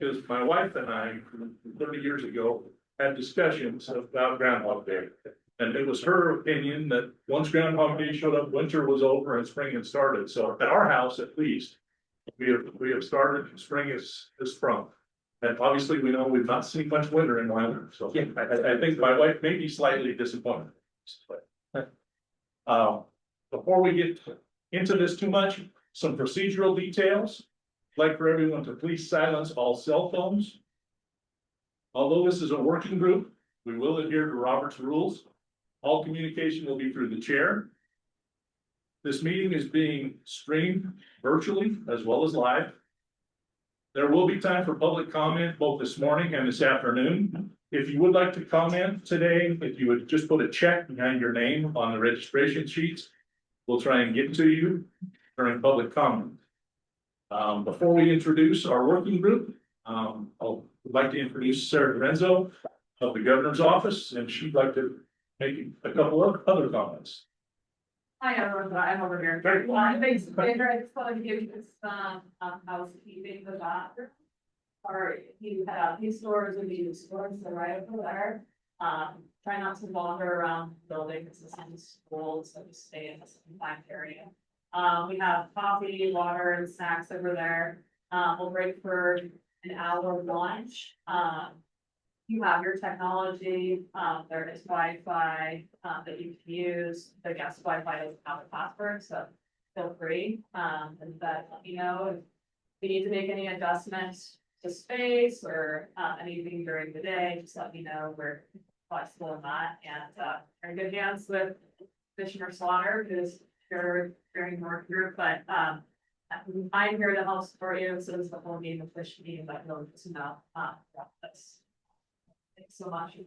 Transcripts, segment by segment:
because my wife and I, 30 years ago, had discussions about Groundhog Day. And it was her opinion that once Groundhog Day showed up, winter was over and spring had started. So at our house, at least, we have started, spring is sprung. And obviously, we know we've not seen much winter in Wyoming. So yeah, I think my wife may be slightly disappointed. Before we get into this too much, some procedural details. I'd like for everyone to please silence all cell phones. Although this is a working group, we will adhere to Robert's rules. All communication will be through the chair. This meeting is being streamed virtually as well as live. There will be time for public comment both this morning and this afternoon. If you would like to comment today, if you would just put a check behind your name on the registration sheets, we'll try and get to you during public comment. Before we introduce our working group, I would like to introduce Sarah Lorenzo of the governor's office, and she'd like to make a couple of other comments. Hi, everyone. I'm over here. Basically, I just wanted to give you some housekeeping the bathroom. Or if you have these stores and these stores, they're right over there. Try not to wander around the building because this is school, so just stay in this confined area. We have coffee, water, and snacks over there. We'll break for an hour lunch. You have your technology. There is Wi-Fi that you can use. The guest Wi-Fi doesn't have a password, so feel free. And let me know if you need to make any adjustments to space or anything during the day. Just let me know. We're flexible in that, and are in good hands with Commissioner Slaughter, who's here during the work group. But I'm here to help support you. So this is the whole meeting of fish meeting, but you'll get to know this. Thanks so much.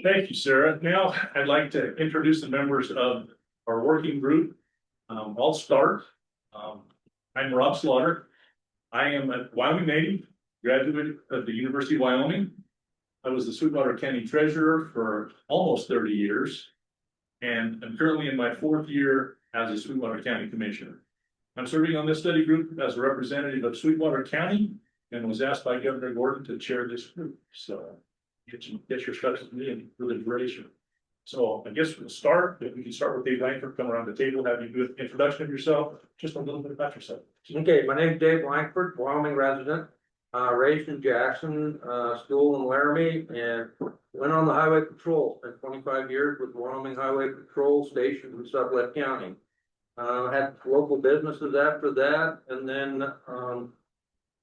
Thank you, Sarah. Now I'd like to introduce the members of our working group. I'll start. I'm Rob Slaughter. I am a Wyoming native, graduate of the University of Wyoming. I was the Sweetwater County Treasurer for almost 30 years, and I'm currently in my 4th year as a Sweetwater County Commissioner. I'm serving on this study group as a representative of Sweetwater County and was asked by Governor Gordon to chair this group. So get your steps with me and for the duration. So I guess we'll start. If we can start with Dave Langford, come around the table, have you do an introduction of yourself, just a little bit about yourself. Okay, my name is Dave Langford, Wyoming resident, raised in Jackson, school in Laramie, and went on the highway patrol. Spent 25 years with Wyoming Highway Patrol stationed in Sublette County. Had local businesses after that, and then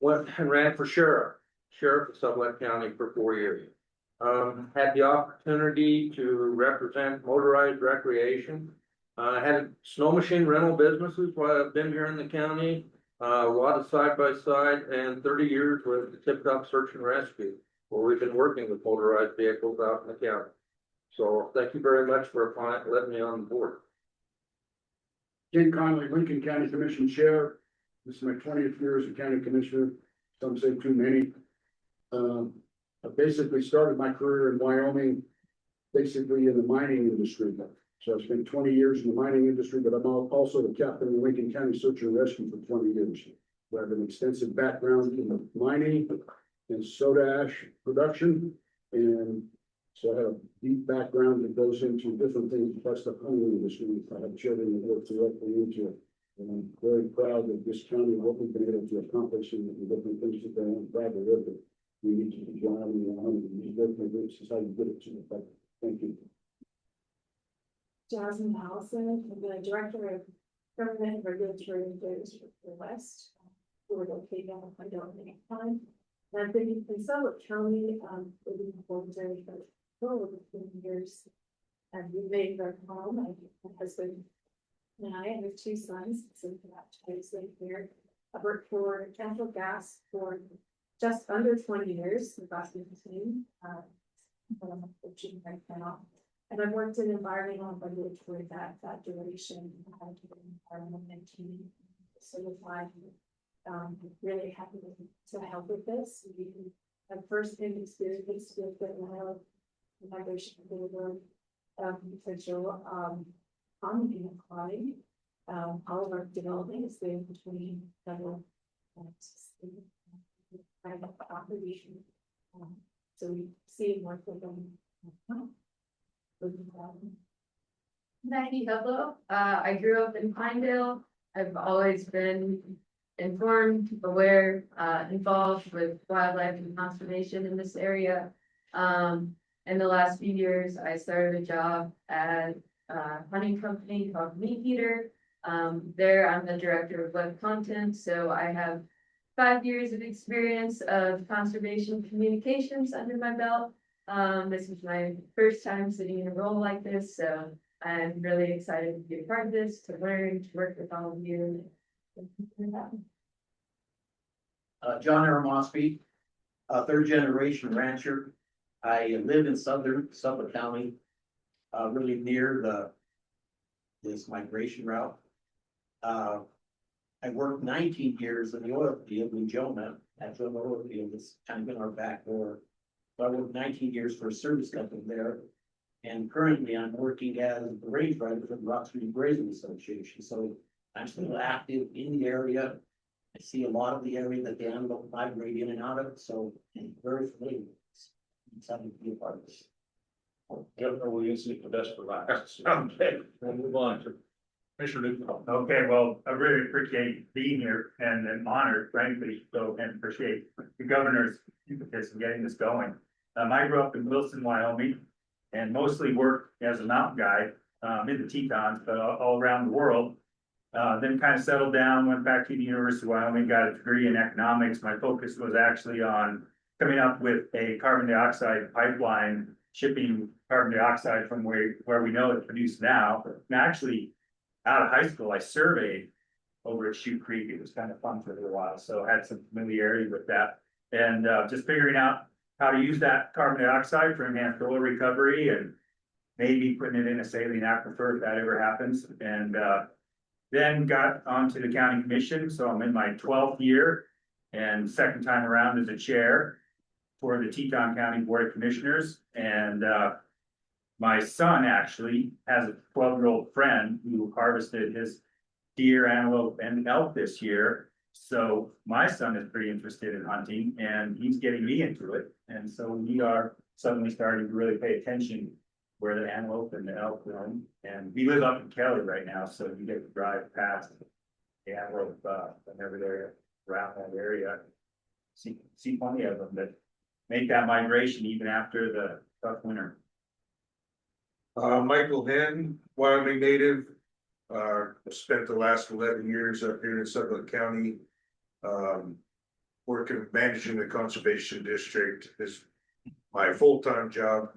went and ran for sheriff of Sublette County for 4 years. Had the opportunity to represent motorized recreation. Had snow machine rental businesses while I've been here in the county. A lot of side-by-side, and 30 years with the tip-top search and rescue, where we've been working with motorized vehicles out in the county. So thank you very much for letting me on the board. Ken Conley, Lincoln County Commission Chair. This is my 20th year as a county commissioner. Some say too many. I basically started my career in Wyoming, basically in the mining industry. So I spent 20 years in the mining industry, but I'm also the captain of the Lincoln County Search and Rescue for 20 years. I have an extensive background in the mining and soda ash production. And so I have a deep background that goes into different things, plus the hunting industry. I have children that work directly into it. And I'm very proud of this county, what we've been able to accomplish in the different things that they're on. Proud to live it. We need to be driving around and these different groups is how you get it to the public. Thank you. Jasmine Allison, I'm the Director of Government Regulatory Affairs for the West. We're located on my government time. And I've been in Sublette County, living in Bolton for over 15 years. And we made our home. My husband and I have 2 sons, so about twice here. I worked for Natural Gas for just under 20 years, about 15. Right now. And I've worked in environmental and regulatory that duration. So I'm really happy to help with this. We have first-hand experience with the migration of potential on the incline. All of our development is there between federal and state kind of operation. So we see more of them. Maggie, hello. I grew up in Pinedale. I've always been informed, aware, involved with wildlife and conservation in this area. In the last few years, I started a job at a hunting company called Meat Eater. There, I'm the director of web content, so I have 5 years of experience of conservation communications under my belt. This is my first time sitting in a role like this, so I'm really excited to be a part of this, to learn, to work with all of you. John Aramosby, a third generation rancher. I live in southern Sublette County, really near this migration route. I worked 19 years in the oil field in Jonah, at the oil field. It's kind of been our back door. So I worked 19 years for a service company there. And currently I'm working as the range rider for the Rock Street Grazing Association. So I'm still active in the area. I see a lot of the area that the antelope migrate in and out of, so I'm very familiar. I'm excited to be a part of this. Governor, will you see the best for last? Okay, we'll move on to Commissioner Newton. Okay, well, I really appreciate being here and am honored, frankly, so, and appreciate the governor's impetus in getting this going. I grew up in Wilson, Wyoming, and mostly worked as a mountain guide, in the Tetons, but all around the world. Then kind of settled down, went back to the University of Wyoming, got a degree in economics. My focus was actually on coming up with a carbon dioxide pipeline, shipping carbon dioxide from where we know it's produced now. And actually, out of high school, I surveyed over at Shoe Creek. It was kind of fun for a little while, so I had some familiarity with that. And just figuring out how to use that carbon dioxide for enhanced oil recovery and maybe putting it in a saline aquifer if that ever happens. And then got onto the county commission, so I'm in my 12th year and second time around as a chair for the Teton County Board of Commissioners. And my son actually has a 12-year-old friend who harvested his deer, antelope, and elk this year. So my son is pretty interested in hunting and he's getting me into it. And so we are suddenly starting to really pay attention where the antelope and the elk roam. And we live up in Kelly right now, so you get to drive past the antelope whenever they're around that area. See plenty of them that make that migration even after the tough winter. Michael Henn, Wyoming native, spent the last 11 years up here in Sublette County. Working, managing the conservation district is my full-time job.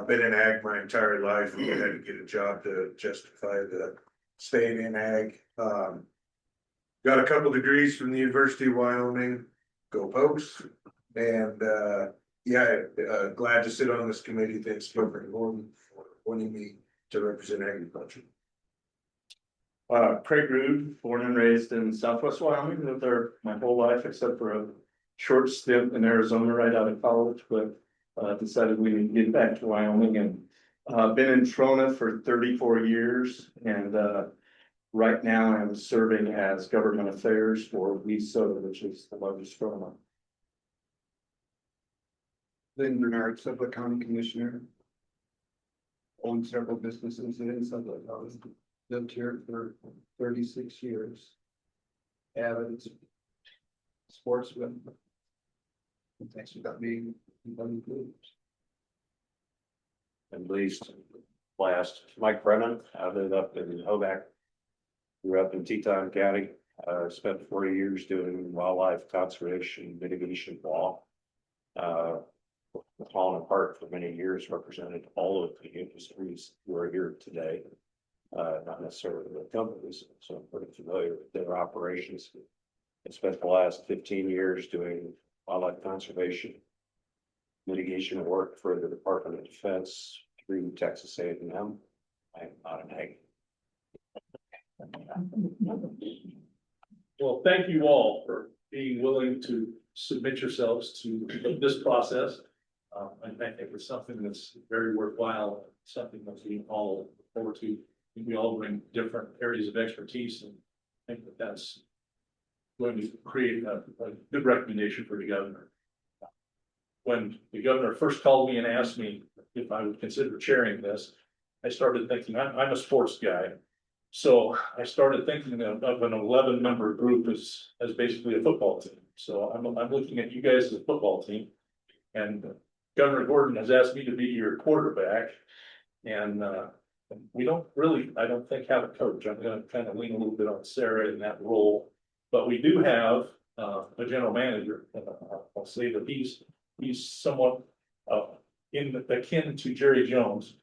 Been in ag my entire life. I had to get a job to justify the staying in ag. Got a couple degrees from the University of Wyoming, go Pokes. And glad to sit on this committee. Thanks, Governor Gordon, for wanting me to represent agriculture. Craig Rude, born and raised in Southwest Wyoming, lived there my whole life except for a short stint in Arizona right out of college, but decided we need to get back to Wyoming and been in Trona for 34 years. And right now I'm serving as government affairs for WeSoda, which is the largest Trona. Lynn Bernard, Sublette County Commissioner. Owned several businesses in Sublette County. Lived here for 36 years. Avid sportsman. And thanks for that being included. At least last, Mike Brennan, I live up in Hoback. Grew up in Teton County, spent 40 years doing wildlife conservation, mitigation law. Holland Park for many years represented all of the industries who are here today. Not necessarily the companies, so I'm pretty familiar with their operations. I spent the last 15 years doing wildlife conservation, mitigation work for the Department of Defense through Texas A&M. I'm not an ag. Well, thank you all for being willing to submit yourselves to this process. I think it's something that's very worthwhile, something that we all look forward to. We all bring different areas of expertise, and I think that that's going to create a good recommendation for the governor. When the governor first called me and asked me if I would consider chairing this, I started thinking, I'm a sports guy. So I started thinking of an 11-member group as basically a football team. So I'm looking at you guys as a football team. And Governor Gordon has asked me to be your quarterback. And we don't really, I don't think, have a coach. I'm gonna kind of lean a little bit on Sarah in that role. But we do have a general manager. I'll say that he's somewhat akin to Jerry Jones.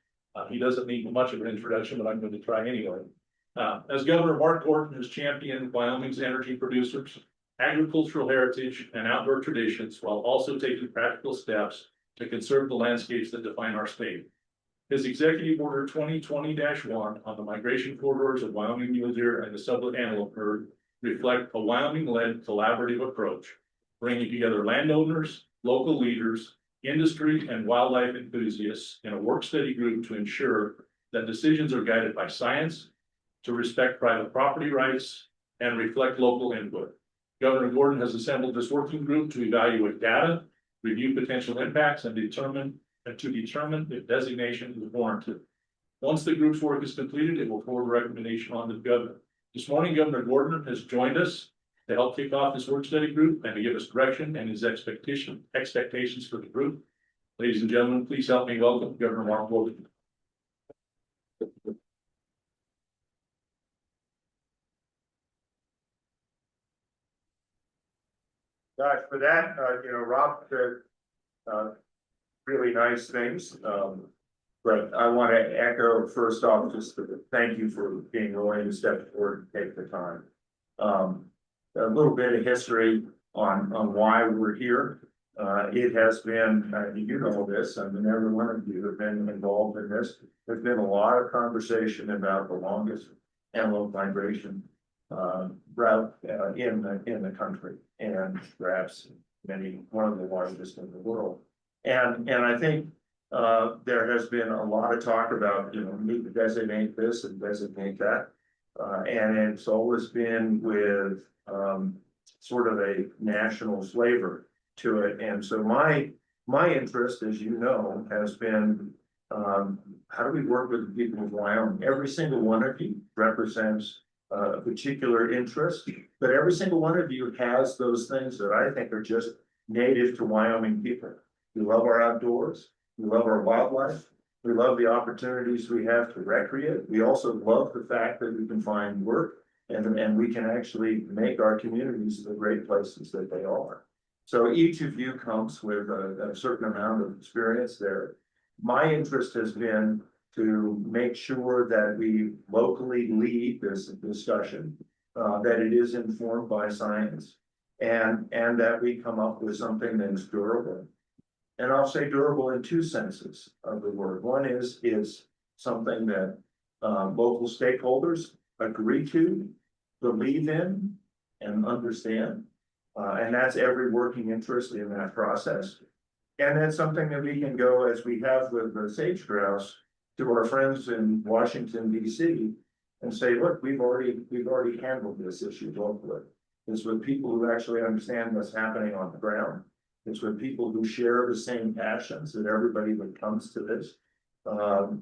He doesn't need much of an introduction, but I'm going to try anyway. As Governor, Mark Gordon has championed Wyoming's energy producers, agricultural heritage, and outdoor traditions, while also taking practical steps to conserve the landscapes that define our state. His Executive Order 2020-1 on the migration corridors of Wyoming mule deer and the Sublette antelope herd reflect a Wyoming-led collaborative approach, bringing together landowners, local leaders, industry, and wildlife enthusiasts in a work-study group to ensure that decisions are guided by science, to respect private property rights, and reflect local input. Governor Gordon has assembled this working group to evaluate data, review potential impacts, and determine if designation is warranted. Once the group's work is completed, it will forward a recommendation on to the governor. This morning, Governor Gordon has joined us to help kick off this work study group and to give us direction and his expectations for the group. Ladies and gentlemen, please help me welcome Governor Mark Gordon. Gosh, for that, Rob said, really nice things. But I want to echo first off, just thank you for being willing to step forward and take the time. A little bit of history on why we're here. It has been, you know this, I mean, every one of you have been involved in this. There's been a lot of conversation about the longest antelope migration route in the country, and perhaps one of the largest in the world. And I think there has been a lot of talk about, need to designate this and designate that. And it's always been with sort of a national flavor to it. And so my interest, as you know, has been how do we work with the people of Wyoming? Every single one of you represents a particular interest, but every single one of you has those things that I think are just native to Wyoming people. We love our outdoors, we love our wildlife, we love the opportunities we have to recreate. We also love the fact that we can find work and we can actually make our communities the great places that they are. So each of you comes with a certain amount of experience there. My interest has been to make sure that we locally lead this discussion, that it is informed by science, and that we come up with something that is durable. And I'll say durable in two senses of the word. One is something that local stakeholders agree to, believe in, and understand. And that's every working interest in that process. And that's something that we can go, as we have with the sage grouse, to our friends in Washington, D.C. and say, look, we've already handled this issue locally. It's with people who actually understand what's happening on the ground. It's with people who share the same passions that everybody that comes to this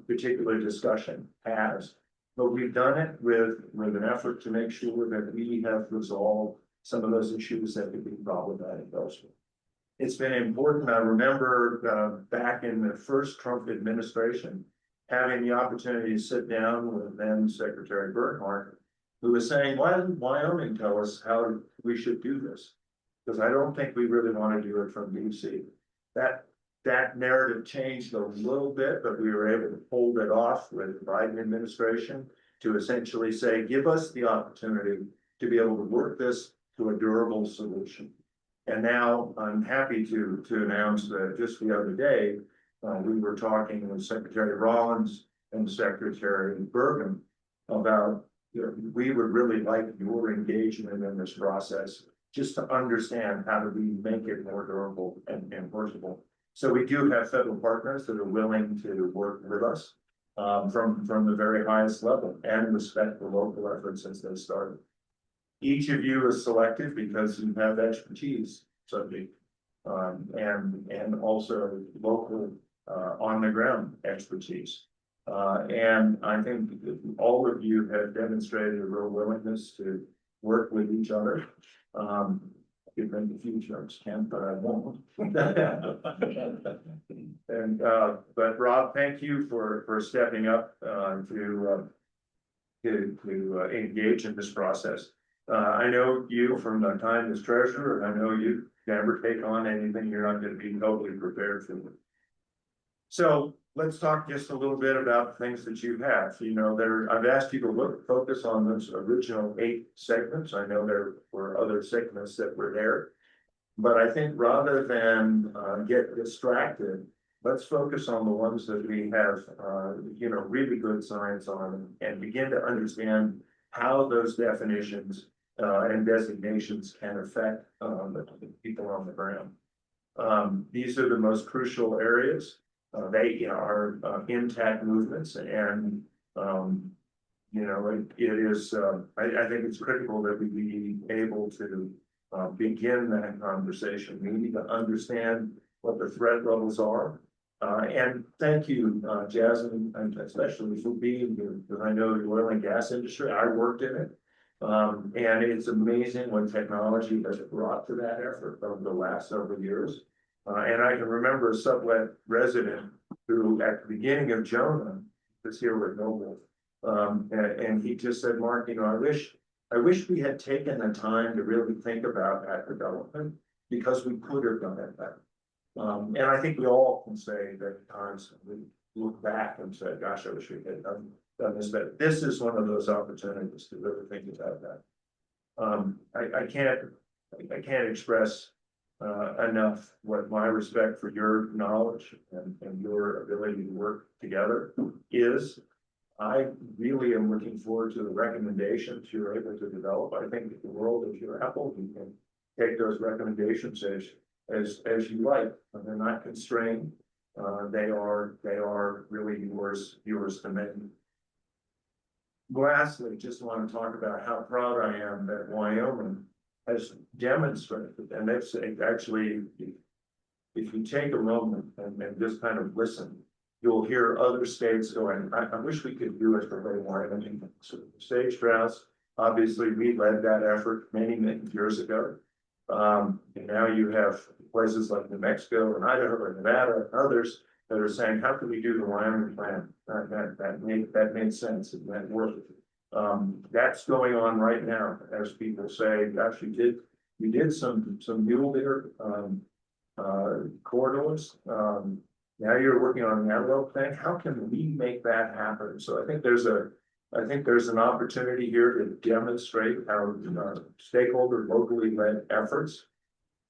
particular discussion has. But we've done it with an effort to make sure that we have resolved some of those issues that could be problematic elsewhere. It's been important. I remember back in the first Trump administration, having the opportunity to sit down with then Secretary Bernhardt, who was saying, why doesn't Wyoming tell us how we should do this? Because I don't think we really want to do it from DC. That narrative changed a little bit, but we were able to hold it off with the Biden administration to essentially say, give us the opportunity to be able to work this to a durable solution. And now I'm happy to announce that just the other day, we were talking with Secretary Rollins and Secretary Bergen about, we would really like your engagement in this process, just to understand how do we make it more durable and workable. So we do have federal partners that are willing to work with us from the very highest level and respect the local efforts as they started. each of you is selected because you have expertise, subject. And also local, on the ground expertise. And I think that all of you have demonstrated a real willingness to work with each other. I could make a few jokes, Ken, but I won't. And, but Rob, thank you for stepping up, to engage in this process. I know you from the time as treasurer, and I know you never take on anything you're not gonna be totally prepared for. So let's talk just a little bit about things that you have. You know, I've asked you to focus on those original 8 segments. I know there were other segments that were there. But I think rather than get distracted, let's focus on the ones that we have, you know, really good science on, and begin to understand how those definitions and designations can affect the people on the ground. These are the most crucial areas. They are intact movements, and you know, it is. I think it's critical that we be able to begin that conversation. We need to understand what the threat levels are. And thank you, Jasmine, and especially for being here, because I know the oil and gas industry, I worked in it. And it's amazing what technology has brought to that effort over the last several years. And I can remember a Sublette resident who, at the beginning of Jonah, was here with Noble. And he just said, Mark, you know, I wish we had taken the time to really think about that development, because we could have done it better. And I think we all can say that at times we look back and say, gosh, I wish we had done this better. This is one of those opportunities to really think about that. I can't express enough what my respect for your knowledge and your ability to work together is. I really am looking forward to the recommendations you're able to develop. I think the world is your apple. You can take those recommendations as you like. They're not constrained. They are really yours to make. Lastly, just want to talk about how proud I am that Wyoming has demonstrated, and they've actually, if you take a moment and just kind of listen, you'll hear other states going, I wish we could do it the way Wyoming. So sage grouse, obviously we led that effort many years ago. And now you have places like New Mexico and Idaho and Nevada and others that are saying, how can we do the Wyoming plan? That made sense and that worked. That's going on right now as people say, gosh, you did some mule deer corridors. Now you're working on an Antelope thing. How can we make that happen? So I think there's an opportunity here to demonstrate how stakeholder locally led efforts,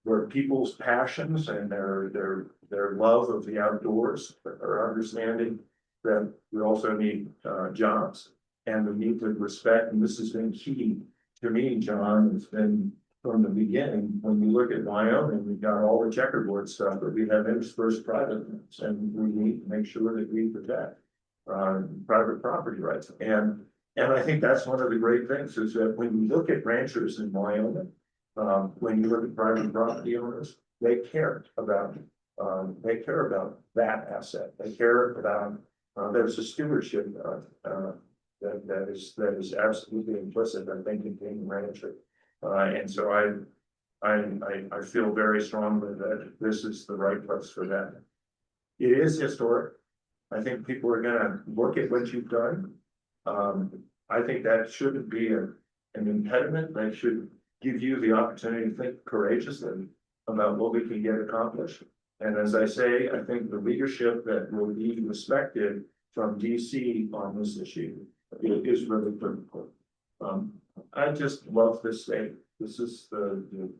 where people's passions and their love of the outdoors are understanding that we also need jobs, and we need to respect. And this has been key to me, John. It's been from the beginning. When you look at Wyoming, we've got all the checkerboard stuff, but we have interspersed private lands, and we need to make sure that we protect private property rights. And I think that's one of the great things is that when you look at ranchers in Wyoming, when you look at private property owners, they care about that asset. They care about there's a stewardship that is absolutely implicit, I think, in being a rancher. And so I feel very strongly that this is the right place for that. It is historic. I think people are gonna look at what you've done. I think that shouldn't be an impediment. That should give you the opportunity to think courageously about what we can get accomplished. And as I say, I think the leadership that will be respected from DC on this issue is really critical. I just love this state. This is the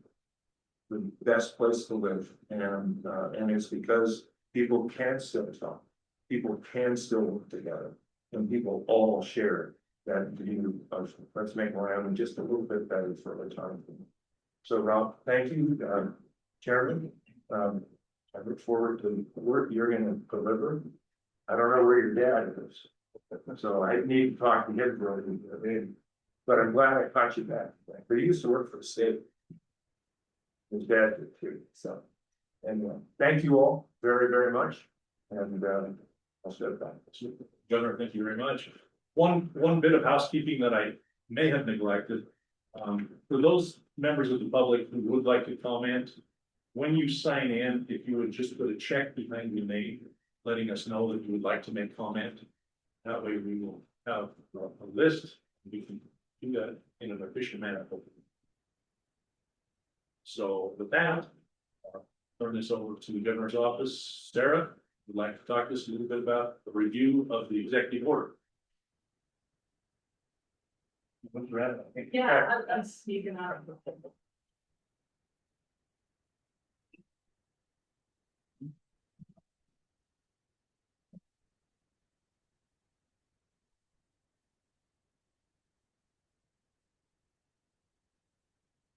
best place to live, and it's because people can still talk, people can still work together, and people all share that view of let's make Wyoming just a little bit better for the time. So Rob, thank you, Chairman. I look forward to the work you're going to deliver. I don't know where your dad is, so I need to talk to him for a minute. But I'm glad I caught you back. He used to work for the state. His dad did too, so. Anyway, thank you all very, very much. And, I'll step back. Governor, thank you very much. One bit of housekeeping that I may have neglected. For those members of the public who would like to comment, when you sign in, if you would just put a check behind your name, letting us know that you would like to make comment. That way we will have a list. We can do that in an efficient manner. So with that, turn this over to the governor's office. Sarah, would like to talk to us a little bit about the review of the executive order. Yeah, I'm speaking out.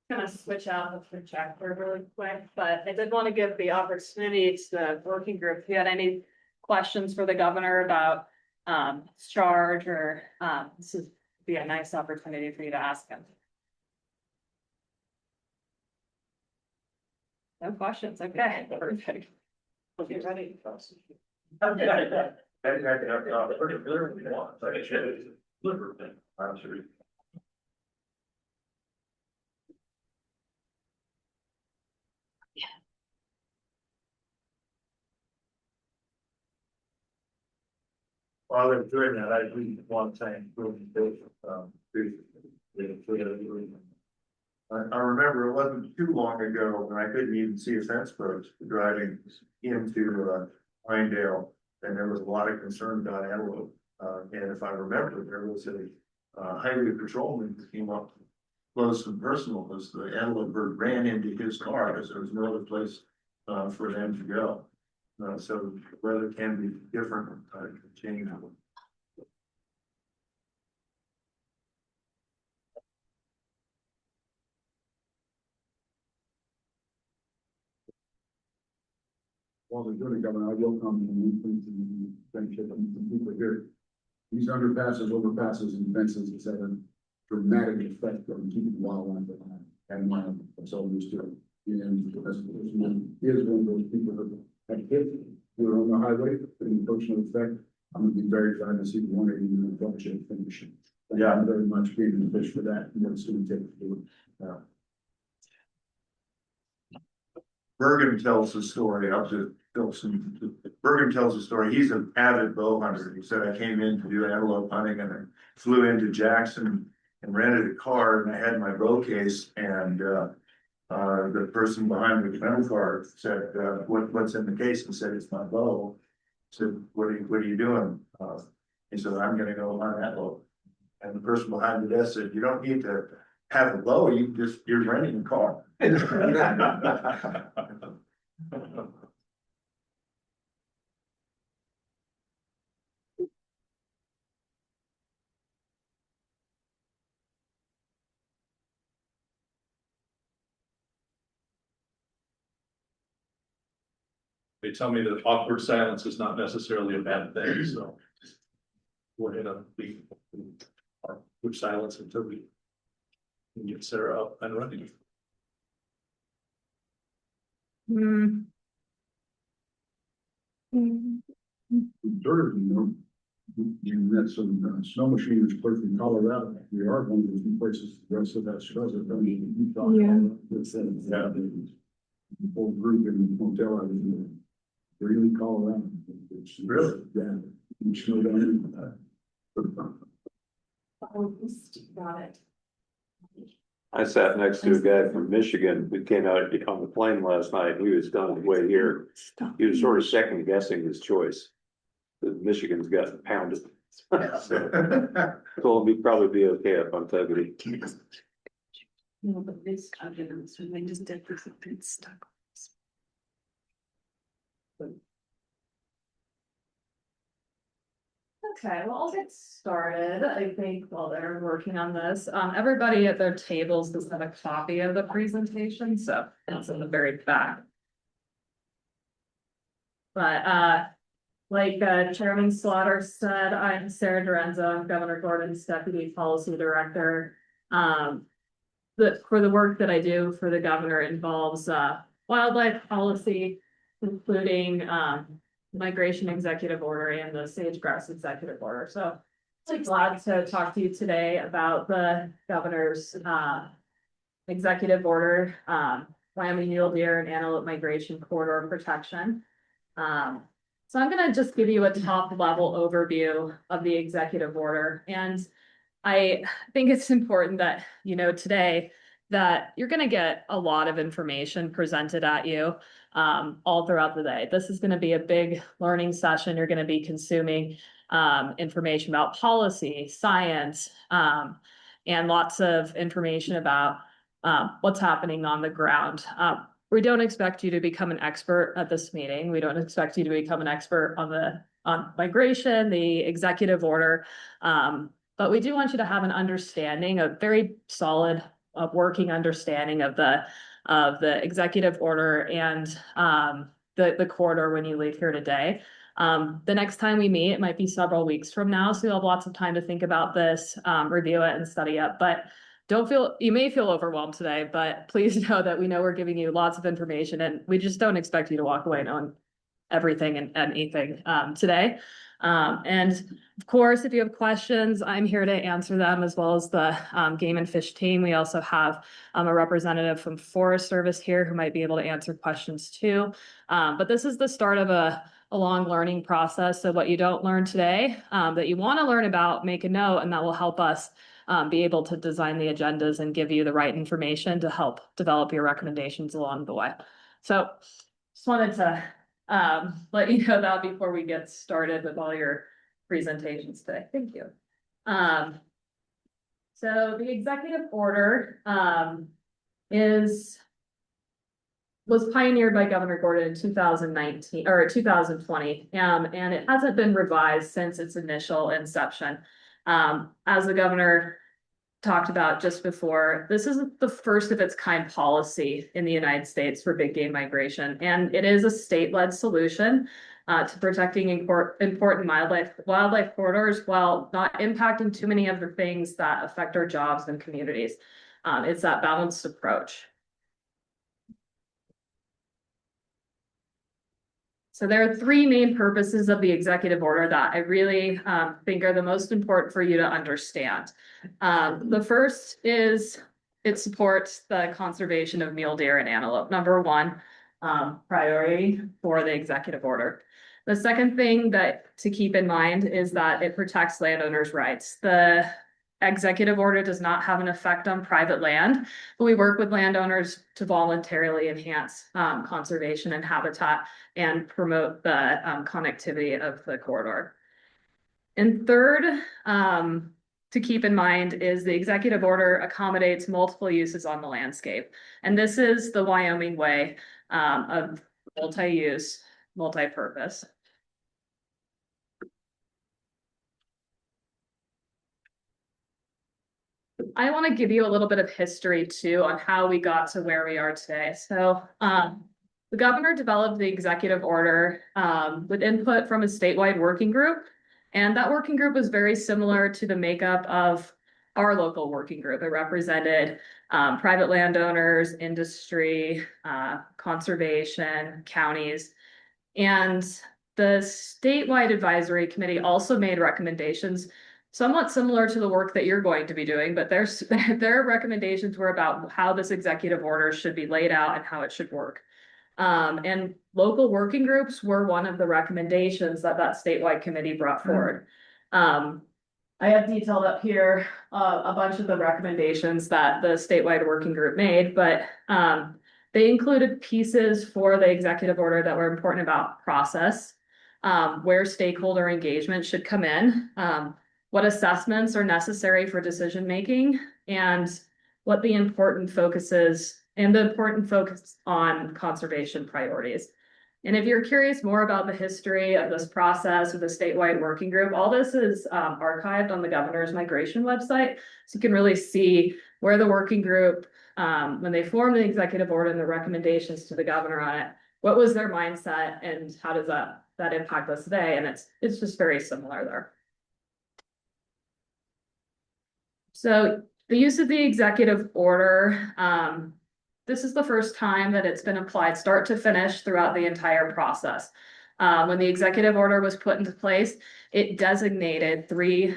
Gonna switch out the projector really quick, but I did want to give the opportunity to the working group, if you had any questions for the governor about his charge or this would be a nice opportunity for you to ask him. No questions, okay, perfect. We'll get ready. While they're doing that, I really want to thank I remember it wasn't too long ago when I couldn't even see a fence post driving into Pinedale, and there was a lot of concern about antelope. And if I remember, there was a highway patrolman that came up close and personal as the antelope bird ran into his car because there was no other place for them to go. So weather can be different, changeable. While they're doing it, Governor, I will comment on one thing to benefit some people here. These underpasses, overpasses, and fences, has had a dramatic effect on keeping wildlife alive and wild. That's all there is to it. And that's, he is one of those people that have hit, who are on the highway, and the emotional effect. I'm gonna be very glad to see the 180 function finish. Yeah, I'm very much being in the fish for that, and what it's gonna take to do it. Bergen tells the story. I'll just go some. Bergen tells the story. He's an avid bow hunter. He said, I came in to do antelope hunting and I flew into Jackson and rented a car and I had my bow case and the person behind the rental car said, what's in the case? And said, it's my bow. I said, what are you doing? He said, I'm gonna go hunt antelope. And the person behind the desk said, you don't need to have a bow, you're renting a car. They tell me that awkward silence is not necessarily a bad thing, so. We're gonna be awkward silence until we can get Sarah up and running. Dirt, you met some snow machiners clear from Colorado. We are one of those places, the rest of that shows it. Yeah. The whole group in the hotel, I was in Greeley, Colorado. It's really, yeah. You snow down. Got it. I sat next to a guy from Michigan who came out on the plane last night. He was on his way here. He was sort of second guessing his choice. The Michigan's got pounded. So told him he'd probably be okay up on Tuggety. No, but this, I didn't, so they just did this, it's stuck. Okay, well, I'll get started, I think, while they're working on this. Everybody at their tables does have a copy of the presentation, so it's in the very back. But, Like Chairman Slaughter said, I'm Sarah Dorenzo, I'm Governor Gordon's Deputy Policy Director. For the work that I do for the governor involves wildlife policy, including migration executive order and the sage-grouse executive order. So I'm glad to talk to you today about the governor's executive order, Wyoming mule deer and antelope migration corridor protection. So I'm gonna just give you a top level overview of the executive order. And I think it's important that you know today that you're gonna get a lot of information presented at you all throughout the day. This is gonna be a big learning session. You're gonna be consuming information about policy, science, and lots of information about what's happening on the ground. We don't expect you to become an expert at this meeting. We don't expect you to become an expert on migration, the executive order. But we do want you to have an understanding, a very solid working understanding of the executive order and the corridor when you leave here today. The next time we meet, it might be several weeks from now, so you'll have lots of time to think about this, review it and study it. But you may feel overwhelmed today, but please know that we know we're giving you lots of information and we just don't expect you to walk away knowing everything and anything today. And of course, if you have questions, I'm here to answer them, as well as the game and fish team. We also have a representative from Forest Service here who might be able to answer questions too. But this is the start of a long learning process. So what you don't learn today that you want to learn about, make a note, and that will help us be able to design the agendas and give you the right information to help develop your recommendations along the way. So just wanted to let you know that before we get started with all your presentations today. Thank you. So the executive order was pioneered by Governor Gordon in 2019 or 2020, and it hasn't been revised since its initial inception. As the governor talked about just before, this is the first of its kind policy in the United States for big game migration, and it is a state-led solution to protecting important wildlife corridors while not impacting too many other things that affect our jobs and communities. It's that balanced approach. So there are three main purposes of the executive order that I really think are the most important for you to understand. The first is it supports the conservation of mule deer and antelope, number one priority for the executive order. The second thing to keep in mind is that it protects landowners' rights. The executive order does not have an effect on private land, but we work with landowners to voluntarily enhance conservation and habitat and promote the connectivity of the corridor. And third, to keep in mind is the executive order accommodates multiple uses on the landscape. And this is the Wyoming way of multi-use, multi-purpose. I want to give you a little bit of history too on how we got to where we are today. So the governor developed the executive order with input from a statewide working group. And that working group was very similar to the makeup of our local working group. It represented private landowners, industry, conservation, counties. And the statewide advisory committee also made recommendations somewhat similar to the work that you're going to be doing, but their recommendations were about how this executive order should be laid out and how it should work. And local working groups were one of the recommendations that statewide committee brought forward. I have detailed up here a bunch of the recommendations that the statewide working group made, but they included pieces for the executive order that were important about process, where stakeholder engagement should come in, what assessments are necessary for decision making, and what the important focus is, and the important focus on conservation priorities. And if you're curious more about the history of this process with the statewide working group, all this is archived on the governor's migration website. So you can really see where the working group, when they formed the executive order and the recommendations to the governor on it, what was their mindset and how does that that impact us today, and it's just very similar there. So the use of the executive order, this is the first time that it's been applied start to finish throughout the entire process. When the executive order was put into place, it designated 3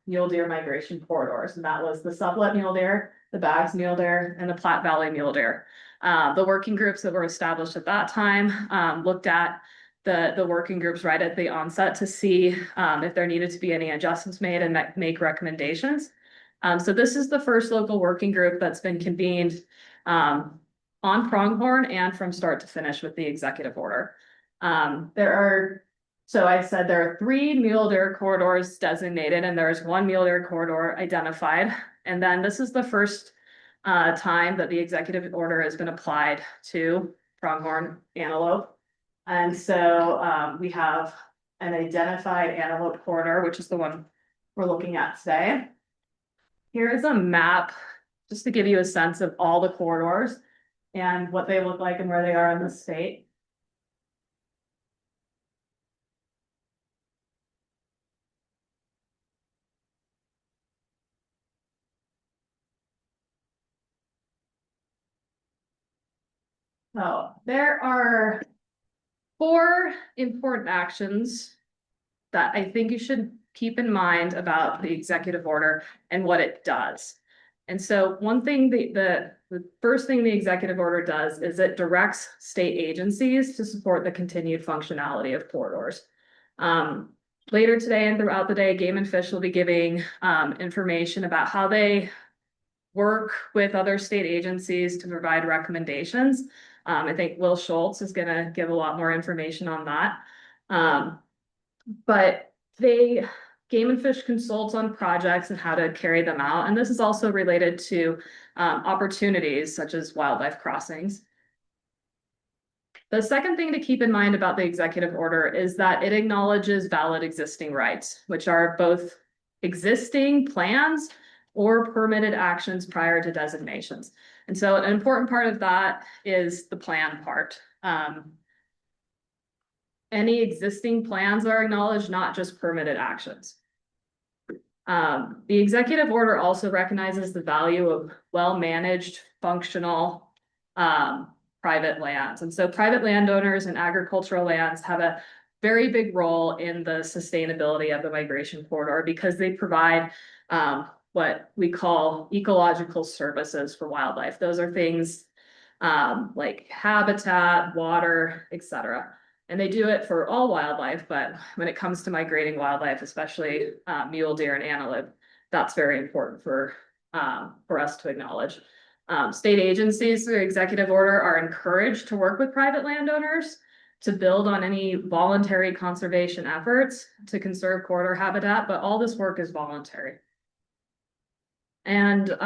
mule deer migration corridors, and that was the Sublette mule deer, the Bags mule deer, and the Platte Valley mule deer. The working groups that were established at that time looked at the working groups right at the onset to see if there needed to be any adjustments made and make recommendations. So this is the first local working group that's been convened on Pronghorn and from start to finish with the executive order. So I said there are 3 mule deer corridors designated, and there's 1 mule deer corridor identified. And then this is the first time that the executive order has been applied to Pronghorn Antelope. And so we have an identified antelope corridor, which is the one we're looking at today. Here is a map, just to give you a sense of all the corridors and what they look like and where they are in the state. So there are 4 important actions that I think you should keep in mind about the executive order and what it does. And so one thing, the first thing the executive order does is it directs state agencies to support the continued functionality of corridors. Later today and throughout the day, Game and Fish will be giving information about how they work with other state agencies to provide recommendations. I think Will Schultz is gonna give a lot more information on that. But Game and Fish consults on projects and how to carry them out. And this is also related to opportunities such as wildlife crossings. The second thing to keep in mind about the executive order is that it acknowledges valid existing rights, which are both existing plans or permitted actions prior to designations. And so an important part of that is the plan part. Any existing plans are acknowledged, not just permitted actions. The executive order also recognizes the value of well-managed, functional private lands. And so private landowners and agricultural lands have a very big role in the sustainability of the migration corridor because they provide what we call ecological services for wildlife. Those are things like habitat, water, etc. And they do it for all wildlife, but when it comes to migrating wildlife, especially mule deer and antelope, that's very important for us to acknowledge. State agencies through executive order are encouraged to work with private landowners to build on any voluntary conservation efforts to conserve corridor habitat, but all this work is voluntary. And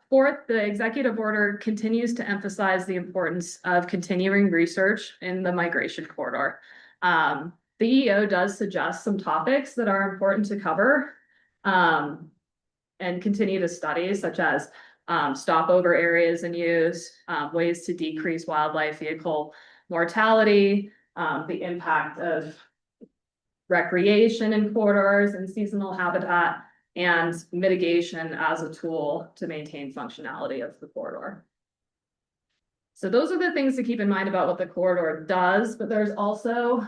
fourth, the executive order continues to emphasize the importance of continuing research in the migration corridor. The EO does suggest some topics that are important to cover and continue to study, such as stopover areas in use, ways to decrease wildlife vehicle mortality, the impact of recreation in corridors and seasonal habitat, and mitigation as a tool to maintain functionality of the corridor. So those are the things to keep in mind about what the corridor does, but there's also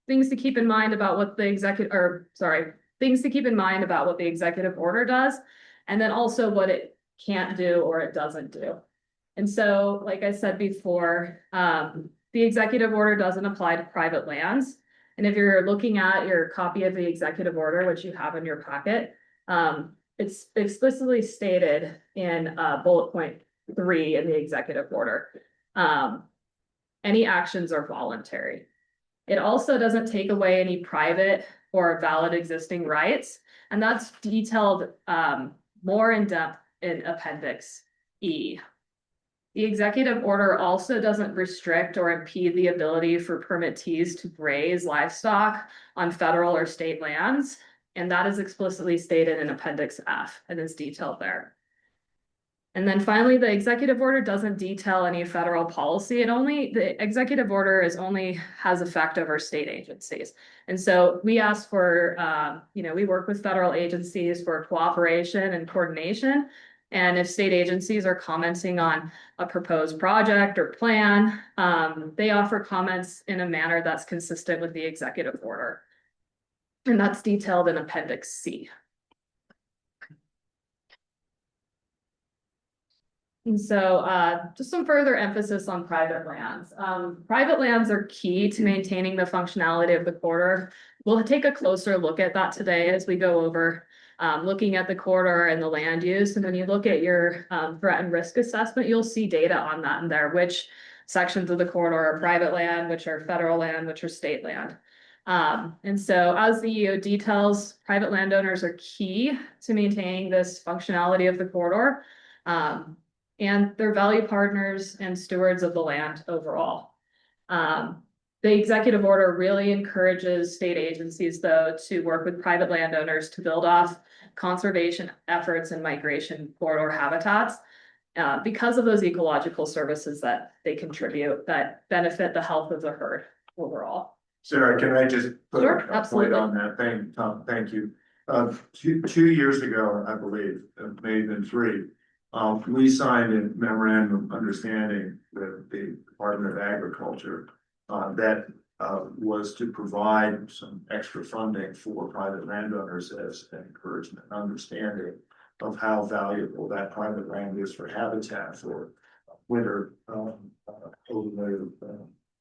things to keep in mind about what the executive order does, and then also what it can't do or it doesn't do. And so, like I said before, the executive order doesn't apply to private lands. And if you're looking at your copy of the executive order, which you have in your packet, it's explicitly stated in bullet point 3 in the executive order. Any actions are voluntary. It also doesn't take away any private or valid existing rights, and that's detailed more in depth in Appendix E. The executive order also doesn't restrict or impede the ability for permittees to graze livestock on federal or state lands, and that is explicitly stated in Appendix F and is detailed there. And then finally, the executive order doesn't detail any federal policy. The executive order only has effect over state agencies. And so we ask for, we work with federal agencies for cooperation and coordination. And if state agencies are commenting on a proposed project or plan, they offer comments in a manner that's consistent with the executive order. And that's detailed in Appendix C. And so just some further emphasis on private lands. Private lands are key to maintaining the functionality of the corridor. We'll take a closer look at that today as we go over looking at the corridor and the land use. And when you look at your threat and risk assessment, you'll see data on that in there, which sections of the corridor are private land, which are federal land, which are state land. And so as the EO details, private landowners are key to maintaining this functionality of the corridor. And they're value partners and stewards of the land overall. The executive order really encourages state agencies, though, to work with private landowners to build off conservation efforts and migration corridor habitats because of those ecological services that they contribute that benefit the health of the herd overall. Sarah, can I just put Sure, a point absolutely. on that thing? Tom, thank you. 2 years ago, I believe, maybe been 3, we signed a memorandum of understanding with the Department of Agriculture that was to provide some extra funding for private landowners as an encouragement and understanding of how valuable that private land is for habitat, for winter, winter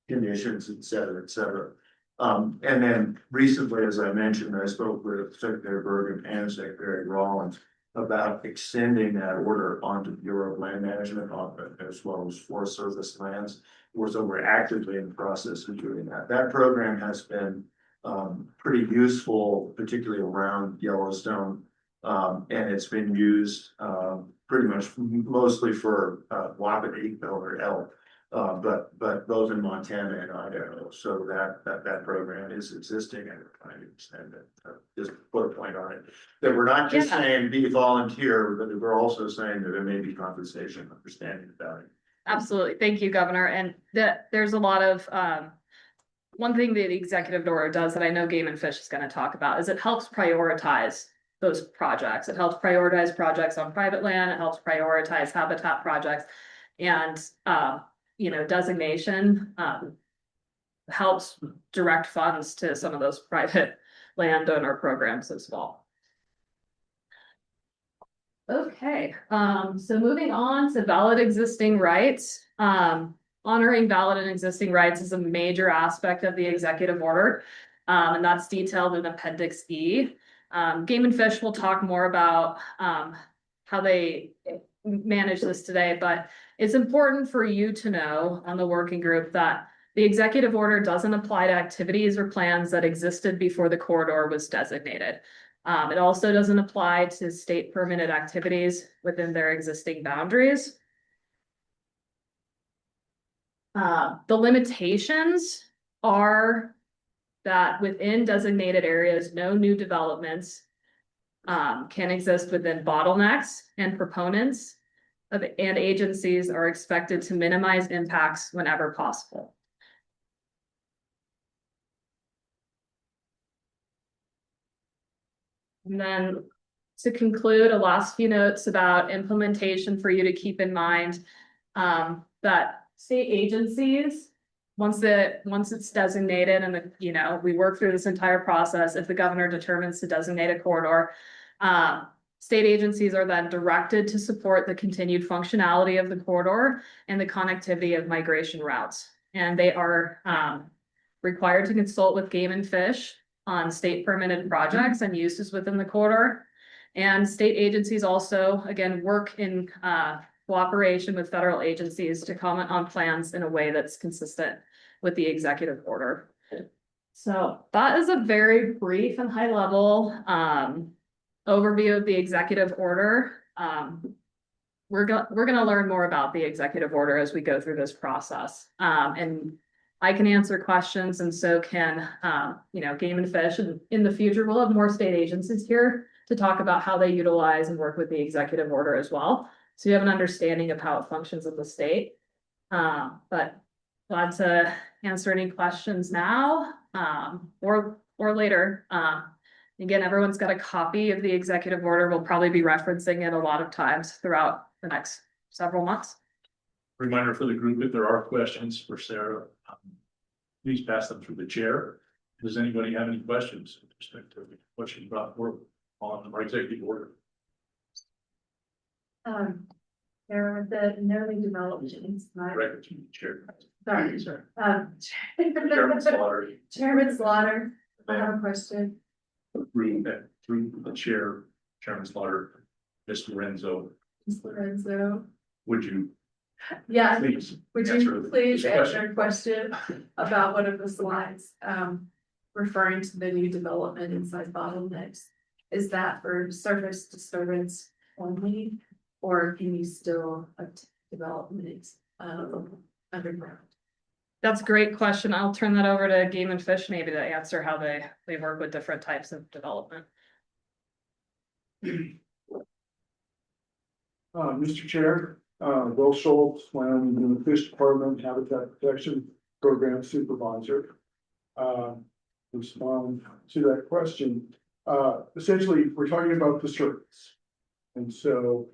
conditions, et cetera, et cetera. And then recently, as I mentioned, I spoke with Secretary Bergen and Secretary Rollins about extending that order onto the Bureau of Land Management as well as Forest Service lands. So we're actively in the process of doing that. That program has been pretty useful, particularly around Yellowstone. And it's been used pretty much mostly for wapiti or elk. But both in Montana and Idaho, so that program is existing and we're trying to extend it. Just put a point on it, that we're not just saying be volunteer, but we're also saying that there may be compensation, understanding about it. Absolutely. Thank you, Governor. And there's a lot of, one thing that the executive order does that I know Game and Fish is going to talk about is it helps prioritize those projects. It helps prioritize projects on private land. It helps prioritize habitat projects. And, designation helps direct funds to some of those private landowner programs as well. Okay, so moving on to valid existing rights. Honoring valid and existing rights is a major aspect of the executive order, and that's detailed in Appendix E. Game and Fish will talk more about how they manage this today, but it's important for you to know on the working group that the executive order doesn't apply to activities or plans that existed before the corridor was designated. It also doesn't apply to state permitted activities within their existing boundaries. The limitations are that within designated areas, no new developments can exist within bottlenecks, and proponents and agencies are expected to minimize impacts whenever possible. And then to conclude, a last few notes about implementation for you to keep in mind that state agencies, once it's designated and we work through this entire process, if the governor determines to designate a corridor, state agencies are then directed to support the continued functionality of the corridor and the connectivity of migration routes. And they are required to consult with Game and Fish on state permitted projects and uses within the corridor. And state agencies also, again, work in cooperation with federal agencies to comment on plans in a way that's consistent with the executive order. So that is a very brief and high level overview of the executive order. We're gonna learn more about the executive order as we go through this process. And I can answer questions, and so can Game and Fish. And in the future, we'll have more state agencies here to talk about how they utilize and work with the executive order as well. So you have an understanding of how it functions in the state. But glad to answer any questions now, or later. Again, everyone's got a copy of the executive order. We'll probably be referencing it a lot of times throughout the next several months. Reminder for the group, if there are questions for Sarah, please pass them through the chair. Does anybody have any questions with respect to what she brought forward on our executive order? There are the knowing developments, right? Record to the chair. Sorry, Sure. Chairman Slaughter. Slaughter, I have a question. Through the chair, Chairman Slaughter, Mr. Renzo, Ms. Lorenzo, would you yeah, please would answer you please this answer a question about one of the slides, referring to the new development inside bottlenecks? Is that for surface disturbance only, or can you still development, underground? That's a great question. I'll turn that over to Game and Fish maybe to answer how they work with different types of development. Mr. Chair, Bill Schultz, Wyoming Game and Fish Department Habitat Protection Program Supervisor. Respond to that question. Essentially, we're talking about the surface. And so,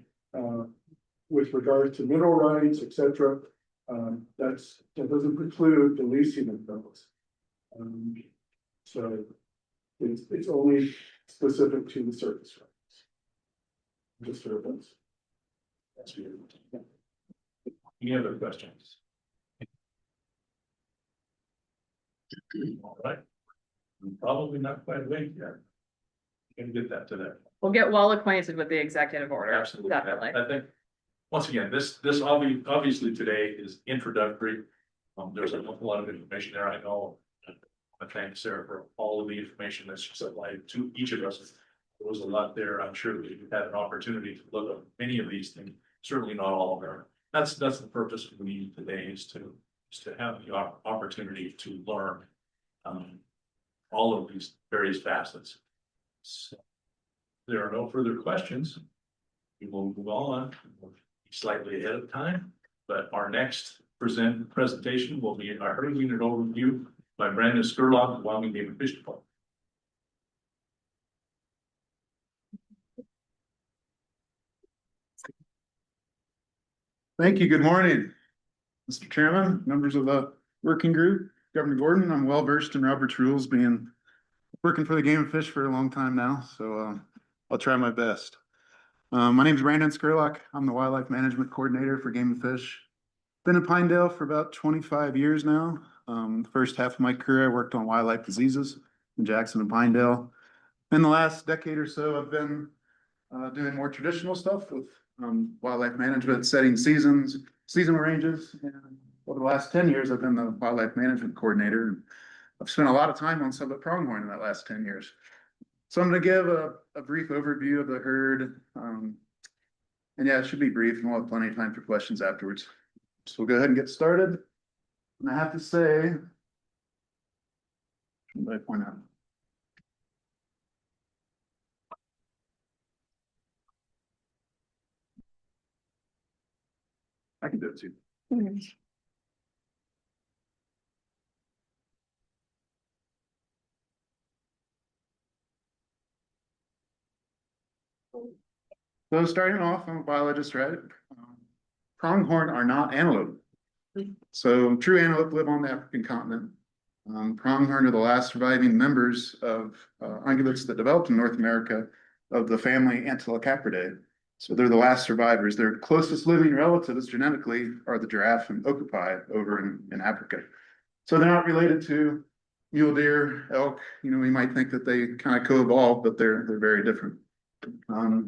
with regard to mineral rights, et cetera, that doesn't preclude the leasing of those. So it's only specific to the surface rights. Disturbance. That's good. Any other questions? All right. Probably not quite late yet. Can get that to that. We'll get well acquainted with the executive order. Absolutely. Definitely. I think, once again, this obviously today is introductory. There's a lot of information there, I know. I thank Sarah for all of the information that she supplied to each of us. There was a lot there. I'm sure that you've had an opportunity to look at many of these things, certainly not all of them. That's the purpose of the meeting today, is to have the opportunity to learn all of these various facets. So, there are no further questions. We will move on. We'll be slightly ahead of time, but our next presentation will be our herd unit overview by Brandon Skurlock of Wyoming Game and Fish Department. Thank you. Good morning, Mr. Chairman, members of the working group, Governor Gordon. I'm well versed in Robert's rules, working for the Game and Fish for a long time now, so I'll try my best. My name is Brandon Skurlock. I'm the Wildlife Management Coordinator for Game and Fish. Been in Pinedale for about 25 years now. The first half of my career, I worked on wildlife diseases in Jackson and Pinedale. In the last decade or so, I've been doing more traditional stuff with wildlife management, setting seasonal ranges. And over the last 10 years, I've been the Wildlife Management Coordinator. I've spent a lot of time on Sublette pronghorn in that last 10 years. So I'm going to give a brief overview of the herd. And yeah, it should be brief, and we'll have plenty of time for questions afterwards. So we'll go ahead and get started. And I have to say, what did I point out? I can do it too. So starting off, I'm a biologist, right? Pronghorn are not antelope. So true antelope live on the African continent. Pronghorn are the last surviving members of ungulates that developed in North America of the family Antelope. So they're the last survivors. Their closest living relatives genetically are the giraffe and okapi over in Africa. So they're not related to mule deer, elk. You know, we might think that they kind of co-evolved, but they're very different.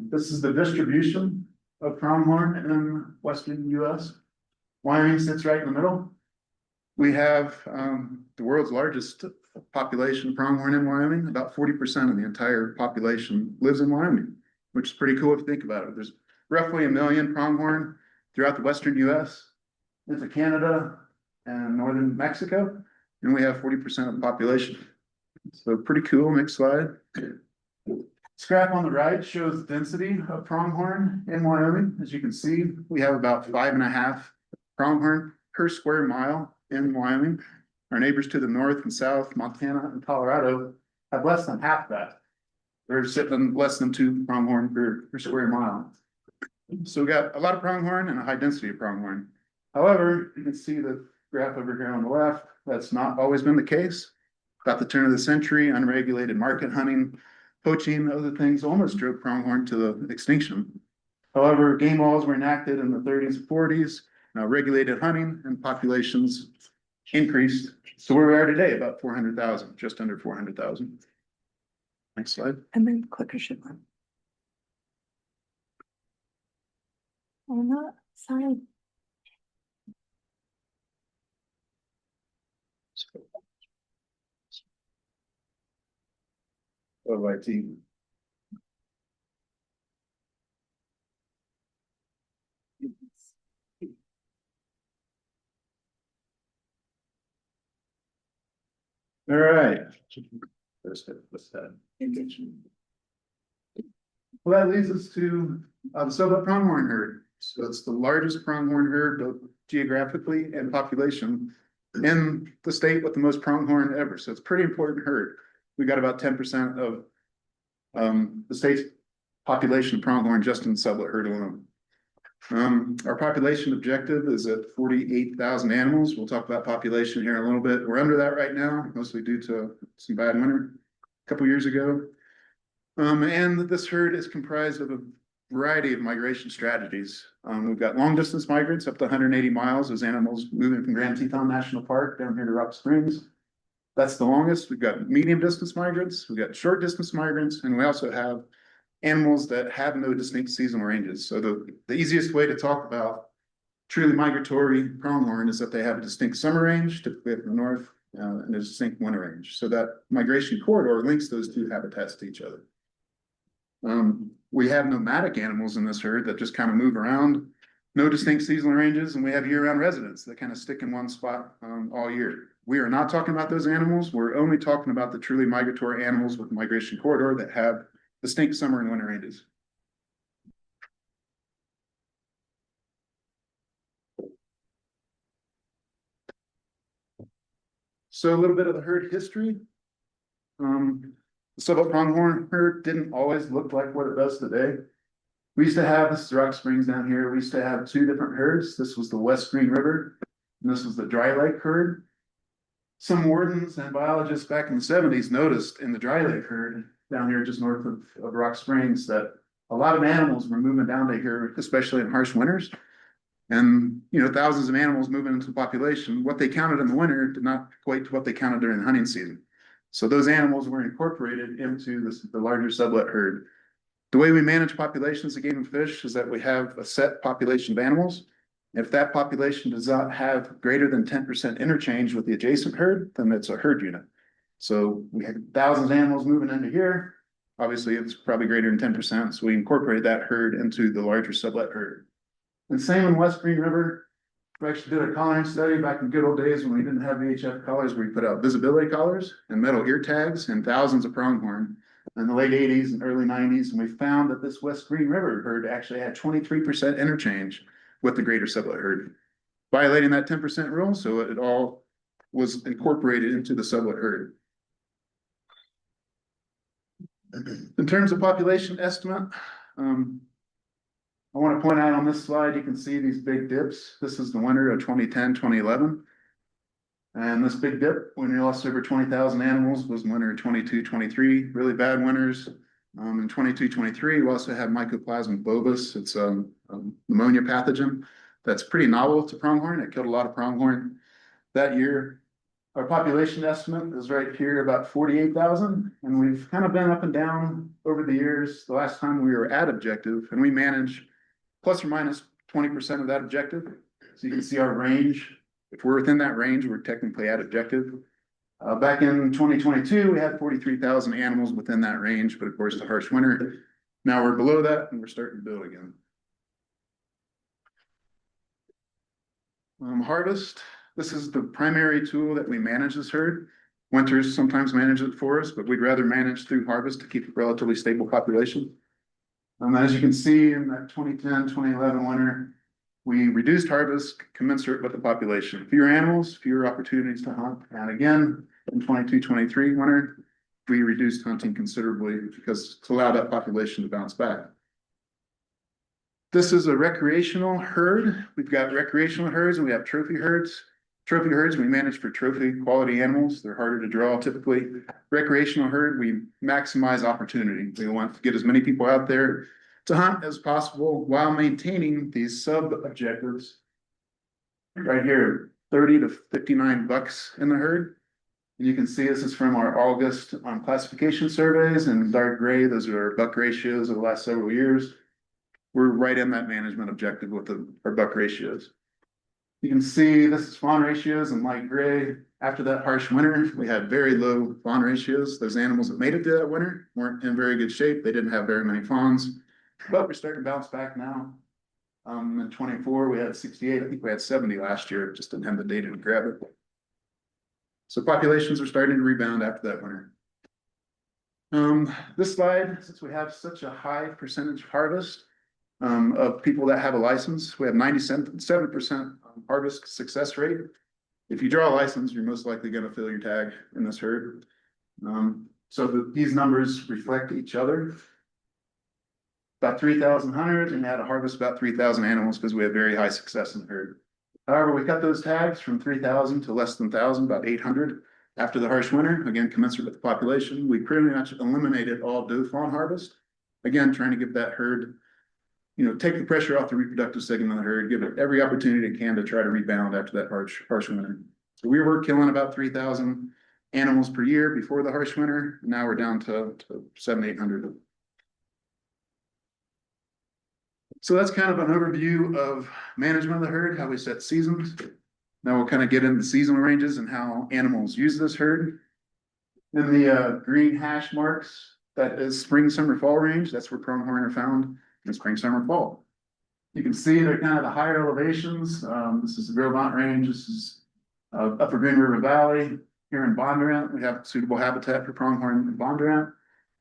This is the distribution of pronghorn in western US. Wyoming sits right in the middle. We have the world's largest population of pronghorn in Wyoming. About 40% of the entire population lives in Wyoming, which is pretty cool if you think about it. There's roughly 1 million pronghorn throughout the western US, into Canada and northern Mexico, and we have 40% of the population. So pretty cool. Next slide. This graph on the right shows density of pronghorn in Wyoming. As you can see, we have about 5.5 pronghorn per square mile in Wyoming. Our neighbors to the north and south, Montana and Colorado, have less than half that. They're sitting less than 2 pronghorn per square mile. So we got a lot of pronghorn and a high density of pronghorn. However, you can see the graph over here on the left, that's not always been the case. About the turn of the century, unregulated market hunting, poaching, other things almost drove pronghorn to the extinction. However, game laws were enacted in the 30s and 40s, regulated hunting and populations increased. So where we are today, about 400,000, just under 400,000. Next slide. And then clicker should run. On that side. OIT. All right. Well, that leads us to the Sublette pronghorn herd. So it's the largest pronghorn herd, both geographically and population, in the state with the most pronghorn ever. So it's a pretty important herd. We got about 10% of the state's population of pronghorn just in the Sublette herd alone. Our population objective is at 48,000 animals. We'll talk about population here in a little bit. We're under that right now, mostly due to some bad winter a couple years ago. And this herd is comprised of a variety of migration strategies. We've got long distance migrants up to 180 miles. Those animals moving from Grand Teton National Park down here to Rock Springs. That's the longest. We've got medium distance migrants. We've got short distance migrants, and we also have animals that have no distinct seasonal ranges. So the easiest way to talk about truly migratory pronghorn is that they have a distinct summer range, typically up in the north, and a distinct winter range. So that migration corridor links those two habitats to each other. We have nomadic animals in this herd that just kind of move around, no distinct seasonal ranges, and we have year-round residents that kind of stick in one spot all year. We are not talking about those animals. We're only talking about the truly migratory animals with migration corridor that have distinct summer and winter ranges. So a little bit of the herd history. The Sublette pronghorn herd didn't always look like what it does today. We used to have, this is Rock Springs down here, we used to have 2 different herds. This was the West Green River, and this was the Dry Lake herd. Some wardens and biologists back in the 70s noticed in the Dry Lake herd down here just north of Rock Springs that a lot of animals were moving down to here, especially in harsh winters. And, thousands of animals moving into the population. What they counted in the winter did not equate to what they counted during the hunting season. So those animals were incorporated into the larger Sublette herd. The way we manage populations of game and fish is that we have a set population of animals. If that population does not have greater than 10% interchange with the adjacent herd, then it's a herd unit. So we had thousands of animals moving into here. Obviously, it's probably greater than 10%. So we incorporated that herd into the larger Sublette herd. And same in West Green River. We actually did a collaring study back in good old days when we didn't have VHF collars. We put out visibility collars and metal ear tags and thousands of pronghorn in the late 80s and early 90s. And we found that this West Green River herd actually had 23% interchange with the greater Sublette herd, violating that 10% rule. So it all was incorporated into the Sublette herd. In terms of population estimate, I want to point out on this slide, you can see these big dips. This is the winter of 2010, 2011. And this big dip, when we lost over 20,000 animals, was winter of 22, 23, really bad winters. In 22, 23, we also have Mycoplasma bovis. It's a pneumonia pathogen that's pretty novel to pronghorn. It killed a lot of pronghorn that year. Our population estimate is right here, about 48,000. And we've kind of been up and down over the years. The last time we were at objective, and we manage plus or minus 20% of that objective. So you can see our range. If we're within that range, we're technically at objective. Back in 2022, we had 43,000 animals within that range, but of course the harsh winter. Now we're below that and we're starting to build again. Harvest. This is the primary tool that we manage this herd. Winters sometimes manage it for us, but we'd rather manage through harvest to keep a relatively stable population. As you can see in that 2010, 2011 winter, we reduced harvest commensurate with the population. Fewer animals, fewer opportunities to hunt. And again, in 22-23 winter, we reduced hunting considerably because to allow that population to bounce back. This is a recreational herd. We've got recreational herds and we have trophy herds. Trophy herds, we manage for trophy quality animals. They're harder to draw typically. Recreational herd, we maximize opportunity. We want to get as many people out there to hunt as possible while maintaining these sub objectives. Right here, 30 to 59 bucks in the herd. And you can see this is from our August classification surveys, and dark gray, those are our buck ratios of the last several years. We're right in that management objective with our buck ratios. You can see this is fawn ratios in light gray. After that harsh winter, we had very low fawn ratios. Those animals that made it through that winter weren't in very good shape. They didn't have very many fawns, but we're starting to bounce back now. In 24, we had 68. I think we had 70 last year. Just didn't have the data to grab it. So populations are starting to rebound after that winter. This slide, since we have such a high percentage harvest of people that have a license, we have 97% harvest success rate. If you draw a license, you're most likely going to fill your tag in this herd. These numbers reflect each other. About 3,000 hunters, and we had to harvest about 3,000 animals because we had very high success in the herd. However, we cut those tags from 3,000 to less than 1,000, about 800 after the harsh winter, again, commensurate with the population. We pretty much eliminated all doe fawn harvest. Again, trying to give that herd, take the pressure off the reproductive segment of the herd, give it every opportunity it can to try to rebound after that harsh winter. So we were killing about 3,000 animals per year before the harsh winter. Now we're down to 700-800. So that's kind of an overview of management of the herd, how we set seasons. Now we'll kind of get into seasonal ranges and how animals use this herd. In the green hash marks, that is spring, summer, fall range. That's where pronghorn are found in spring, summer, fall. You can see they're kind of the higher elevations. This is the Gros Range. This is Upper Green River Valley. Here in Bondurant, we have suitable habitat for pronghorn in Bondurant.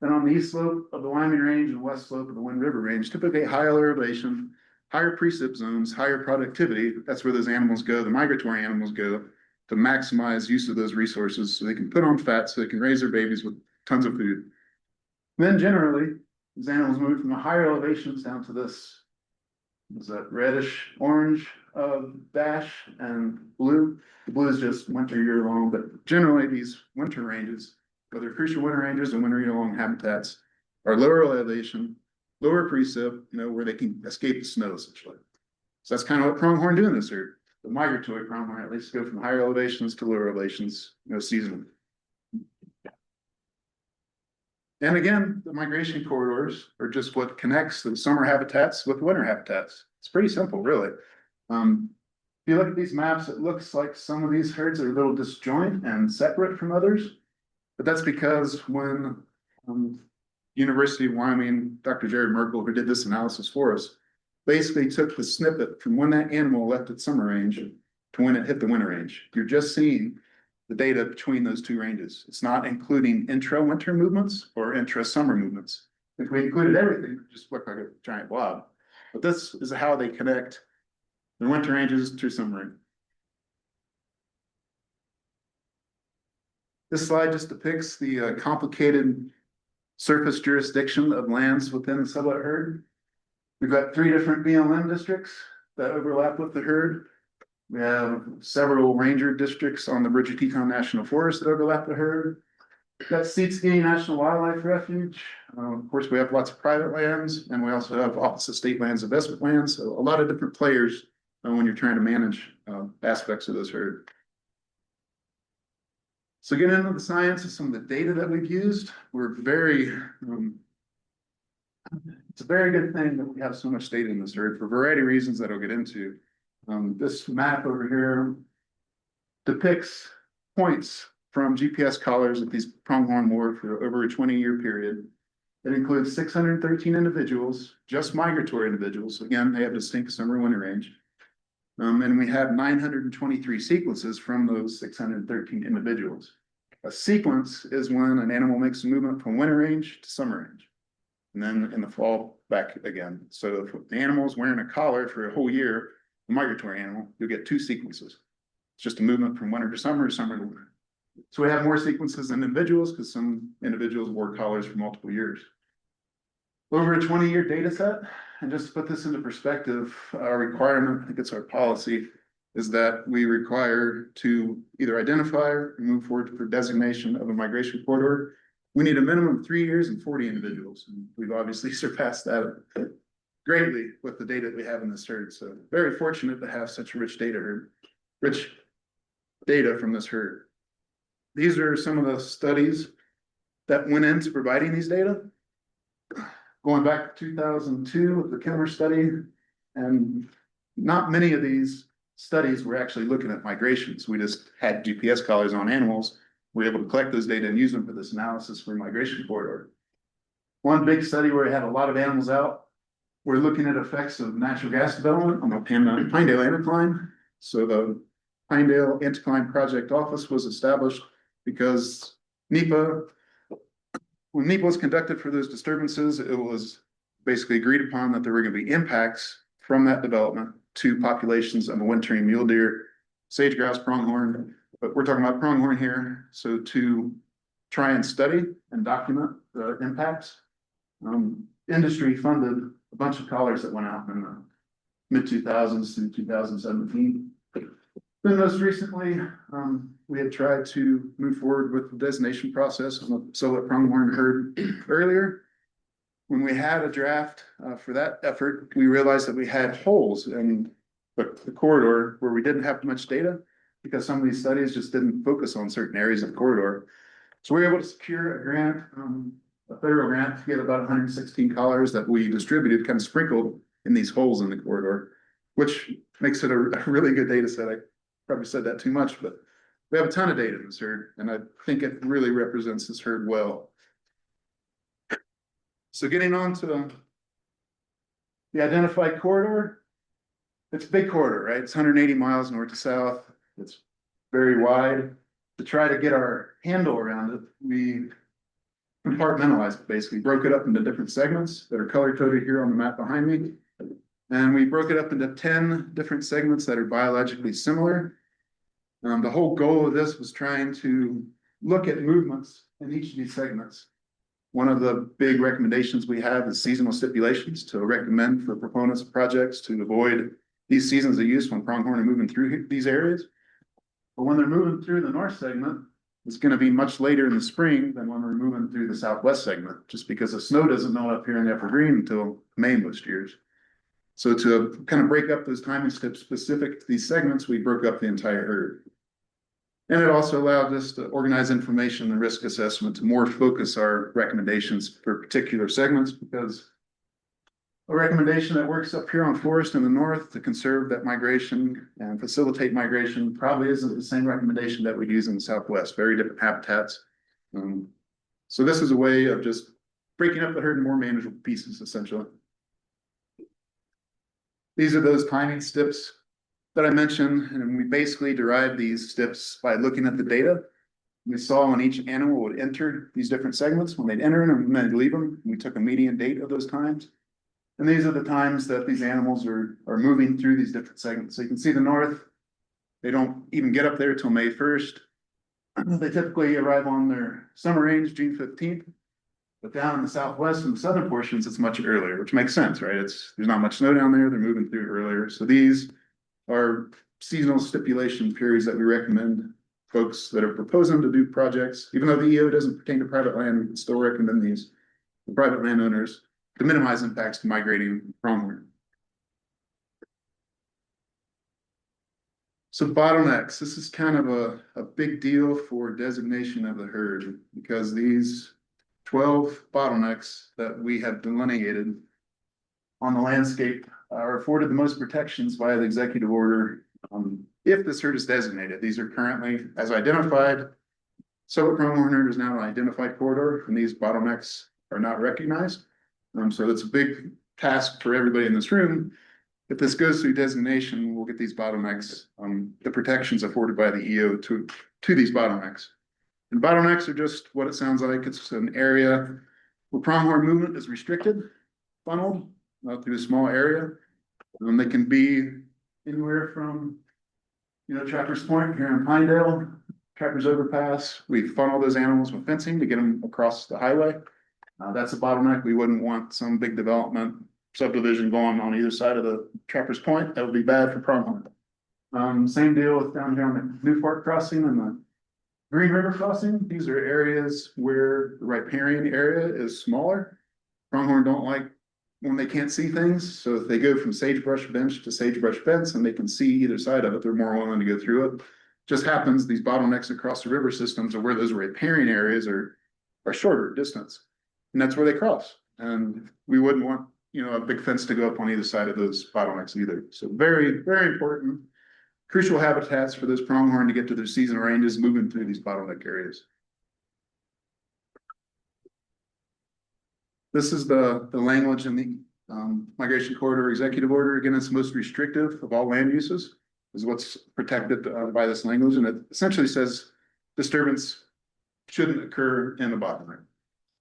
Then on the east slope of the Wyoming Range and west slope of the Wind River Range, typically higher elevation, higher precip zones, higher productivity. That's where those animals go, the migratory animals go, to maximize use of those resources so they can put on fat, so they can raise their babies with tons of food. Then generally, these animals move from the higher elevations down to this is that reddish orange dash and blue. The blue is just winter year long, but generally these winter ranges, whether crucial winter ranges and winter year-long habitats, are lower elevation, lower precip, where they can escape the snow essentially. So that's kind of what pronghorn do in this herd. The migratory pronghorn at least go from higher elevations to lower elevations, seasonally. And again, the migration corridors are just what connects the summer habitats with the winter habitats. It's pretty simple, really. If you look at these maps, it looks like some of these herds are a little disjoint and separate from others. But that's because when University of Wyoming, Dr. Jared Merkel, who did this analysis for us, basically took the snippet from when that animal left its summer range to when it hit the winter range. You're just seeing the data between those two ranges. It's not including intra-winter movements or intra-summer movements. If we included everything, it would just look like a giant blob. But this is how they connect the winter ranges to summer range. This slide just depicts the complicated surface jurisdiction of lands within the Sublette herd. We've got 3 different BLM districts that overlap with the herd. We have several ranger districts on the Bridge of Teton National Forest that overlap the herd. We've got Seat-Skinny National Wildlife Refuge. Of course, we have lots of private lands, and we also have Office of State Lands investment lands. So a lot of different players when you're trying to manage aspects of this herd. So getting into the science of some of the data that we've used, we're very, it's a very good thing that we have so much data in this herd for a variety of reasons that I'll get into. This map over here depicts points from GPS collars that these pronghorn wore for over a 20-year period. It includes 613 individuals, just migratory individuals. Again, they have distinct summer winter range. And we have 923 sequences from those 613 individuals. A sequence is when an animal makes a movement from winter range to summer range. And then in the fall, back again. So if the animal is wearing a collar for a whole year, a migratory animal, you'll get two sequences. It's just a movement from winter to summer to winter. So we have more sequences than individuals because some individuals wore collars for multiple years. Over a 20-year data set, and just to put this into perspective, our requirement, I think it's our policy, is that we require to either identify or move forward for designation of a migration corridor. We need a minimum of 3 years and 40 individuals. And we've obviously surpassed that greatly with the data that we have in this herd. So very fortunate to have such a rich data from this herd. These are some of the studies that went into providing these data. Going back to 2002 with the Kimmer study, and not many of these studies were actually looking at migrations. We just had GPS collars on animals. We were able to collect those data and use them for this analysis for migration corridor. One big study where we had a lot of animals out, we're looking at effects of natural gas development on the Pinedale anticline. So the Pinedale Anticline Project Office was established because when NEPA was conducted for those disturbances, it was basically agreed upon that there were going to be impacts from that development to populations of wintering mule deer, sage grouse, pronghorn, but we're talking about pronghorn here. So to try and study and document the impacts, industry funded a bunch of collars that went out in the mid-2000s through 2017. Then most recently, we had tried to move forward with the designation process on the Sublette pronghorn herd earlier. When we had a draft for that effort, we realized that we had holes in the corridor where we didn't have much data because some of these studies just didn't focus on certain areas of the corridor. So we were able to secure a grant, a federal grant, to get about 116 collars that we distributed, kind of sprinkled in these holes in the corridor, which makes it a really good data set. I probably said that too much, but we have a ton of data in this herd, and I think it really represents this herd well. So getting on to the identified corridor, it's a big corridor, right? It's 180 miles north to south. It's very wide. To try to get our handle around it, we compartmentalized it, basically broke it up into different segments that are color coded here on the map behind me. And we broke it up into 10 different segments that are biologically similar. The whole goal of this was trying to look at movements in each of these segments. One of the big recommendations we have is seasonal stipulations to recommend for proponents of projects to avoid these seasons of use when pronghorn are moving through these areas. But when they're moving through the north segment, it's going to be much later in the spring than when we're moving through the southwest segment, just because the snow doesn't melt up here in the upper green until May most years. So to kind of break up those timing steps specific to these segments, we broke up the entire herd. And it also allowed us to organize information and risk assessment to more focus our recommendations for particular segments, because a recommendation that works up here on forest in the north to conserve that migration and facilitate migration probably isn't the same recommendation that we use in the southwest, very different habitats. So this is a way of just breaking up the herd in more manageable pieces, essentially. These are those timing steps that I mentioned, and we basically derived these steps by looking at the data. We saw when each animal would enter these different segments, when they'd enter them and then they'd leave them. We took a median date of those times. And these are the times that these animals are moving through these different segments. So you can see the north, they don't even get up there till May 1st. They typically arrive on their summer range, June 15th. But down in the southwest and the southern portions, it's much earlier, which makes sense, right? There's not much snow down there. They're moving through earlier. So these are seasonal stipulation periods that we recommend folks that are proposing to do projects. Even though the EO doesn't pertain to private land, we can still recommend these to private landowners to minimize impacts to migrating pronghorn. So bottlenecks, this is kind of a big deal for designation of the herd, because these 12 bottlenecks that we have delineated on the landscape are afforded the most protections via the executive order if this herd is designated. These are currently, as identified, Sublette pronghorn herd is now an identified corridor, and these bottlenecks are not recognized. So it's a big task for everybody in this room. If this goes through designation, we'll get these bottlenecks, the protections afforded by the EO to these bottlenecks. And bottlenecks are just what it sounds like. It's an area where pronghorn movement is restricted, funneled through a small area. They can be anywhere from, Trappers Point here in Pinedale, Trappers Overpass. We funnel those animals with fencing to get them across the highway. That's a bottleneck. We wouldn't want some big development subdivision going on either side of the Trappers Point. That would be bad for pronghorn. Same deal with down here on the New Fork Crossing and the Green River Crossing. These are areas where the riparian area is smaller. Pronghorn don't like when they can't see things. So if they go from sagebrush bench to sagebrush fence and they can see either side of it, they're more willing to go through it. Just happens these bottlenecks across the river systems are where those riparian areas are shorter distance. And that's where they cross. And we wouldn't want, a big fence to go up on either side of those bottlenecks either. So very, very important, crucial habitats for those pronghorn to get to their seasonal ranges moving through these bottleneck areas. This is the language in the Migration Corridor Executive Order. Again, it's the most restrictive of all land uses, is what's protected by this language. And it essentially says disturbance shouldn't occur in the bottleneck.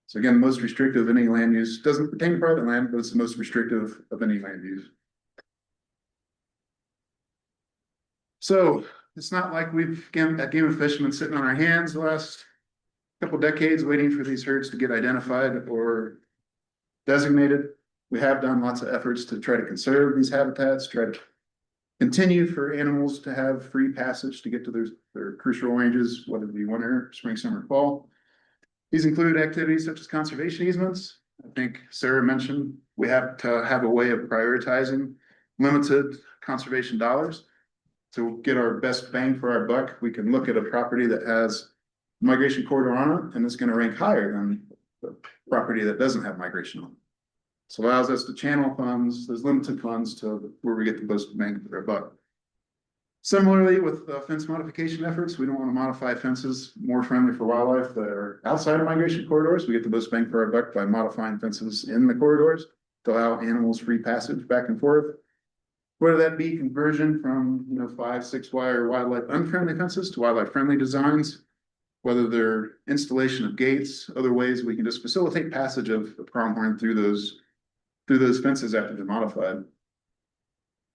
So again, most restrictive of any land use, doesn't pertain to private land, but it's the most restrictive of any land use. So it's not like we've, again, at Game of Fish, been sitting on our hands the last couple decades waiting for these herds to get identified or designated. We have done lots of efforts to try to conserve these habitats, try to continue for animals to have free passage to get to their crucial ranges, whether it be winter, spring, summer, fall. These include activities such as conservation easements. I think Sarah mentioned we have to have a way of prioritizing limited conservation dollars. To get our best bang for our buck, we can look at a property that has migration corridor on it, and it's going to rank higher than the property that doesn't have migration on it. So it allows us to channel funds, those limited funds, to where we get the most bang for our buck. Similarly, with fence modification efforts, we don't want to modify fences more friendly for wildlife that are outside of migration corridors. We get the most bang for our buck by modifying fences in the corridors to allow animals free passage back and forth. Whether that be conversion from 5-6 wire wildlife unfriendly fences to wildlife friendly designs, whether they're installation of gates, other ways we can just facilitate passage of the pronghorn through those fences after they're modified.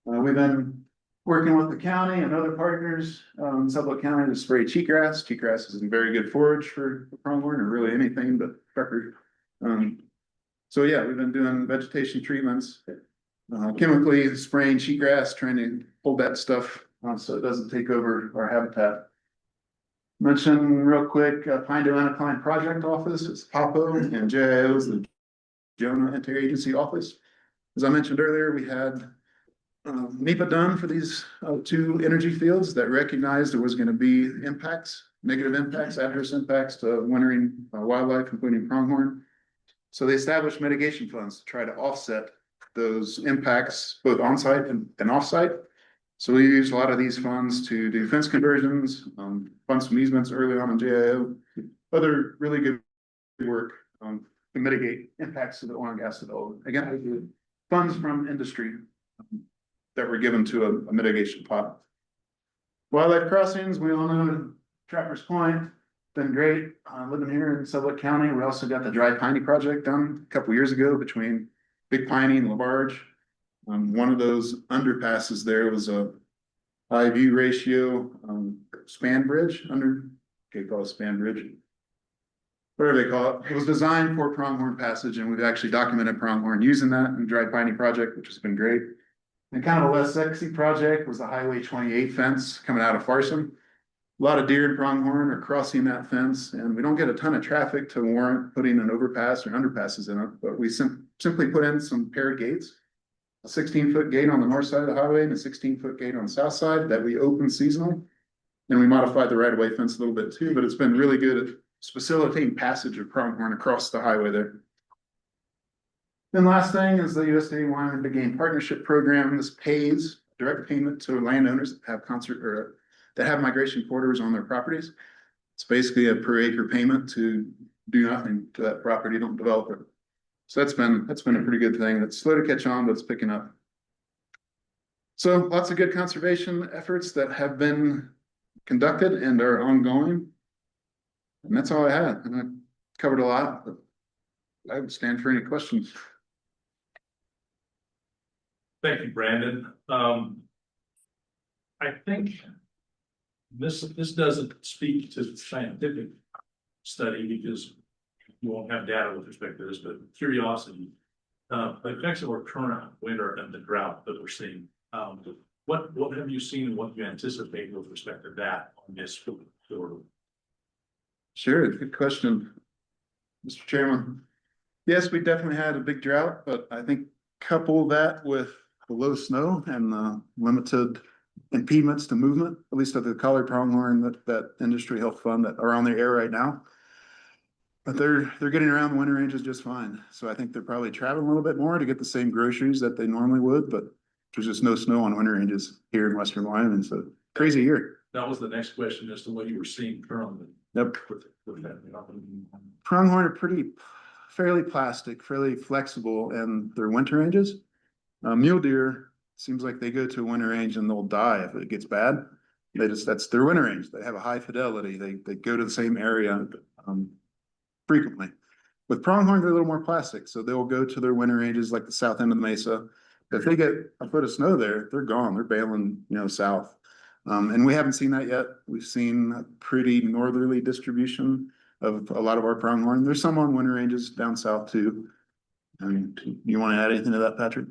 We've been working with the county and other partners in Sublette County to spray cheatgrass. Cheatgrass is a very good forage for pronghorn, or really anything but trucker. So yeah, we've been doing vegetation treatments, chemically spraying cheatgrass, trying to hold that stuff so it doesn't take over our habitat. Mention real quick, Pinedale Antelope Project Office, it's PAPO, and JIO is the Jonah Interagency Office. As I mentioned earlier, we had NEPA done for these 2 energy fields that recognized there was going to be impacts, negative impacts, adverse impacts to wintering wildlife, including pronghorn. So they established mitigation funds to try to offset those impacts, both on-site and off-site. So we used a lot of these funds to do fence conversions, fund some easements early on in JIO, other really good work to mitigate impacts to the oil and gas development. Again, funds from industry that were given to a mitigation pot. Wildlife crossings, we all know Trappers Point, been great. Living here in Sublette County, we also got the Dry Piney project done a couple years ago between Big Piney and LaBarge. One of those underpasses there was a high view ratio span bridge call it span bridge. Whatever they call it. It was designed for pronghorn passage, and we've actually documented pronghorn using that in the Dry Piney project, which has been great. And kind of a less sexy project was the Highway 28 fence coming out of Farson. A lot of deer and pronghorn are crossing that fence, and we don't get a ton of traffic to warrant putting an overpass or underpasses in it, but we simply put in some paired gates. A 16-foot gate on the north side of the highway and a 16-foot gate on the south side that we open seasonally. And we modified the right-of-way fence a little bit too, but it's been really good at facilitating passage of pronghorn across the highway there. Then last thing is the USDA Wyoming Big Game Partnership Program. This pays direct payment to landowners that have migration corridors on their properties. It's basically a per acre payment to do nothing to that property, don't develop it. So that's been a pretty good thing. That's slow to catch on, but it's picking up. So lots of good conservation efforts that have been conducted and are ongoing. And that's all I had, and I covered a lot, but I would stand for any questions. Thank you, Brandon. I think this doesn't speak to scientific study because you won't have data with respect to this, but curiosity. The effects of our current winter and the drought that we're seeing, what have you seen and what do you anticipate with respect to that on this field? Sure, good question, Mr. Chairman. Yes, we definitely had a big drought, but I think couple that with the low snow and the limited impediments to movement, at least of the collared pronghorn, that industry health fund that are on their air right now. But they're getting around the winter ranges just fine. So I think they're probably traveling a little bit more to get the same groceries that they normally would, but there's just no snow on winter ranges here in Western Wyoming. So crazy year. That was the next question as to what you were seeing currently. Yep. With that. Pronghorn are fairly plastic, fairly flexible in their winter ranges. Mule deer seems like they go to a winter range and they'll die if it gets bad. That's their winter range. They have a high fidelity. They go to the same area frequently. With pronghorn, they're a little more plastic, so they'll go to their winter ranges like the south end of the mesa. If they get a foot of snow there, they're gone. They're bailing, south. And we haven't seen that yet. We've seen a pretty northerly distribution of a lot of our pronghorn. There's some on winter ranges down south too. You want to add anything to that, Patrick?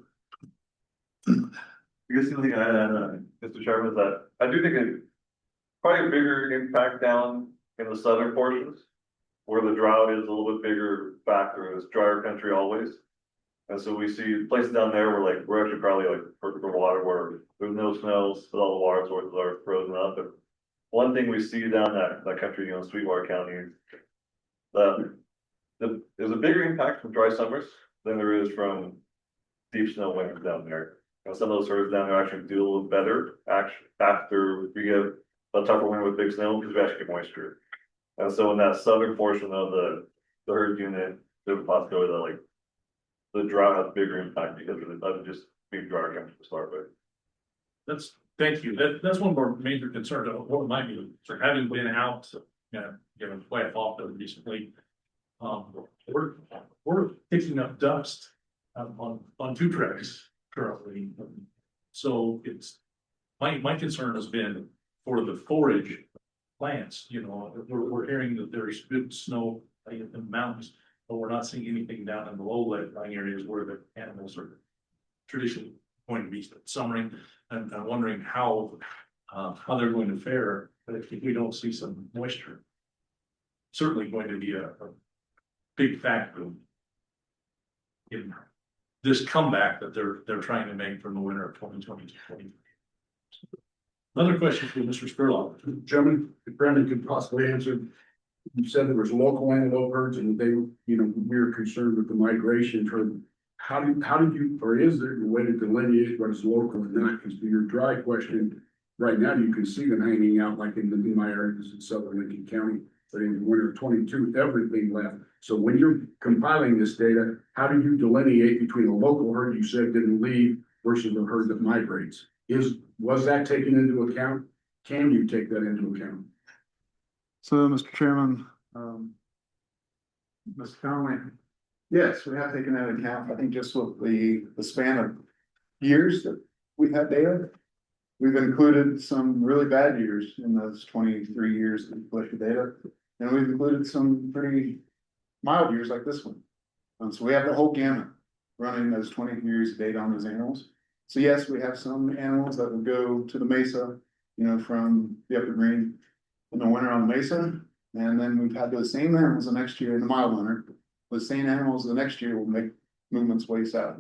I guess the only thing I'd add, Mr. Chairman, is that I do think it's probably a bigger impact down in the southern portions, where the drought is a little bit bigger factor. It's drier country always. And so we see places down there where we're actually probably perfect for water, where there's no snow, but all the water sources are frozen up. But one thing we see down that country, Sweetwater County, there's a bigger impact from dry summers than there is from deep snow winters down there. Some of those herds down there actually do a little better after we get a tougher winter with big snow because we actually get moisture. And so in that southern portion of the herd unit, there's a possibility that the drought has a bigger impact because of it doesn't just being drier country to start with. Thank you. That's one of our major concerns of what might be, so having been out, given way off there recently. We're picking up dust on two tracks currently. So it's my concern has been for the forage plants, we're hearing that there's good snow in the mountains, but we're not seeing anything down in the low-lying areas where the animals are traditionally going to be summering. And I'm wondering how they're going to fare if we don't see some moisture. Certainly going to be a big factor in this comeback that they're trying to make from the winter of 2020. Another question for Mr. Spurlock. Gentlemen, if Brendan could possibly answer. You said there was local antelope herds and they, we were concerned with the migration for, how did you, or is there a way to delineate what is local and not? Because for your dry question, right now you can see them hanging out like in my areas in southern Lincoln County. But in the winter of 22, everything left. So when you're compiling this data, how do you delineate between a local herd you said didn't leave versus a herd that migrates? Was that taken into account? Can you take that into account? So, Mr. Chairman, Mr. Conley, yes, we have taken that into account. I think just with the span of years that we've had data, we've included some really bad years in those 23 years that we've collected data, and we've included some pretty mild years like this one. So we have the whole gamut running those 20 years of data on those animals. So yes, we have some animals that will go to the mesa, from the upper green in the winter on the mesa. And then we've had those same animals the next year in the mild winter. The same animals the next year will make movements way south.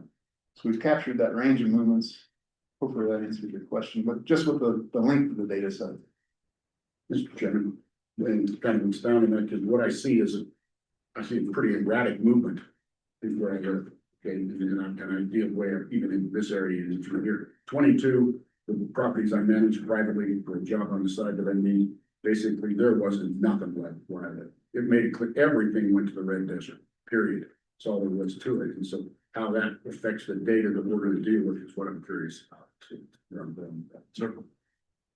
So we've captured that range of movements. Hopefully that answers your question, but just with the length of the data set. Mr. Chairman, and kind of astounding that because what I see is I see a pretty erratic movement. Before I go, okay, and I'm kind of idea where even in this area is from here. 22, the properties I manage privately for a job on the side that I need, basically there wasn't nothing left where I lived. It made it clear everything went to the red desert, period. That's all there was to it. And so how that affects the data that we're going to deal with is what I'm curious about. Certainly.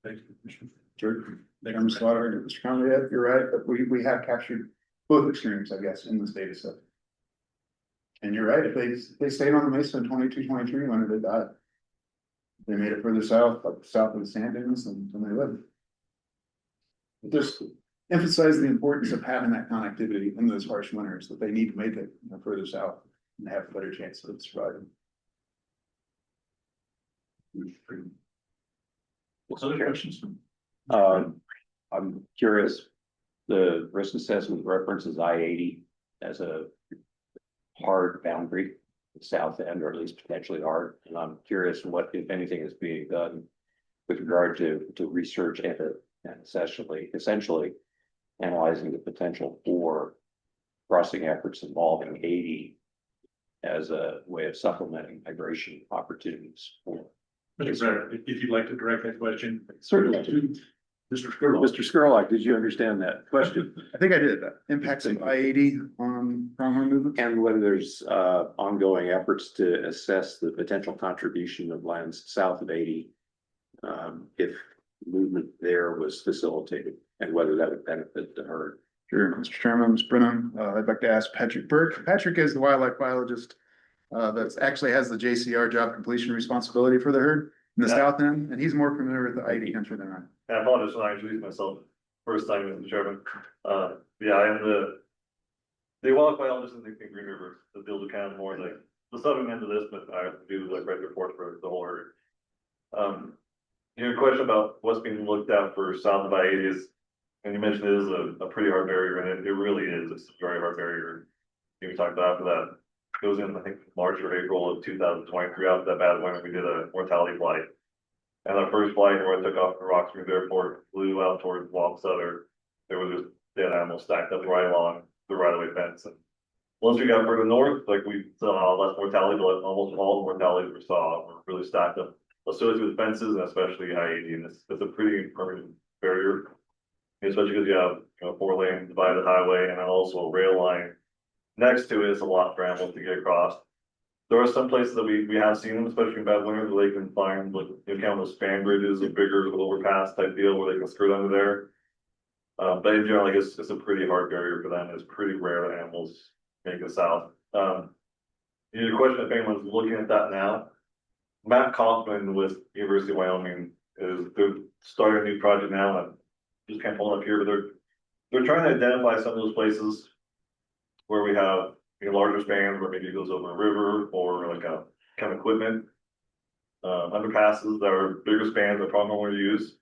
Thank you, Commissioner. Sure. I'm Slaughter, Mr. Conley, you're right, but we have captured both extremes, I guess, in this data set. And you're right, if they stayed on the mesa in 22, 23, when did they die? They made it further south, up south of the sand dunes, and they lived. Just emphasize the importance of having that connectivity in those harsh winters, that they need to make it, further south and have a better chance of surviving. Other questions? I'm curious, the risk assessment references I-80 as a hard boundary, the south end, or at least potentially hard, and I'm curious what, if anything, is being done with regard to research and essentially analyzing the potential for crossing efforts involving 80 as a way of supplementing migration opportunities for. Mr. Brett, if you'd like to direct that question. Certainly. To Mr. Skurlock. Mr. Skurlock, did you understand that question? I think I did. Impacts of I-80 on pronghorn movement. And whether there's ongoing efforts to assess the potential contribution of lands south of 80 if movement there was facilitated, and whether that would benefit the herd. Sure, Mr. Chairman, Ms. Brenham, I'd like to ask Patrick Burke. Patrick is the wildlife biologist that actually has the JCR job completion responsibility for the herd in the south end, and he's more familiar with the I-80 country than I. I apologize when I introduced myself first time, Mr. Chairman. Yeah, I am the wildlife biologist in Green River, that deals with kind of more like the southern end of this, but I have to do like write reports for the whole herd. Your question about what's being looked at for south of I-80 is, and you mentioned it is a pretty hard barrier, and it really is. It's a very hard barrier. We talked about after that. It was in, I think, March or April of 2023, after that bad winter, we did a mortality flight. And our first flight, where I took off from Rock Springs Airport, flew out towards Wall Sutter. There was just dead animals stacked up right along the right-of-way fence. And once we got further north, like we saw less mortality, but almost all the mortalities we saw were really stacked up associated with fences, and especially I-80. And it's a pretty permanent barrier, especially because you have 4-lane divided highway and then also a rail line next to it. Is a lot for animals to get across. There are some places that we have seen them, especially in bad winters, where they can find like kind of those span bridges, a bigger overpass type deal where they can skirt under there. But in general, it's a pretty hard barrier for them. It's pretty rare that animals make it south. Your question, if anyone's looking at that now, Matt Kaufman with University of Wyoming they're starting a new project now. I just can't pull it up here, but they're trying to identify some of those places where we have larger spans, where maybe it goes over a river or like a kind of equipment, underpasses that are bigger spans that pronghorn use.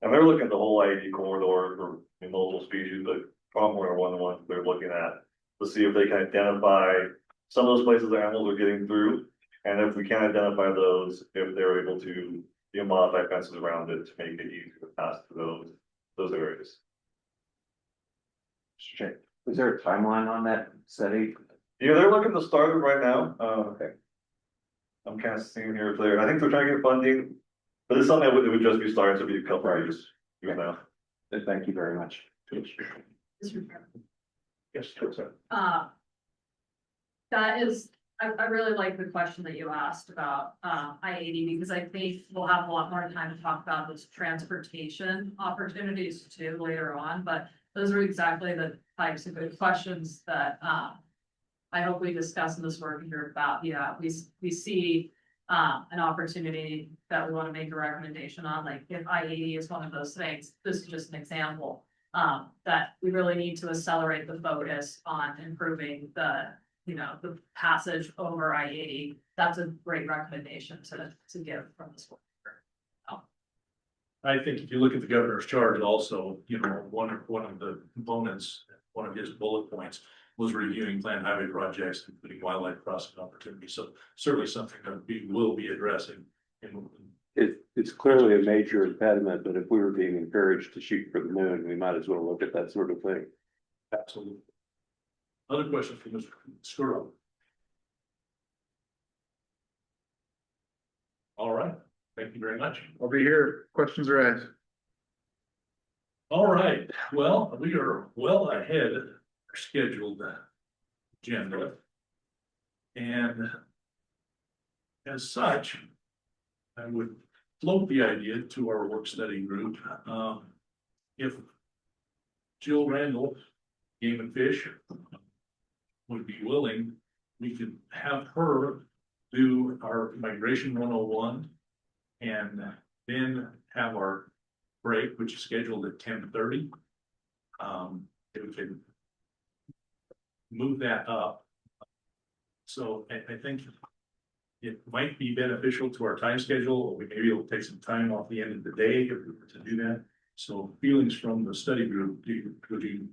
And they're looking at the whole I-80 corridor for multiple species, but pronghorn are one of the ones they're looking at to see if they can identify some of those places that animals are getting through. And if we can identify those, if they're able to modify fences around it to make it easier to pass through those areas. Is there a timeline on that study? Yeah, they're looking to start it right now. Okay. I'm kind of seeing here if I think they're trying to get funding, but it's something that would just be starting to be a couple of years now. Thank you very much. Yes, sir. That is, I really like the question that you asked about I-80, because I think we'll have a lot more time to talk about those transportation opportunities too later on, but those are exactly the types of good questions that I hope we discuss in this working group about. Yeah, we see an opportunity that we want to make a recommendation on, like if I-80 is one of those things. This is just an example that we really need to accelerate the focus on improving the passage over I-80. That's a great recommendation to give from this work. I think if you look at the governor's charge also, one of the components, one of his bullet points was reviewing planned highway projects, including wildlife crossing opportunities. So certainly something that we will be addressing. It's clearly a major impediment, but if we were being encouraged to shoot for the moon, we might as well look at that sort of thing. Absolutely. Other question for Mr. Skurlock. All right. Thank you very much. I'll be here. Questions are asked. All right. Well, we are well ahead of our scheduled agenda. And as such, I would float the idea to our work study group, if Jill Randall, Game and Fish, would be willing, we could have her do our migration 101. And then have our break, which is scheduled at 10:30. If we could move that up. So I think it might be beneficial to our time schedule, or we maybe it'll take some time off the end of the day if we were to do that. So feelings from the study group, would you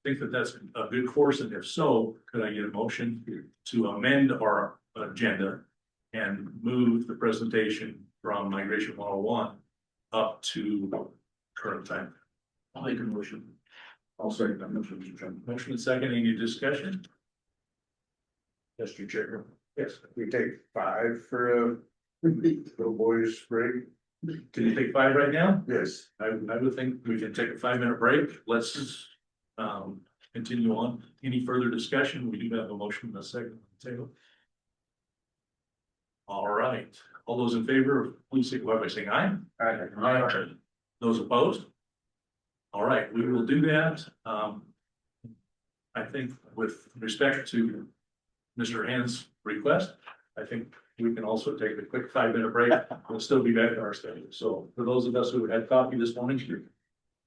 think that that's a good course? And if so, could I get a motion to amend our agenda and move the presentation from Migration 101 up to current time? I'll make a motion. I'll second that motion, Mr. Chairman. Motion and second, any discussion? Mr. Chair, Yes. we take 5 for a little boys break. Can you take 5 right now? Yes. I would think we can take a 5-minute break. Let's continue on. Any further discussion? We do have a motion and a second on the table. All right, all those in favor, please signify by saying aye. Aye. Those opposed? All right, we will do that. I think with respect to Mr. Hand's request, I think we can also take a quick 5-minute break. We'll still be back to our schedule. So for those of us who had coffee this morning,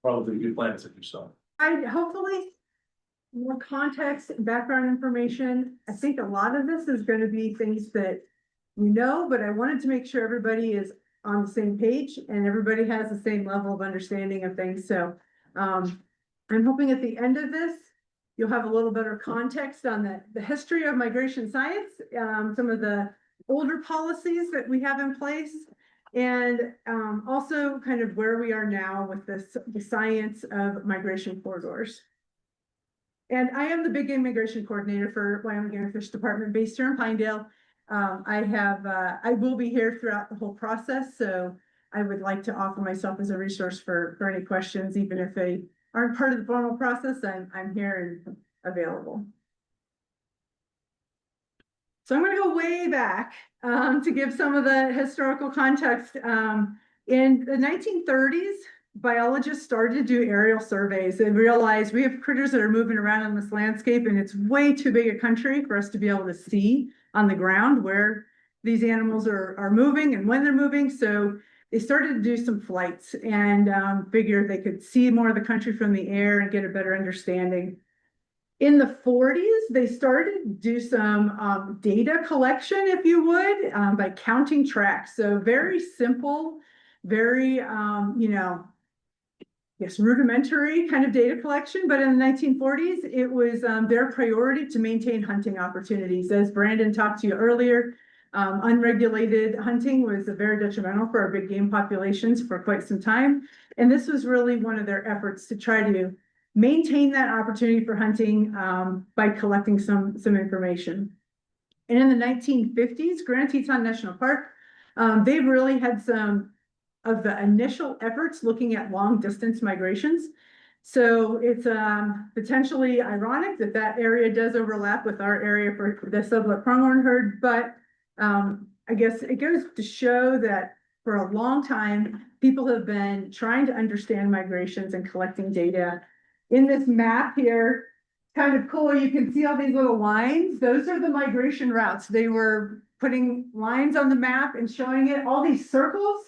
probably good plans to do so. Hopefully more context and background information. I think a lot of this is going to be things that you know, but I wanted to make sure everybody is on the same page and everybody has the same level of understanding of things. So I'm hoping at the end of this, you'll have a little better context on the history of migration science, some of the older policies that we have in place, and also kind of where we are now with the science of migration corridors. And I am the big game migration coordinator for Wyoming Game and Fish Department based here in Pinedale. I will be here throughout the whole process, so I would like to offer myself as a resource for any questions, even if they aren't part of the formal process. I'm here and available. So I'm going to go way back to give some of the historical context. In the 1930s, biologists started to do aerial surveys and realized we have critters that are moving around in this landscape, and it's way too big a country for us to be able to see on the ground where these animals are moving and when they're moving. So they started to do some flights and figured they could see more of the country from the air and get a better understanding. In the 40s, they started to do some data collection, if you would, by counting tracks. So very simple, very, rudimentary kind of data collection. But in the 1940s, it was their priority to maintain hunting opportunities. As Brandon talked to you earlier, unregulated hunting was very detrimental for our big game populations for quite some time. And this was really one of their efforts to try to maintain that opportunity for hunting by collecting some information. And in the 1950s, Grand Teton National Park, they really had some of the initial efforts looking at long distance migrations. So it's potentially ironic that area does overlap with our area for the Sublette pronghorn herd, but I guess it goes to show that for a long time, people have been trying to understand migrations and collecting data. In this map here, kind of cool, you can see all these little lines. Those are the migration routes. They were putting lines on the map and showing it. All these circles,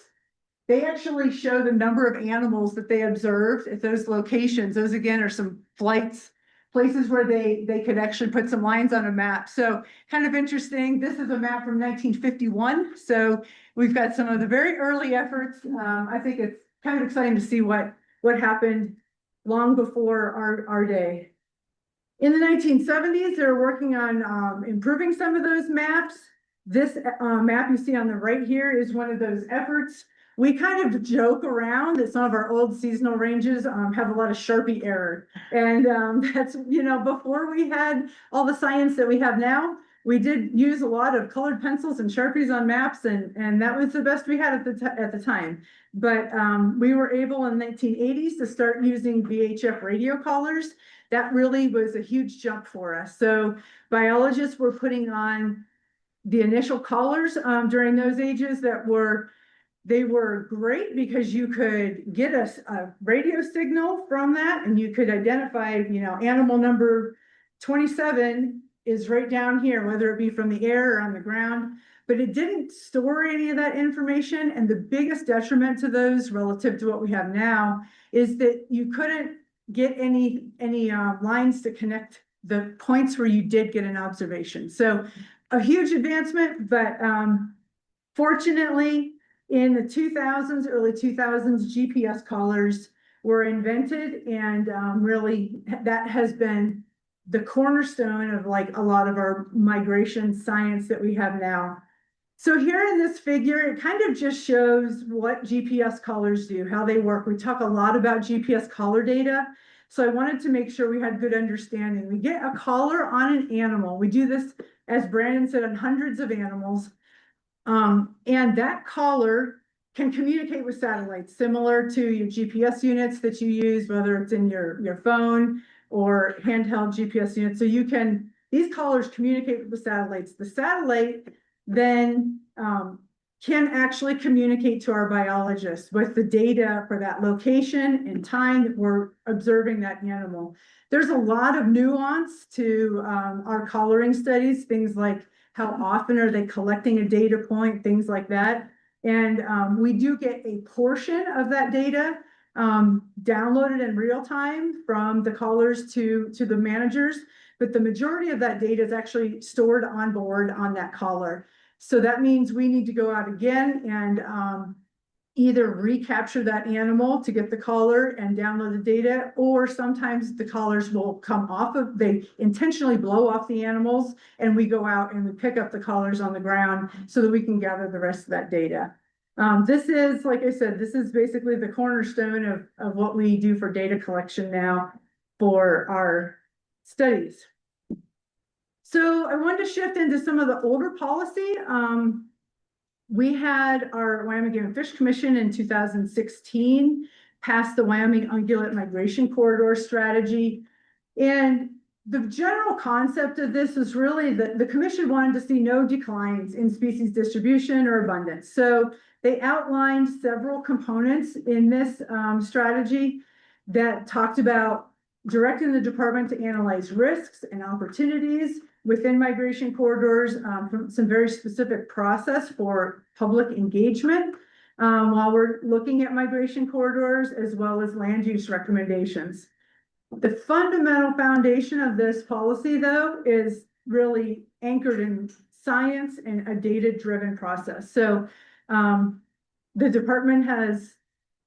they actually show the number of animals that they observed at those locations. Those again are some flights, places where they could actually put some lines on a map. So kind of interesting. This is a map from 1951. So we've got some of the very early efforts. I think it's kind of exciting to see what happened long before our day. In the 1970s, they were working on improving some of those maps. This map you see on the right here is one of those efforts. We kind of joke around that some of our old seasonal ranges have a lot of Sharpie error. And that's, before we had all the science that we have now, we did use a lot of colored pencils and Sharpies on maps, and that was the best we had at the time. But we were able in the 1980s to start using VHF radio collars. That really was a huge jump for us. So biologists were putting on the initial collars, during those ages they were great because you could get a radio signal from that and you could identify, animal number 27 is right down here, whether it be from the air or on the ground. But it didn't store any of that information. And the biggest detriment to those relative to what we have now is that you couldn't get any lines to connect the points where you did get an observation. So a huge advancement, but fortunately, in the 2000s, early 2000s, GPS collars were invented, and really that has been the cornerstone of like a lot of our migration science that we have now. So here in this figure, it kind of just shows what GPS collars do, how they work. We talk a lot about GPS collar data. So I wanted to make sure we had good understanding. We get a collar on an animal. We do this, as Brandon said, on hundreds of animals. And that collar can communicate with satellites, similar to your GPS units that you use, whether it's in your phone or handheld GPS units. So these collars communicate with the satellites. The satellite then can actually communicate to our biologists with the data for that location and time that we're observing that animal. There's a lot of nuance to our collaring studies, things like how often are they collecting a data point, things like that. And we do get a portion of that data downloaded in real time from the collars to the managers, but the majority of that data is actually stored on board on that collar. So that means we need to go out again and either recapture that animal to get the collar and download the data, or sometimes the collars will come off they intentionally blow off the animals and we go out and we pick up the collars on the ground so that we can gather the rest of that data. This is, like I said, this is basically the cornerstone of what we do for data collection now for our studies. So I wanted to shift into some of the older policy. We had our Wyoming Game and Fish Commission in 2016 pass the Wyoming Ungulate Migration Corridor Strategy. And the general concept of this is really that the commission wanted to see no declines in species distribution or abundance. So they outlined several components in this strategy that talked about directing the department to analyze risks and opportunities within migration corridors, from some very specific process for public engagement while we're looking at migration corridors, as well as land use recommendations. The fundamental foundation of this policy, though, is really anchored in science and a data-driven process. So the department has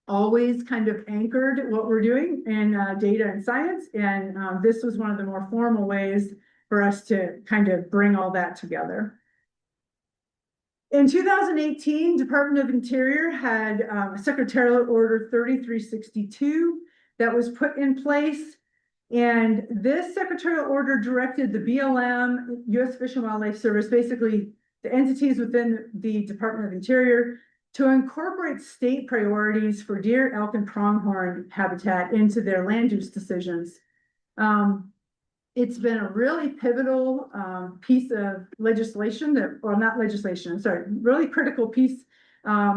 always kind of anchored what we're doing in data and science, and this was one of the more formal ways for us to kind of bring all that together. In 2018, Department of Interior had Secretarial Order 3362 that was put in place. And this secretarial order directed the BLM, U.S. Fish and Wildlife Service, basically the entities within the Department of Interior, to incorporate state priorities for deer, elk, and pronghorn habitat into their land use decisions. It's been a really pivotal piece of legislation really critical piece,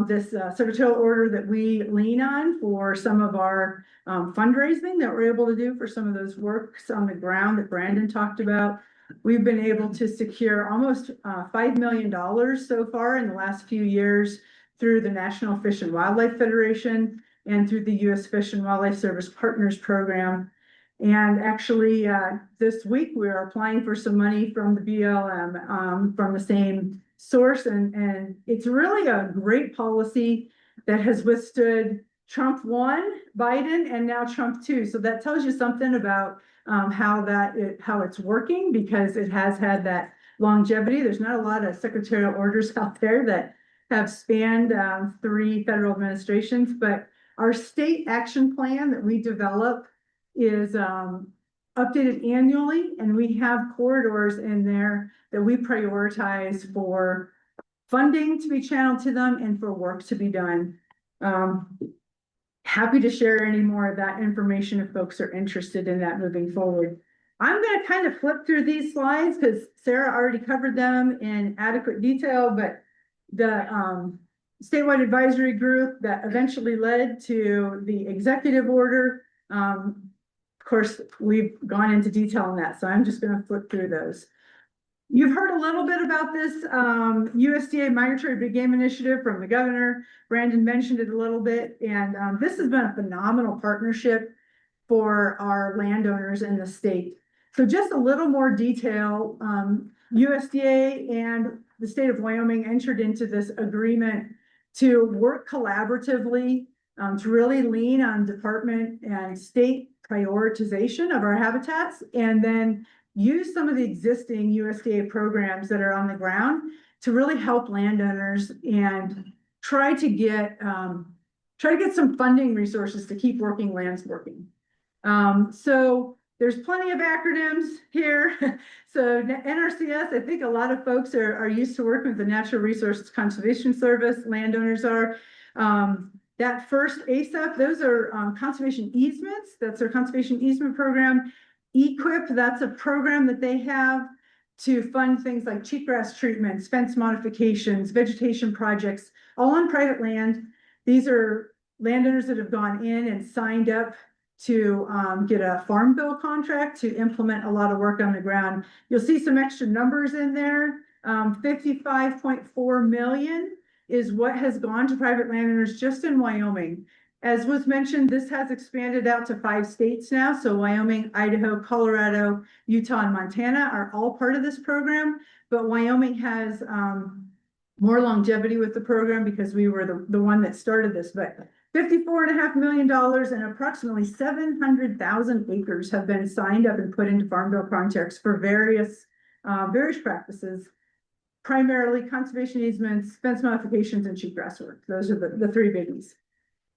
this secretarial order that we lean on for some of our fundraising that we're able to do for some of those works on the ground that Brandon talked about. We've been able to secure almost $5 million so far in the last few years through the National Fish and Wildlife Federation and through the U.S. Fish and Wildlife Service Partners Program. And actually, this week we are applying for some money from the BLM from the same source. And it's really a great policy that has withstood Trump 1, Biden, and now Trump 2. So that tells you something about how it's working, because it has had that longevity. There's not a lot of secretarial orders out there that have spanned 3 federal administrations, but our state action plan that we develop is updated annually, and we have corridors in there that we prioritize for funding to be channeled to them and for work to be done. Happy to share any more of that information if folks are interested in that moving forward. I'm gonna kind of flip through these slides because Sarah already covered them in adequate detail, but the statewide advisory group that eventually led to the executive order. Of course, we've gone into detail on that, so I'm just gonna flip through those. You've heard a little bit about this USDA Migratory Big Game Initiative from the governor. Brandon mentioned it a little bit, and this has been a phenomenal partnership for our landowners in the state. So just a little more detail, USDA and the state of Wyoming entered into this agreement to work collaboratively, to really lean on department and state prioritization of our habitats, and then use some of the existing USDA programs that are on the ground to really help landowners and try to get some funding resources to keep working lands working. So there's plenty of acronyms here. So NRCS, I think a lot of folks are used to working with the Natural Resources Conservation Service, landowners are. That first ASAP, those are conservation easements. That's their conservation easement program. EQIP, that's a program that they have to fund things like cheatgrass treatments, fence modifications, vegetation projects, all on private land. These are landowners that have gone in and signed up to get a farm bill contract to implement a lot of work on the ground. You'll see some extra numbers in there. 55.4 million is what has gone to private landowners just in Wyoming. As was mentioned, this has expanded out to 5 states now. So Wyoming, Idaho, Colorado, Utah, and Montana are all part of this program. But Wyoming has more longevity with the program because we were the one that started this. But $54.5 million and approximately 700,000 acres have been signed up and put into farm bill contracts for various practices, primarily conservation easements, fence modifications, and cheatgrass work. Those are the 3 biggies.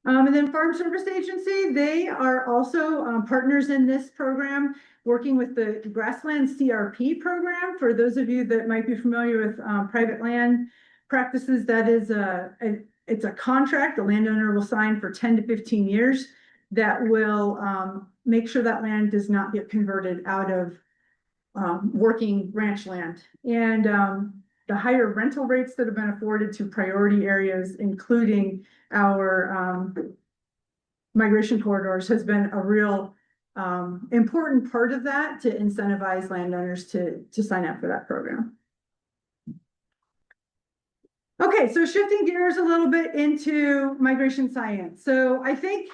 And then Farm Service Agency, they are also partners in this program, working with the Grassland CRP program. For those of you that might be familiar with private land practices, that is it's a contract the landowner will sign for 10 to 15 years that will make sure that land does not get converted out of working ranch land. And the higher rental rates that have been afforded to priority areas, including our migration corridors, has been a real important part of that to incentivize landowners to sign up for that program. Okay, so shifting gears a little bit into migration science. So I think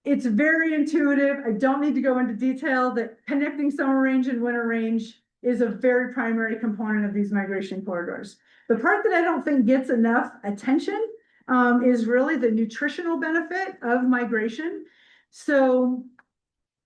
it's very intuitive. I don't need to go into detail that connecting summer range and winter range is a very primary component of these migration corridors. The part that I don't think gets enough attention is really the nutritional benefit of migration. So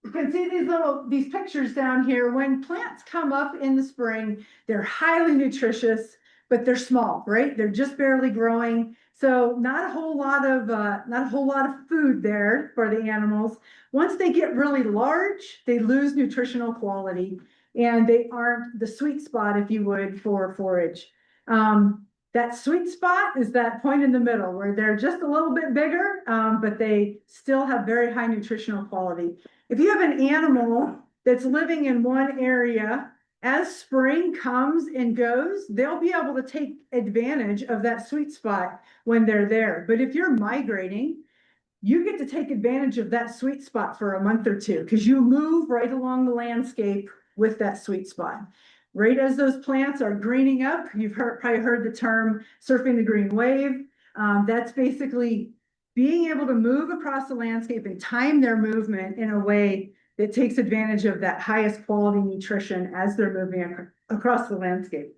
you can see these pictures down here. When plants come up in the spring, they're highly nutritious, but they're small, right? They're just barely growing. So not a whole lot of food there for the animals. Once they get really large, they lose nutritional quality and they aren't the sweet spot, if you would, for forage. That sweet spot is that point in the middle where they're just a little bit bigger, but they still have very high nutritional quality. If you have an animal that's living in one area, as spring comes and goes, they'll be able to take advantage of that sweet spot when they're there. But if you're migrating, you get to take advantage of that sweet spot for a month or two because you move right along the landscape with that sweet spot. Right as those plants are greening up, you've probably heard the term surfing the green wave. That's basically being able to move across the landscape and time their movement in a way that takes advantage of that highest quality nutrition as they're moving across the landscape.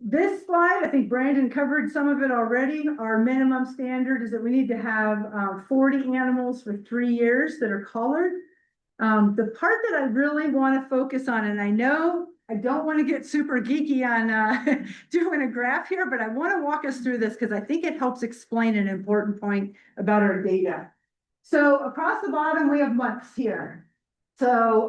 This slide, I think Brandon covered some of it already. Our minimum standard is that we need to have 40 animals for 3 years that are collared. The part that I really want to focus on, and I know I don't want to get super geeky on doing a graph here, but I want to walk us through this because I think it helps explain an important point about our data. So across the bottom, we have months here. So,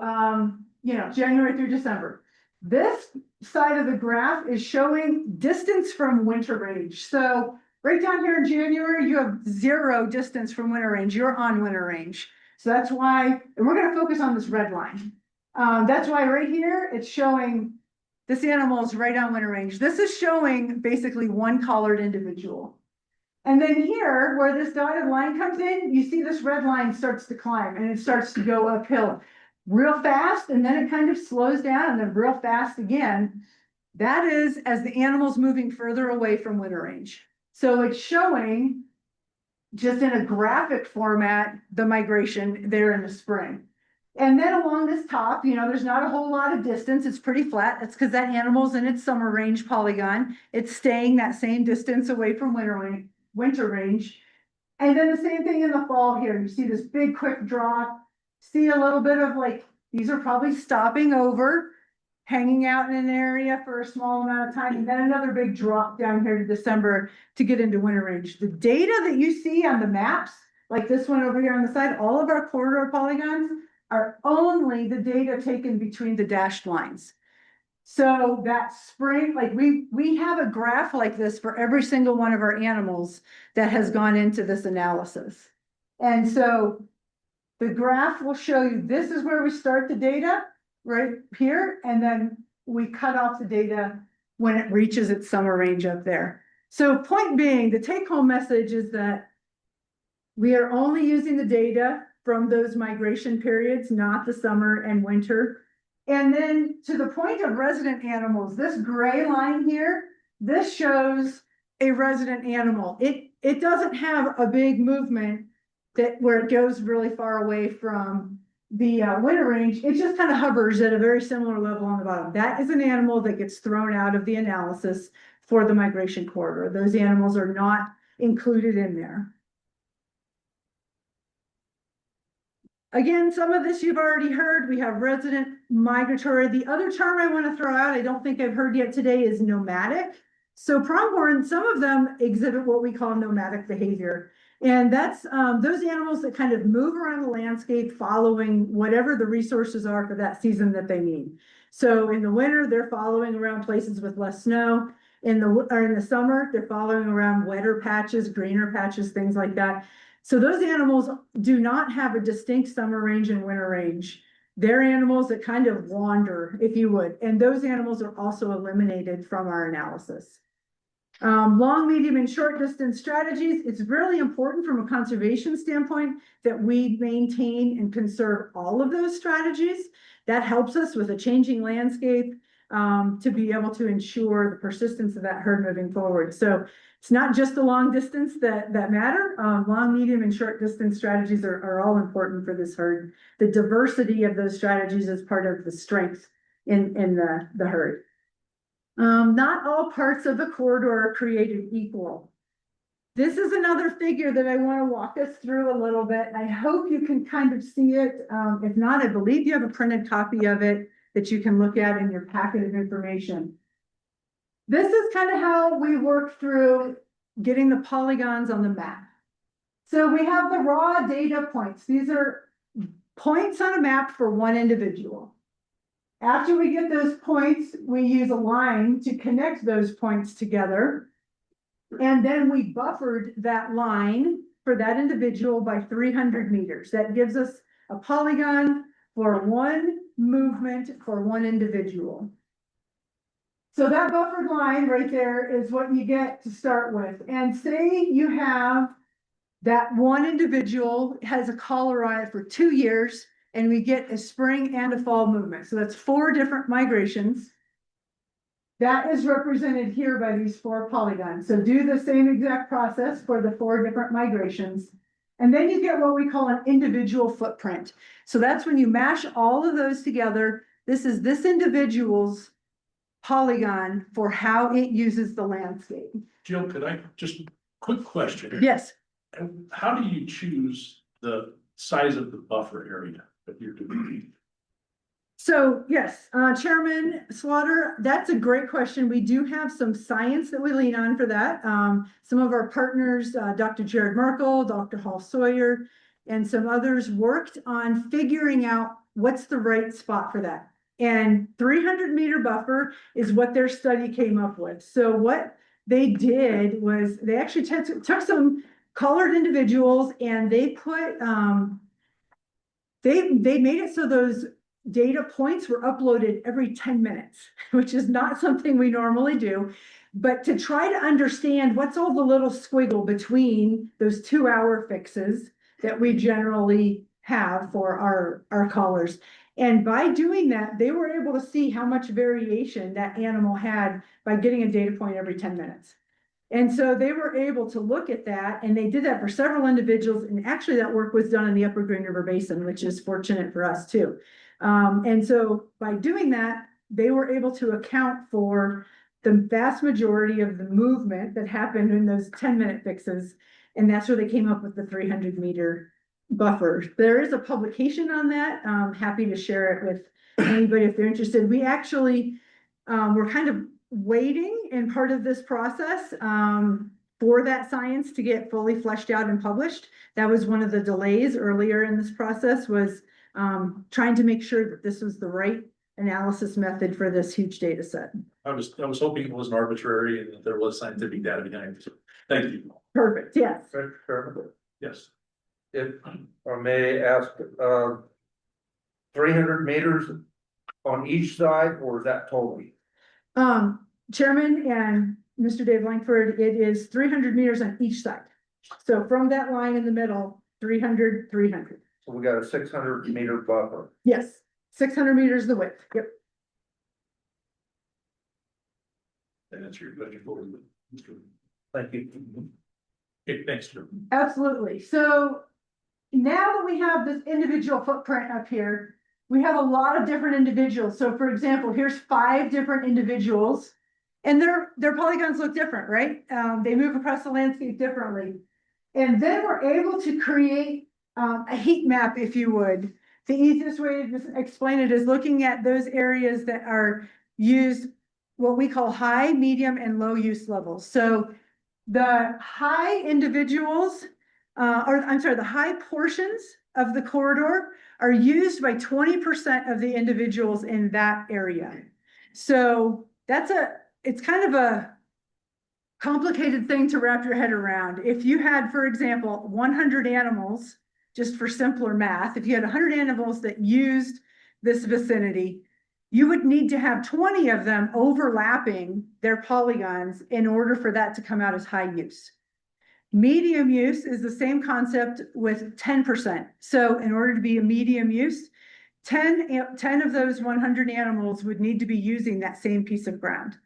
January through December. This side of the graph is showing distance from winter range. So right down here in January, you have 0 distance from winter range. You're on winter range. So that's why, and we're gonna focus on this red line. That's why right here, it's showing this animal is right on winter range. This is showing basically one collared individual. And then here, where this dotted line comes in, you see this red line starts to climb and it starts to go uphill real fast, and then it kind of slows down and then real fast again. That is as the animal's moving further away from winter range. So it's showing just in a graphic format, the migration there in the spring. And then along this top, there's not a whole lot of distance. It's pretty flat. That's because that animal's in its summer range polygon. It's staying that same distance away from winter range. And then the same thing in the fall here. You see this big quick drop. See a little bit of these are probably stopping over, hanging out in an area for a small amount of time, and then another big drop down here to December to get into winter range. The data that you see on the maps, like this one over here on the side, all of our corridor polygons are only the data taken between the dashed lines. So that spring, we have a graph like this for every single one of our animals that has gone into this analysis. And so the graph will show you, this is where we start the data, right here, and then we cut off the data when it reaches its summer range up there. So point being, the take-home message is that we are only using the data from those migration periods, not the summer and winter. And then to the point of resident animals, this gray line here, this shows a resident animal. It doesn't have a big movement where it goes really far away from the winter range. It just kind of hovers at a very similar level on the bottom. That is an animal that gets thrown out of the analysis for the migration corridor. Those animals are not included in there. Again, some of this you've already heard. We have resident, migratory. The other term I want to throw out, I don't think I've heard yet today, is nomadic. So pronghorn, some of them exhibit what we call nomadic behavior. And that's those animals that kind of move around the landscape following whatever the resources are for that season that they need. So in the winter, they're following around places with less snow. In the summer, they're following around wetter patches, greener patches, things like that. So those animals do not have a distinct summer range and winter range. They're animals that kind of wander, if you would. And those animals are also eliminated from our analysis. Long, medium, and short distance strategies. It's really important from a conservation standpoint that we maintain and conserve all of those strategies. That helps us with a changing landscape to be able to ensure the persistence of that herd moving forward. So it's not just the long distance that matter. Long, medium, and short distance strategies are all important for this herd. The diversity of those strategies is part of the strength in the herd. Not all parts of the corridor are created equal. This is another figure that I want to walk us through a little bit. I hope you can kind of see it. If not, I believe you have a printed copy of it that you can look at in your packet of information. This is kind of how we work through getting the polygons on the map. So we have the raw data points. These are points on a map for one individual. After we get those points, we use a line to connect those points together. And then we buffered that line for that individual by 300 meters. That gives us a polygon for one movement for one individual. So that buffered line right there is what you get to start with. And say you have that one individual has a collar on it for 2 years, and we get a spring and a fall movement. So that's 4 different migrations. That is represented here by these 4 polygons. So do the same exact process for the 4 different migrations. And then you get what we call an individual footprint. So that's when you mash all of those together. This is this individual's polygon for how it uses the landscape. Jill, could I just, quick question? Yes. And how do you choose the size of the buffer area that you're doing? So yes, Chairman Slaughter, that's a great question. We do have some science that we lean on for that. Some of our partners, Dr. Jared Merkel, Dr. Hall Sawyer, and some others worked on figuring out what's the right spot for that. And 300-meter buffer is what their study came up with. So what they did was they actually took some colored individuals and they put They made it so those data points were uploaded every 10 minutes, which is not something we normally do. But to try to understand what's all the little squiggle between those 2-hour fixes that we generally have for our collars. And by doing that, they were able to see how much variation that animal had by getting a data point every 10 minutes. And so they were able to look at that, and they did that for several individuals. And actually that work was done in the Upper Green River Basin, which is fortunate for us too. And so by doing that, they were able to account for the vast majority of the movement that happened in those 10-minute fixes. And that's where they came up with the 300-meter buffer. There is a publication on that. I'm happy to share it with anybody if they're interested. We actually were kind of waiting in part of this process for that science to get fully fleshed out and published. That was one of the delays earlier in this process, was trying to make sure that this was the right analysis method for this huge data set. I was hoping it wasn't arbitrary and that there was scientific data behind it. Thank you. Perfect, yes. Mr. Chairman, Yes. if I may ask, 300 meters on each side, or is that totally? Chairman and Mr. Dave Langford, it is 300 meters on each side. So from that line in the middle, 300, 300. So we got a 600-meter buffer. Yes, 600 meters the width. Yep. And that's your question for you. Thank you. Okay, thanks, Drew. Absolutely. So now that we have this individual footprint up here, we have a lot of different individuals. So for example, here's 5 different individuals, and their polygons look different, right? They move across the landscape differently. And then we're able to create a heat map, if you would. The easiest way to explain it is looking at those areas that are used, what we call high, medium, and low use levels. So the high individuals, the high portions of the corridor are used by 20% of the individuals in that area. So it's kind of a complicated thing to wrap your head around. If you had, for example, 100 animals, just for simpler math, if you had 100 animals that used this vicinity, you would need to have 20 of them overlapping their polygons in order for that to come out as high use. Medium use is the same concept with 10%. So in order to be a medium use, 10 of those 100 animals would need to be using that same piece of ground.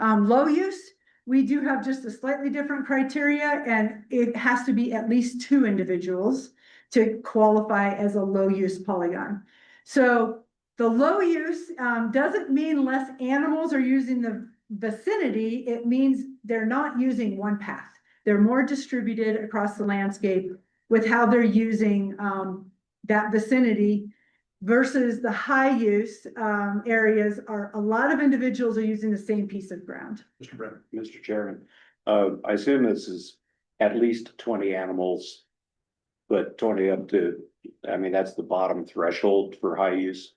Low use, we do have just a slightly different criteria, and it has to be at least 2 individuals to qualify as a low use polygon. So the low use doesn't mean less animals are using the vicinity. It means they're not using one path. They're more distributed across the landscape with how they're using that vicinity, versus the high use areas are a lot of individuals are using the same piece of ground. Mr. Brennan. Mr. Chairman, I assume this is at least 20 animals, but 20 up to, I mean, that's the bottom threshold for high use.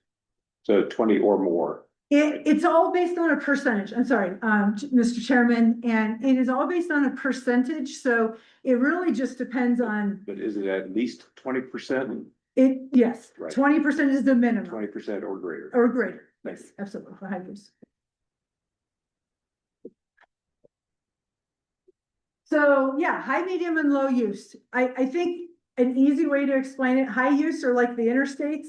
So 20 or more. It's all based on a percentage. I'm sorry, Mr. Chairman, and it is all based on a percentage. So it really just depends on. But is it at least 20%? Yes, Right. 20% is the minimum. 20% or greater. Or greater. Yes, absolutely, for high use. So yeah, high, medium, and low use. I think an easy way to explain it, high use are like the interstates,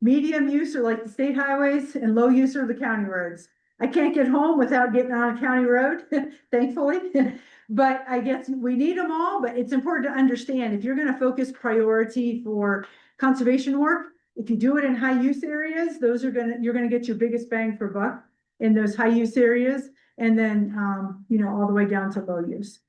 medium use are like the state highways, and low use are the county roads. I can't get home without getting on a county road, thankfully. But I guess we need them all, but it's important to understand if you're gonna focus priority for conservation work, if you do it in high use areas, you're gonna get your biggest bang for buck in those high use areas. And then, all the way down to low use.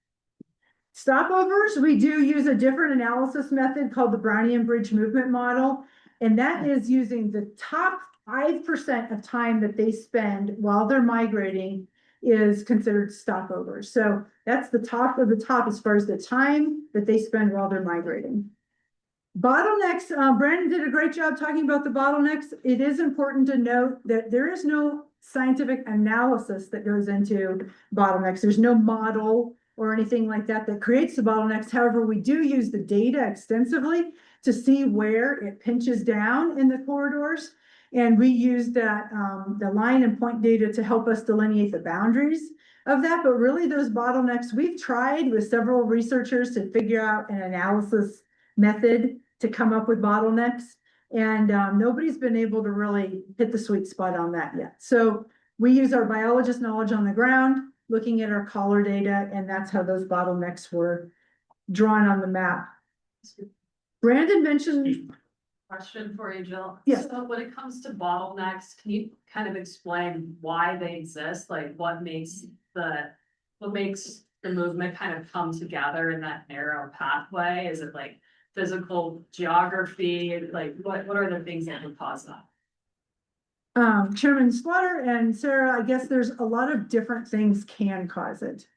Stopovers, we do use a different analysis method called the Brownian Bridge Movement Model. And that is using the top 5% of time that they spend while they're migrating is considered stopovers. So that's the top of the top as far as the time that they spend while they're migrating. Bottlenecks, Brandon did a great job talking about the bottlenecks. It is important to note that there is no scientific analysis that goes into bottlenecks. There's no model or anything like that that creates the bottlenecks. However, we do use the data extensively to see where it pinches down in the corridors. And we used that, the line and point data to help us delineate the boundaries of that. But really those bottlenecks, we've tried with several researchers to figure out an analysis method to come up with bottlenecks. And nobody's been able to really hit the sweet spot on that yet. So we use our biologist knowledge on the ground, looking at our collar data, and that's how those bottlenecks were drawn on the map. Brandon mentioned. Question for you, Jill. Yes. So when it comes to bottlenecks, can you kind of explain why they exist? Like what makes the movement kind of come together in that narrow pathway? Is it like physical geography? Like what are the things that would cause that? Chairman Slaughter and Sarah, I guess there's a lot of different things can cause it.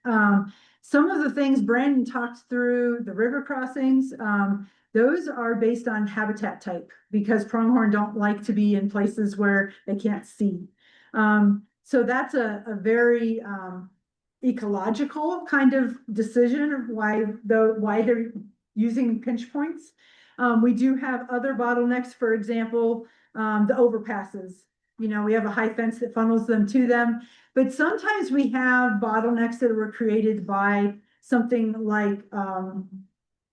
Some of the things Brandon talked through, the river crossings, those are based on habitat type because pronghorn don't like to be in places where they can't see. So that's a very ecological kind of decision of why they're using pinch points. We do have other bottlenecks, for example, the overpasses. You know, we have a high fence that funnels them to them, but sometimes we have bottlenecks that were created by something like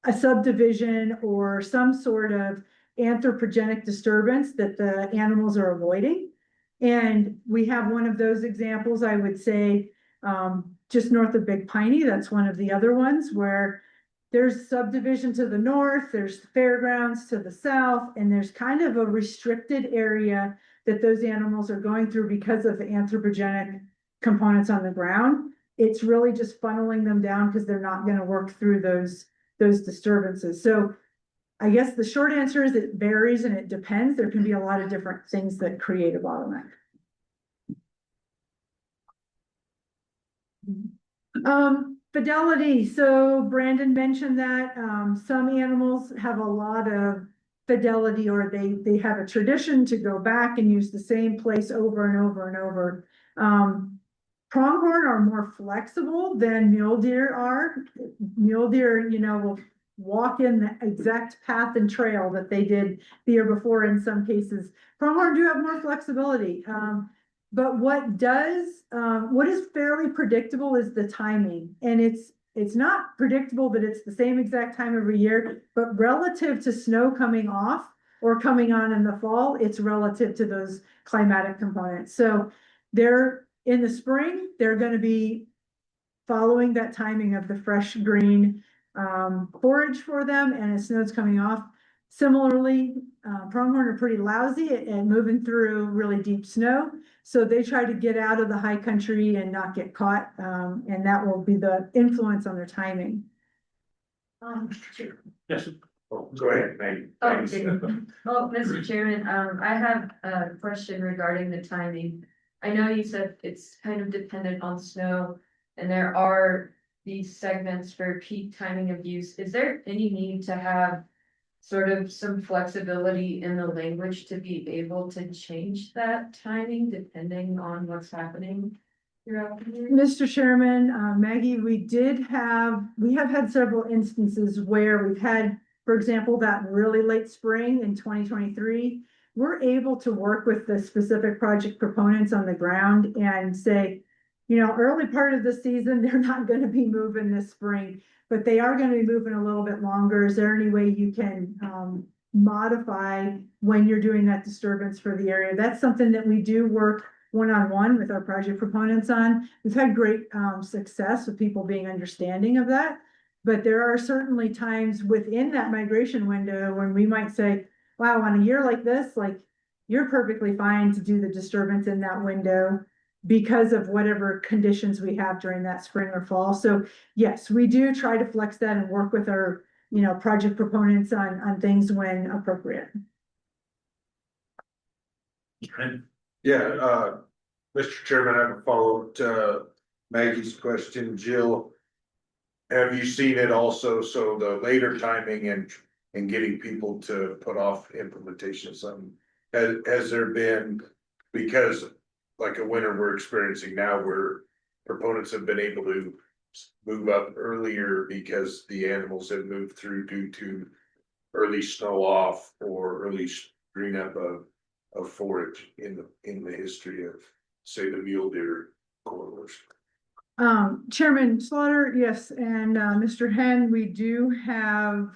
a subdivision or some sort of anthropogenic disturbance that the animals are avoiding. And we have one of those examples, I would say, just north of Big Piney. That's one of the other ones where there's subdivision to the north, there's fairgrounds to the south, and there's kind of a restricted area that those animals are going through because of the anthropogenic components on the ground. It's really just funneling them down because they're not going to work through those disturbances. So I guess the short answer is it varies and it depends. There can be a lot of different things that create a bottleneck. Fidelity. So Brandon mentioned that some animals have a lot of fidelity, or they have a tradition to go back and use the same place over and over and over. Pronghorn are more flexible than mule deer are. Mule deer, you know, will walk in the exact path and trail that they did the year before in some cases. Pronghorn do have more flexibility. But what is fairly predictable is the timing. And it's not predictable that it's the same exact time every year, but relative to snow coming off or coming on in the fall, it's relative to those climatic components. So they're in the spring, they're going to be following that timing of the fresh green forage for them, and as snow's coming off. Similarly, pronghorn are pretty lousy at moving through really deep snow. So they try to get out of the high country and not get caught. And that will be the influence on their timing. Yes. Oh, go ahead, Maggie. Okay. Well, Mr. Chairman, I have a question regarding the timing. I know you said it's kind of dependent on snow and there are these segments for peak timing of use. Is there any need to have sort of some flexibility in the language to be able to change that timing depending on what's happening throughout the year? Mr. Chairman, Maggie, we have had several instances where we've had, for example, that really late spring in 2023, we're able to work with the specific project proponents on the ground and say, you know, early part of the season, they're not going to be moving this spring, but they are going to be moving a little bit longer. Is there any way you can modify when you're doing that disturbance for the area? That's something that we do work one-on-one with our project proponents on. We've had great success with people being understanding of that, but there are certainly times within that migration window when we might say, wow, on a year like this, like you're perfectly fine to do the disturbance in that window because of whatever conditions we have during that spring or fall. So yes, we do try to flex that and work with our, you know, project proponents on things when appropriate. Yeah, Mr. Chairman, I have a follow-up to Maggie's question. Jill, have you seen it also? So the later timing and getting people to put off implementation of something, has there been, because like a winter we're experiencing now where proponents have been able to move up earlier because the animals have moved through due to early snow off or early green up of forage in the history of, say, the mule deer corridors. Chairman Slaughter, yes, and Mr. Henn, we do have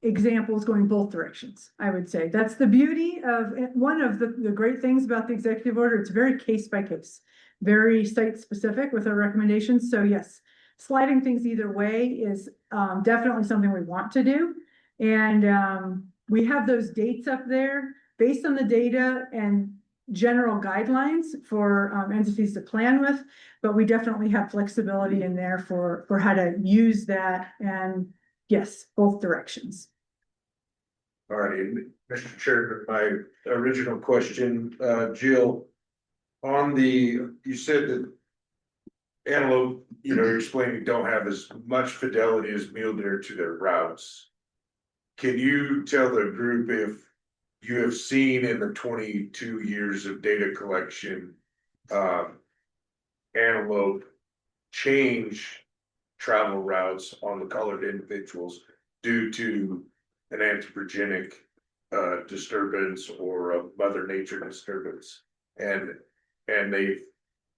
examples going both directions, I would say. That's the beauty of, one of the great things about the executive order, it's very case by case, very site specific with our recommendations. So yes, sliding things either way is definitely something we want to do. And we have those dates up there based on the data and general guidelines for entities to plan with, but we definitely have flexibility in there for how to use that, and yes, both directions. All right, Mr. Chairman, my original question, Jill, on you said that antelope, you're explaining don't have as much fidelity as mule deer to their routes. Can you tell the group if you have seen in the 22 years of data collection, antelope change travel routes on the colored individuals due to an anthropogenic disturbance or a mother nature disturbance, and they've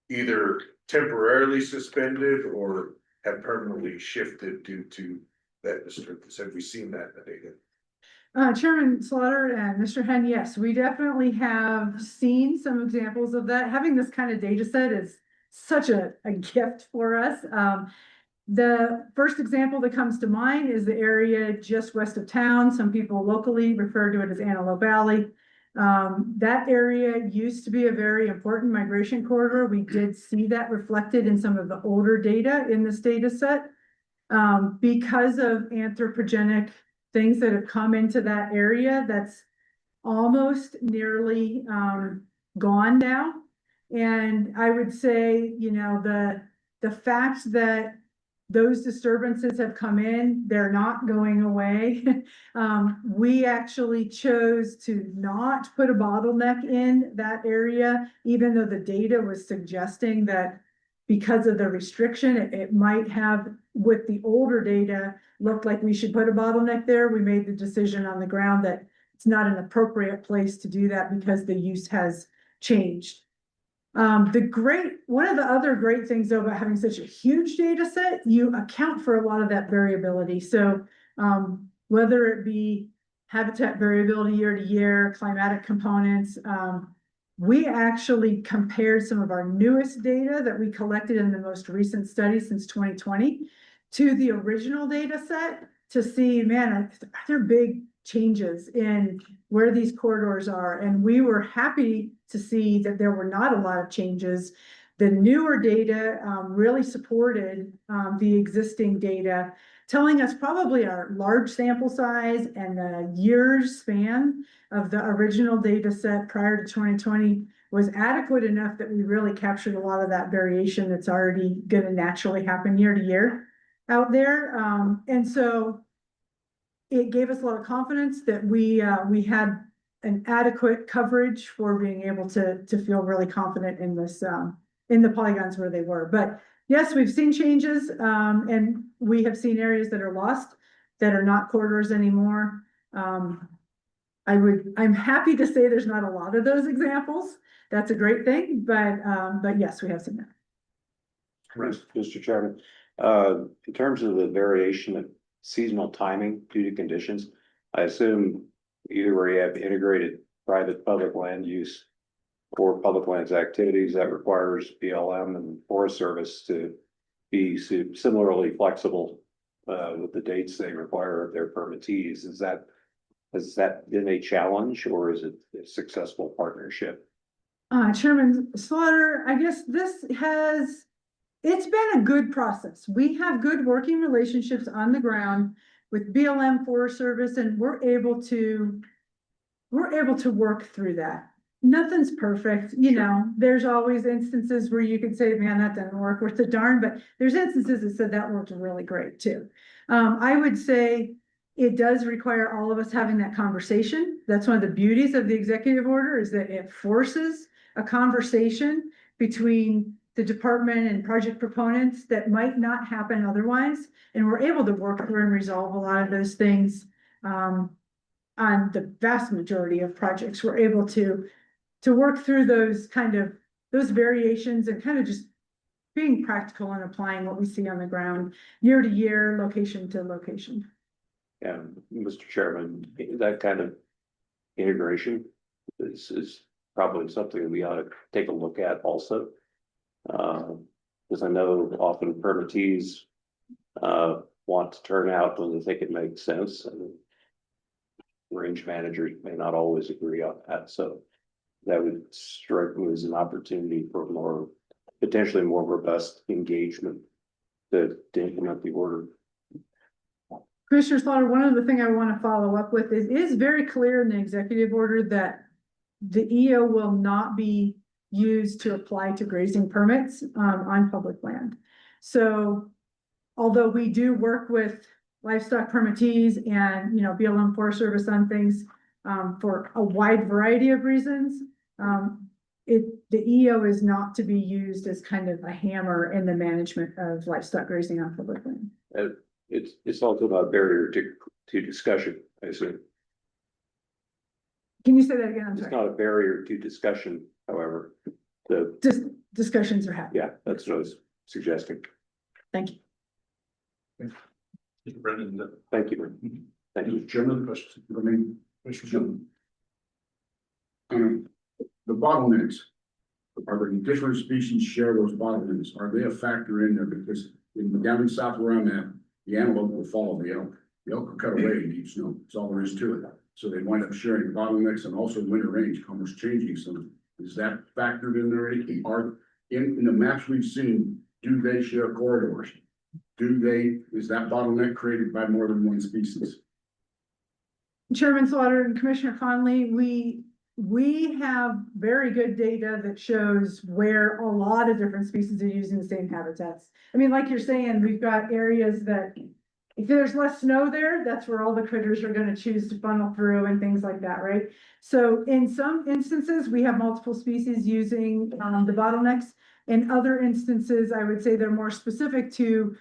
either temporarily suspended or have permanently shifted due to that disturbance? Have we seen that in the data? Chairman Slaughter and Mr. Henn, yes, we definitely have seen some examples of that. Having this kind of data set is such a gift for us. The first example that comes to mind is the area just west of town. Some people locally refer to it as Antelope Valley. That area used to be a very important migration corridor. We did see that reflected in some of the older data in this data set. Because of anthropogenic things that have come into that area, that's almost nearly gone now. And I would say, the fact that those disturbances have come in, they're not going away. We actually chose to not put a bottleneck in that area, even though the data was suggesting that because of the restriction, it might have, with the older data, looked like we should put a bottleneck there. We made the decision on the ground that it's not an appropriate place to do that because the use has changed. One of the other great things though about having such a huge data set, you account for a lot of that variability. So whether it be habitat variability year to year, climatic components, we actually compared some of our newest data that we collected in the most recent study since 2020 to the original data set to see, man, are there big changes in where these corridors are? And we were happy to see that there were not a lot of changes. The newer data really supported the existing data, telling us probably our large sample size and the years span of the original data set prior to 2020 was adequate enough that we really captured a lot of that variation that's already going to naturally happen year to year out there. And so it gave us a lot of confidence that we had an adequate coverage for being able to feel really confident in this, in the polygons where they were. But yes, we've seen changes, and we have seen areas that are lost that are not corridors anymore. I'm happy to say there's not a lot of those examples. That's a great thing, but yes, we have seen that. Mr. Chairman, in terms of the variation of seasonal timing due to conditions, I assume either where you have integrated private public land use or public lands activities that requires BLM and Forest Service to be similarly flexible with the dates they require of their permittees. Has that been a challenge or is it a successful partnership? Chairman Slaughter, I guess it's been a good process. We have good working relationships on the ground with BLM, Forest Service, and we're able to work through that. Nothing's perfect, there's always instances where you could say, man, that didn't work worth the darn, but there's instances that said that worked really great too. I would say it does require all of us having that conversation. That's one of the beauties of the executive order is that it forces a conversation between the department and project proponents that might not happen otherwise. And we're able to work through and resolve a lot of those things on the vast majority of projects, we're able to work through those those variations and kind of just being practical and applying what we see on the ground year to year, location to location. Yeah, Mr. Chairman, that kind of integration is probably something that we ought to take a look at also. Because I know often permittees want to turn out when they think it makes sense, and range managers may not always agree on that, so that would strike me as an opportunity for potentially more robust engagement to implement the order. Commissioner Slaughter, one of the things I want to follow up with is very clear in the executive order that the EO will not be used to apply to grazing permits on public land. So although we do work with livestock permittees and, BLM Forest Service on things for a wide variety of reasons, the EO is not to be used as kind of a hammer in the management of livestock grazing on public land. It's also about barrier to discussion, I assume. Can you say that again? I'm It's sorry. not a barrier to discussion, however, Just discussions are happening. yeah, that's what I was suggesting. Thank you. Mr. Brendan, Thank you. Thank you. Mr. Chairman, question, Mr. Chairman. The bottlenecks, are there different species share those bottlenecks? Are they a factor in there? Because down in south where I'm at, the antelope will follow the elk. The elk will cut away in deep snow. That's all there is to it. So they wind up sharing bottlenecks and also winter range, almost changing some. Is that factored in there? Are in the maps we've seen, do they share corridors? Is that bottleneck created by more than one species? Chairman Slaughter and Commissioner Conley, we have very good data that shows where a lot of different species are using the same habitats. I mean, like you're saying, we've got areas that if there's less snow there, that's where all the critters are going to choose to funnel through and things like that, right? So in some instances, we have multiple species using the bottlenecks. In other instances, I would say they're more specific to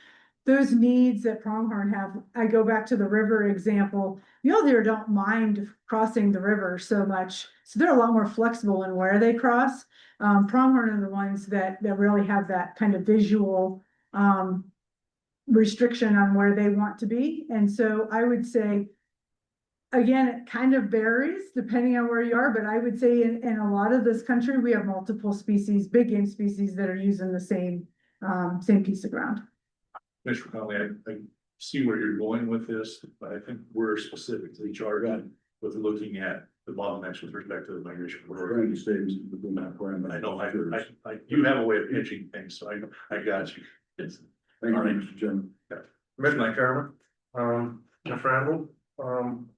those needs that pronghorn have. I go back to the river example. Mule deer don't mind crossing the river so much, so they're a lot more flexible in where they cross. Pronghorn are the ones that really have that kind of visual restriction on where they want to be. And so I would say, again, it kind of varies depending on where you are, but I would say in a lot of this country, we have multiple species, big game species that are using the same piece of ground. Mr. Conley, I see where you're going with this, but I think we're specifically charged with looking at the bottlenecks with respect to the migration corridor. I know, you have a way of pitching things, so I got you. It's, Thank you, all right. Mr. Chairman. Mr. Chairman, Ms. Randall, from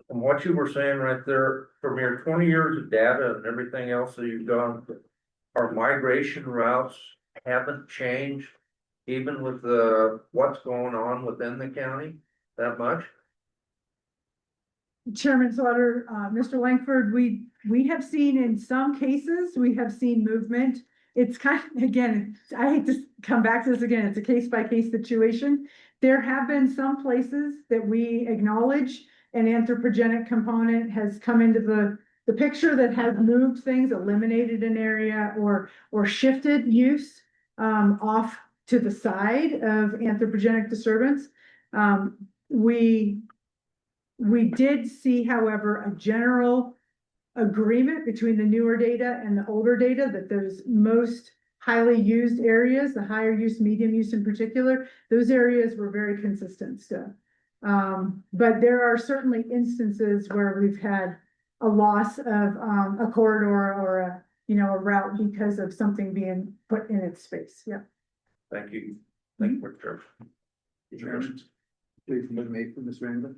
what you were saying right there, from your 20 years of data and everything else that you've done, our migration routes haven't changed, even with what's going on within the county that much? Chairman Slaughter, Mr. Langford, we have seen in some cases, we have seen movement. It's kind of, again, I hate to come back to this again, it's a case by case situation. There have been some places that we acknowledge an anthropogenic component has come into the picture that has moved things, eliminated an area or shifted use off to the side of anthropogenic disturbance. We did see, however, a general agreement between the newer data and the older data that those most highly used areas, the higher use, medium use in particular, those areas were very consistent still. But there are certainly instances where we've had a loss of a corridor or a route because of something being put in its space. Yeah. Thank you. Thank you, Mr. Chairman. Made from Ms. Randall.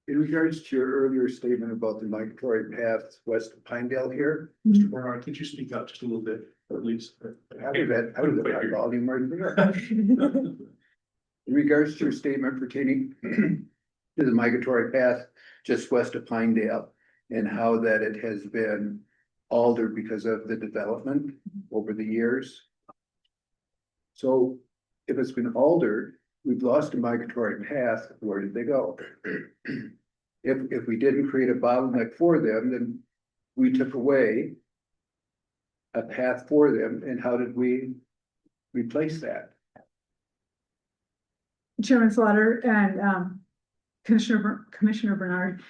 In regards to your earlier statement about the migratory paths west of Pinedale here. Mr. Bernard, could you speak up just a little bit, please? I would have had volume right there. In regards to your statement pertaining to the migratory path just west of Pinedale and how that it has been altered because of the development over the years. So if it's been altered, we've lost a migratory path, where did they go? If we didn't create a bottleneck for them, then we took away a path for them, and how did we replace that? Chairman Slaughter and Commissioner Bernard.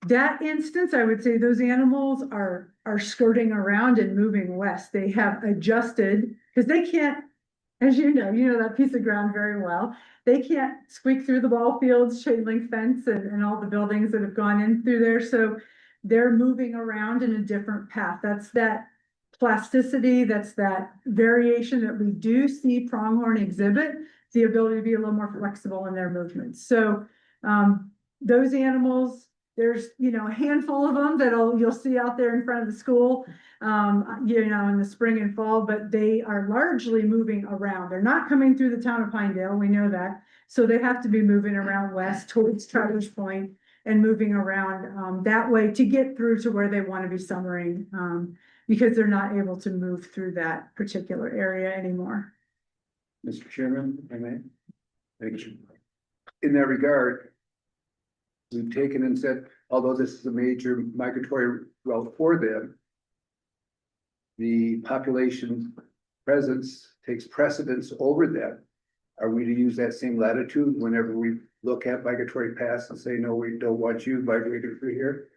That instance, I would say those animals are skirting around and moving west. They have adjusted, because they can't, as you know that piece of ground very well. They can't squeak through the ball fields, chain link fence, and all the buildings that have gone in through there. So they're moving around in a different path. That's that plasticity, that's that variation that we do see pronghorn exhibit, the ability to be a little more flexible in their movements. So those animals, there's, a handful of them that you'll see out there in front of the school, in the spring and fall, but they are largely moving around. They're not coming through the town of Pinedale, we know that. So they have to be moving around west towards Traverse Point and moving around that way to get through to where they want to be summering, because they're not able to move through that particular area anymore. Mr. Chairman, I may. Thank you. In that regard, we've taken and said, although this is a major migratory route for them, the population presence takes precedence over them. Are we to use that same latitude whenever we look at migratory paths and say, no, we don't want you migrating through here?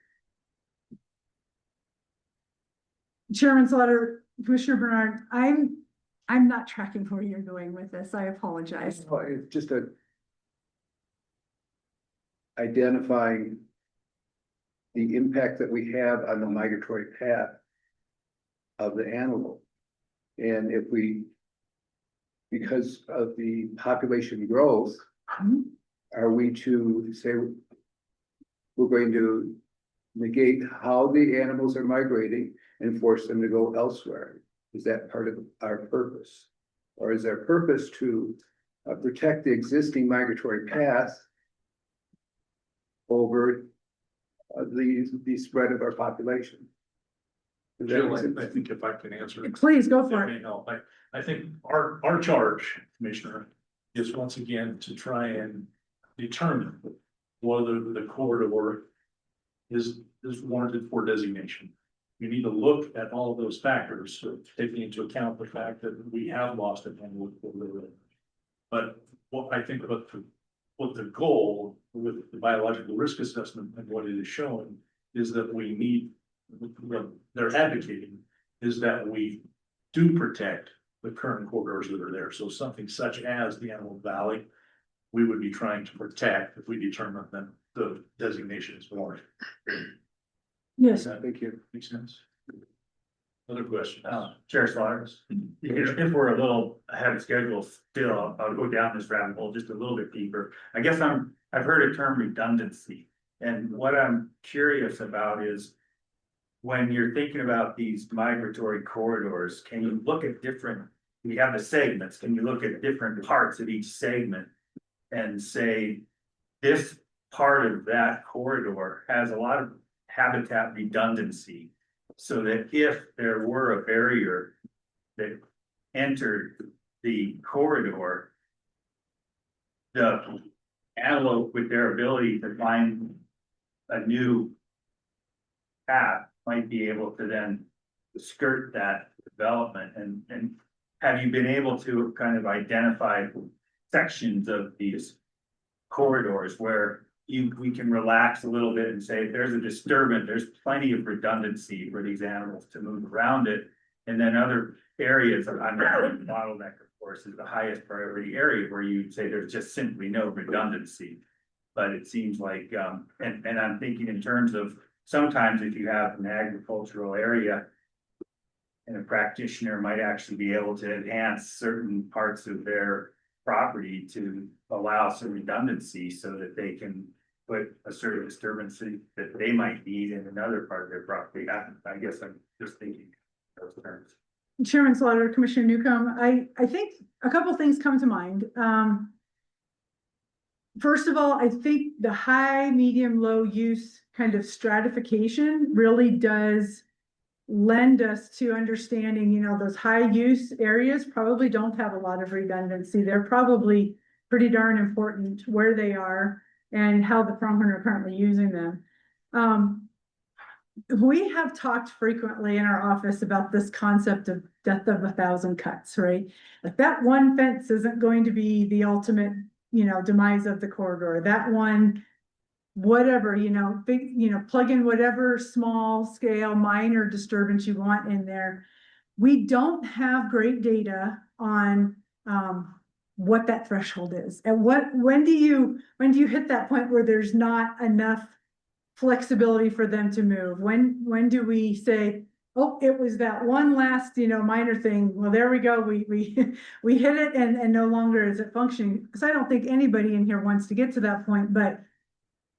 Chairman Slaughter, Commissioner Bernard, I'm not tracking where you're going with this. I apologize. It's just identifying the impact that we have on the migratory path of the animal. And if we, because of the population growth, are we to say we're going to negate how the animals are migrating and force them to go elsewhere? Is that part of our purpose? Or is our purpose to protect the existing migratory path over the spread of our population? Jill, I think if I can answer. Please go for That it. may help. I think our charge, Commissioner, is once again to try and determine whether the corridor is warranted for designation. You need to look at all of those factors, taking into account the fact that we have lost it and but what I think about what the goal with the biological risk assessment and what it is showing is that we need, they're advocating, is that we do protect the current corridors that are there. So something such as the Antelope Valley, we would be trying to protect if we determine that the designation is warranted. Yes. Thank you. Makes sense. Other question? Chair Slaughter, if we're a little ahead of schedule still, I'll go down this rabbit hole just a little bit deeper. I guess I've heard a term redundancy, and what I'm curious about is when you're thinking about these migratory corridors, can you look at we have the segments, can you look at different parts of each segment and say, this part of that corridor has a lot of habitat redundancy, so that if there were a barrier that entered the corridor, the antelope with their ability to find a new path might be able to then skirt that development. And have you been able to kind of identify sections of these corridors where we can relax a little bit and say, if there's a disturbance, there's plenty of redundancy for these animals to move around it. And then other areas, I'm not bottleneck, of course, is the highest priority area where you'd say there's just simply no redundancy. But it seems like, and I'm thinking in terms of sometimes if you have an agricultural area and a practitioner might actually be able to enhance certain parts of their property to allow some redundancy so that they can put a certain disturbance that they might need in another part of their property. I guess I'm just thinking those terms. Chairman Slaughter, Commissioner Newcomb, I think a couple things come to mind. First of all, I think the high, medium, low use kind of stratification really does lend us to understanding, those high use areas probably don't have a lot of redundancy. They're probably pretty darn important where they are and how the pronghorn are currently using them. We have talked frequently in our office about this concept of death of 1,000 cuts, right? Like that one fence isn't going to be the ultimate, demise of the corridor. That one, whatever, big, plug in whatever small scale, minor disturbance you want in there. We don't have great data on what that threshold is and when do you hit that point where there's not enough flexibility for them to move? When do we say, oh, it was that one last, minor thing. Well, there we go. We we hit it and no longer is it functioning. Because I don't think anybody in here wants to get to that point, but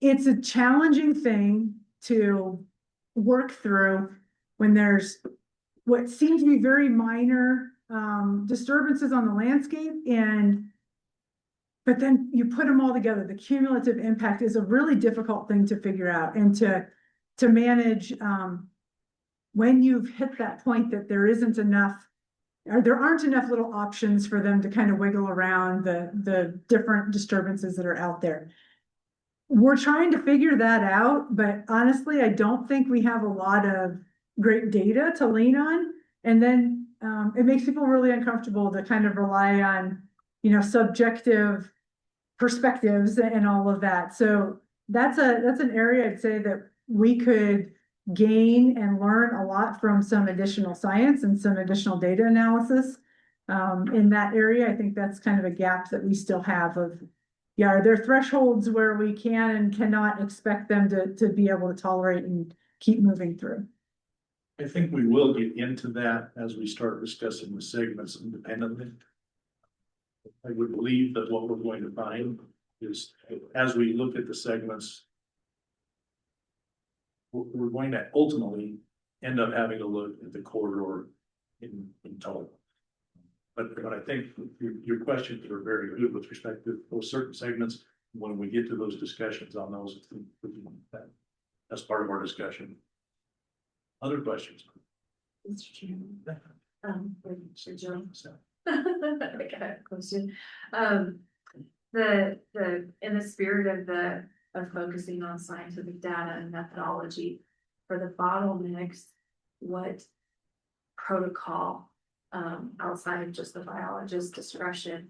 it's a challenging thing to work through when there's what seems to be very minor disturbances on the landscape but then you put them all together. The cumulative impact is a really difficult thing to figure out and to manage when you've hit that point that there isn't enough or there aren't enough little options for them to kind of wiggle around the different disturbances that are out there. We're trying to figure that out, but honestly, I don't think we have a lot of great data to lean on. And then it makes people really uncomfortable to kind of rely on, subjective perspectives and all of that. So that's an area I'd say that we could gain and learn a lot from some additional science and some additional data analysis in that area. I think that's kind of a gap that we still have of, are there thresholds where we can and cannot expect them to be able to tolerate and keep moving through? I think we will get into that as we start discussing the segments independently. I would believe that what we're going to find is as we look at the segments, we're going to ultimately end up having a look at the corridor in total. But I think your questions are very good with respect to those certain segments. When we get to those discussions on those, that's part of our discussion. Other questions? Mr. Chairman, for Joe. I got a question. In the spirit of focusing on scientific data and methodology for the bottlenecks, what protocol outside of just the biologist's discretion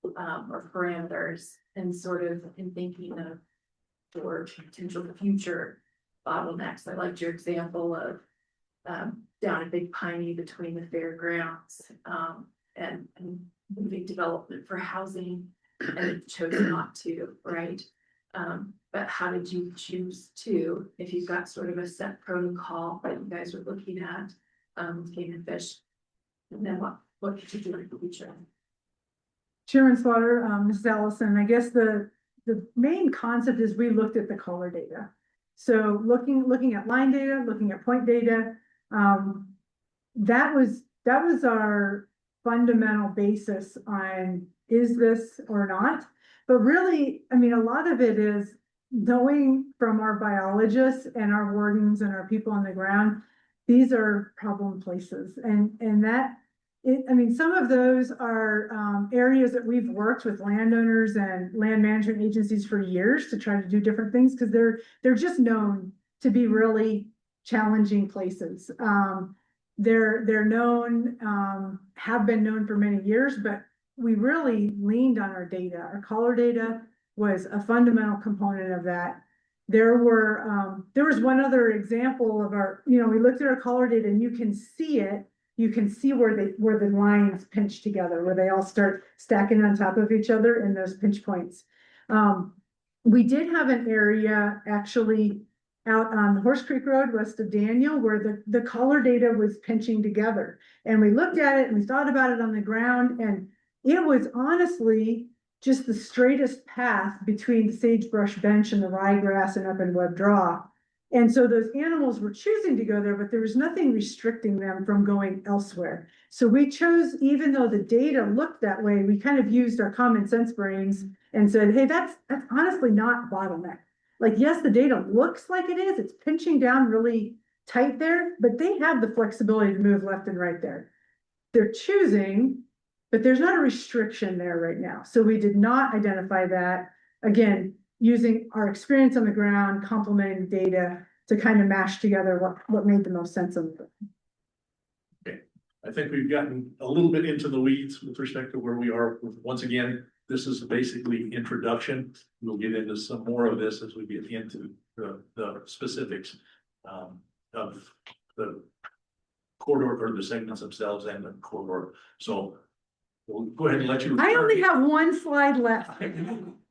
or parameters and sort of in thinking of for potential future bottlenecks? I liked your example of down at Big Piney between the fairgrounds and moving development for housing, and it chose not to, right? But how did you choose to, if you've got sort of a set protocol that you guys are looking at with game and fish, and then what could you do in the future? Chairman Slaughter, Mrs. Allison, I guess the main concept is we looked at the color data. So looking at line data, looking at point data, that was our fundamental basis on is this or not. But really, I mean, a lot of it is knowing from our biologists and our wardens and our people on the ground, these are problem places. And that, I mean, some of those are areas that we've worked with landowners and land management agencies for years to try to do different things because they're just known to be really challenging places. They're known, have been known for many years, but we really leaned on our data. Our collar data was a fundamental component of that. There was one other example of our, we looked at our collar data and you can see it. You can see where the lines pinch together, where they all start stacking on top of each other in those pinch points. We did have an area actually out on Horse Creek Road west of Daniel where the collar data was pinching together. And we looked at it and we thought about it on the ground, and it was honestly just the straightest path between the sagebrush bench and the ryegrass and up in Webb Draw. And so those animals were choosing to go there, but there was nothing restricting them from going elsewhere. So we chose, even though the data looked that way, we kind of used our common sense brains and said, hey, that's honestly not bottleneck. Like, yes, the data looks like it is, it's pinching down really tight there, but they have the flexibility to move left and right there. They're choosing but there's not a restriction there right now. So we did not identify that. Again, using our experience on the ground, complementing data to kind of mash together what made the most sense of it. I think we've gotten a little bit into the weeds with respect to where we are. Once again, this is basically introduction. We'll get into some more of this as we get into the specifics of the corridor or the segments themselves and the corridor. So we'll go ahead and let you. I only have one slide left.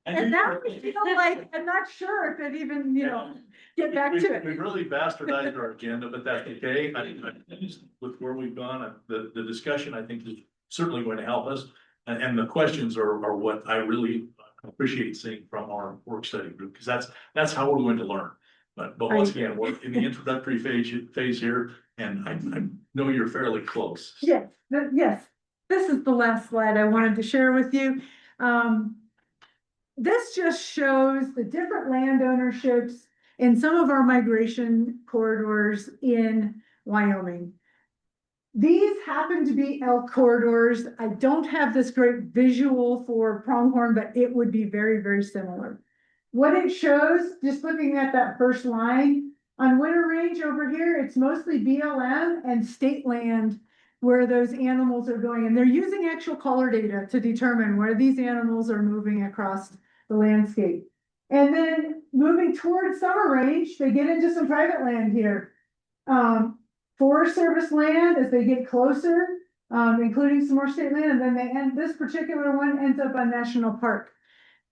And now I feel like, I'm not sure if it even, get back to it. We've really bastardized our agenda, but that's okay. With where we've gone, the discussion, I think, is certainly going to help us. And the questions are what I really appreciate seeing from our work study group, because that's how we're going to learn. But once again, we're in the introductory phase here, and I know you're fairly close. Yes, yes. This is the last slide I wanted to share with you. This just shows the different land ownerships in some of our migration corridors in Wyoming. These happen to be elk corridors. I don't have this great visual for pronghorn, but it would be very, very similar. What it shows, just looking at that first line, on Winter Range over here, it's mostly BLM and state land where those animals are going. And they're using actual color data to determine where these animals are moving across the landscape. And then moving towards Summer Range, they get into some private land here. Forest Service land as they get closer, including some more state land, and then they end, this particular one ends up on National Park.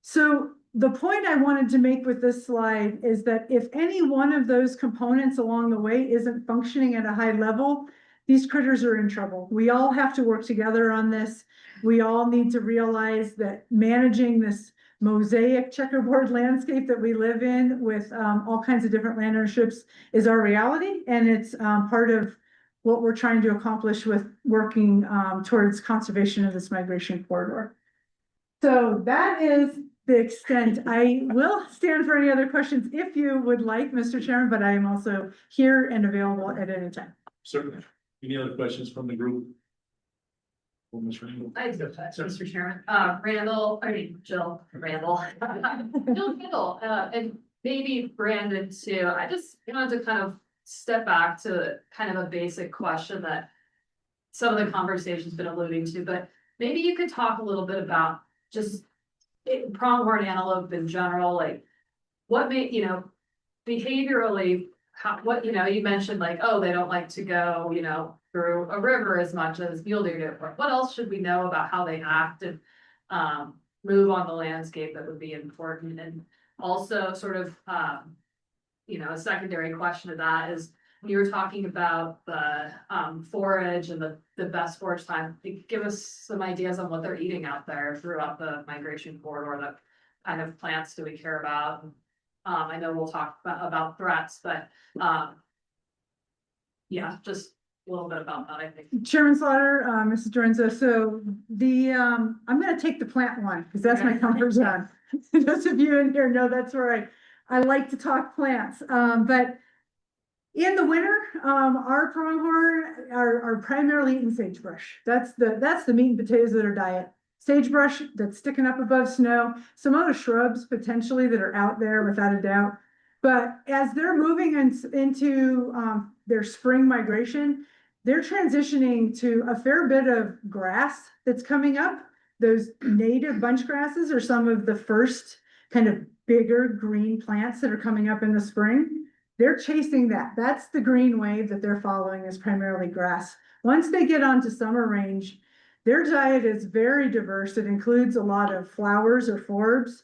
So the point I wanted to make with this slide is that if any one of those components along the way isn't functioning at a high level, these critters are in trouble. We all have to work together on this. We all need to realize that managing this mosaic checkerboard landscape that we live in with all kinds of different land ownerships is our reality. And it's part of what we're trying to accomplish with working towards conservation of this migration corridor. So that is the extent. I will stand for any other questions if you would like, Mr. Chairman, but I am also here and available at any time. Certainly. Any other questions from the group? Well, Ms. Randall. I do, Mr. Chairman, Jill Randall. Jill Randall, and maybe Brandon too. I just wanted to kind of step back to kind of a basic question that some of the conversation's been alluding to, but maybe you could talk a little bit about just pronghorn antelope in general, like what made, behaviorally, what, you mentioned like, oh, they don't like to go, through a river as much as mule deer do. What else should we know about how they act and move on the landscape that would be important? And also sort of, a secondary question to that is, when you were talking about the forage and the best forage time, give us some ideas on what they're eating out there throughout the migration corridor. What kind of plants do we care about? I know we'll talk about threats, but just a little bit about that, I think. Chairman Slaughter, Mrs. Dorenzo, so I'm gonna take the plant one, because that's my comfort zone. Those of you in here know that's where I like to talk plants, but in the winter, our pronghorn are primarily eating sagebrush. That's the meat and potatoes of their diet. Sagebrush that's sticking up above snow, some other shrubs potentially that are out there without a doubt. But as they're moving into their spring migration, they're transitioning to a fair bit of grass that's coming up. Those native bunch grasses are some of the first kind of bigger green plants that are coming up in the spring. They're chasing that. That's the green wave that they're following, is primarily grass. Once they get onto Summer Range, their diet is very diverse. It includes a lot of flowers or forbs,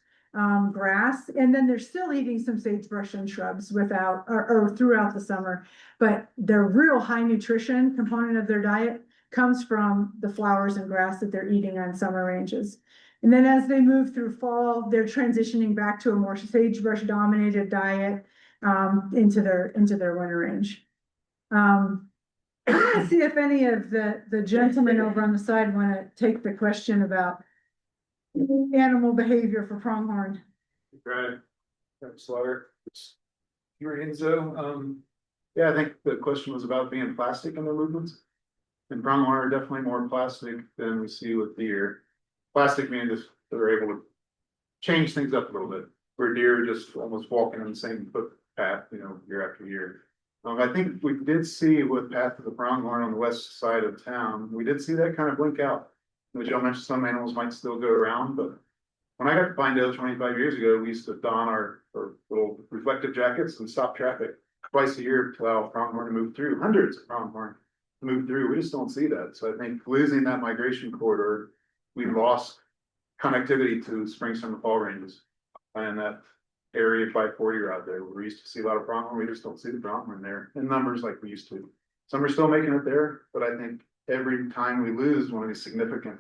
grass, and then they're still eating some sagebrush and shrubs or throughout the summer. But their real high nutrition component of their diet comes from the flowers and grass that they're eating on summer ranges. And then as they move through fall, they're transitioning back to a more sagebrush dominated diet into their winter range. I'm gonna see if any of the gentlemen over on the side want to take the question about animal behavior for pronghorn. Right. Slaughter. Yeah, I think the question was about being plastic in their movements. and pronghorn are definitely more plastic than we see with deer. Plastic means just they're able to change things up a little bit, where deer are just almost walking in the same footpath, year after year. I think we did see with Path of the Pronghorn on the west side of town, we did see that kind of blink out. Which I mentioned some animals might still go around, but when I got to Pinedale 25 years ago, we used to don our little reflective jackets and stop traffic twice a year to allow pronghorn to move through, hundreds of pronghorn to move through. We just don't see that. So I think losing that migration corridor, we lost connectivity to spring, summer, fall ranges. And that area 540 out there, where we used to see a lot of pronghorn, we just don't see the pronghorn there in numbers like we used to. Some are still making it there, but I think every time we lose one of these significant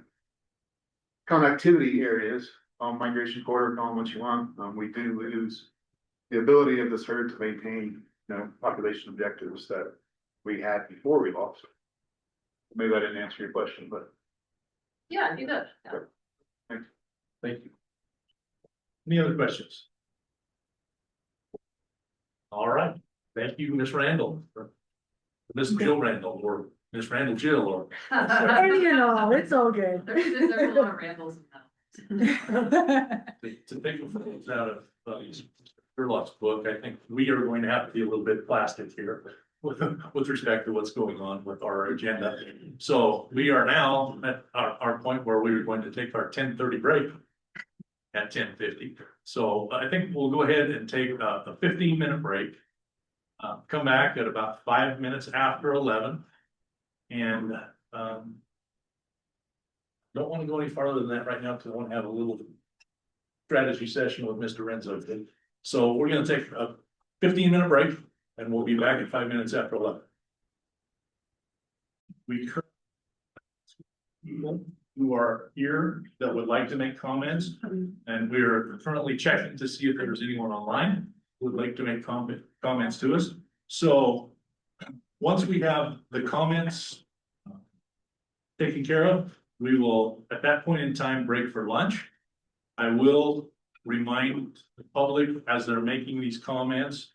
connectivity areas, migration corridor, call them what you want, we do lose the ability of this herd to maintain, population objectives that we had before we lost. Maybe I didn't answer your question, but. Yeah, you did. Yeah. Thank you. Any other questions? All right, thank you, Ms. Randall, or Ms. Jill Randall, or Ms. Randall Jill, or. Any and all, it's all good. There's a lot of Randalls in that. To take the things out of Sherlock's book, I think we are going to have to be a little bit plastic here with respect to what's going on with our agenda. So we are now at our point where we are going to take our 10:30 break at 10:50. So I think we'll go ahead and take a 15-minute break. Come back at about 5 minutes after 11, and don't want to go any farther than that right now because I want to have a little strategy session with Mr. Renzo. So we're going to take a 15-minute break, and we'll be back at 5 minutes after 11. We currently people who are here that would like to make comments, and we're currently checking to see if there's anyone online who would like to make comments to us. So once we have the comments taken care of, we will, at that point in time, break for lunch. I will remind the public as they're making these comments,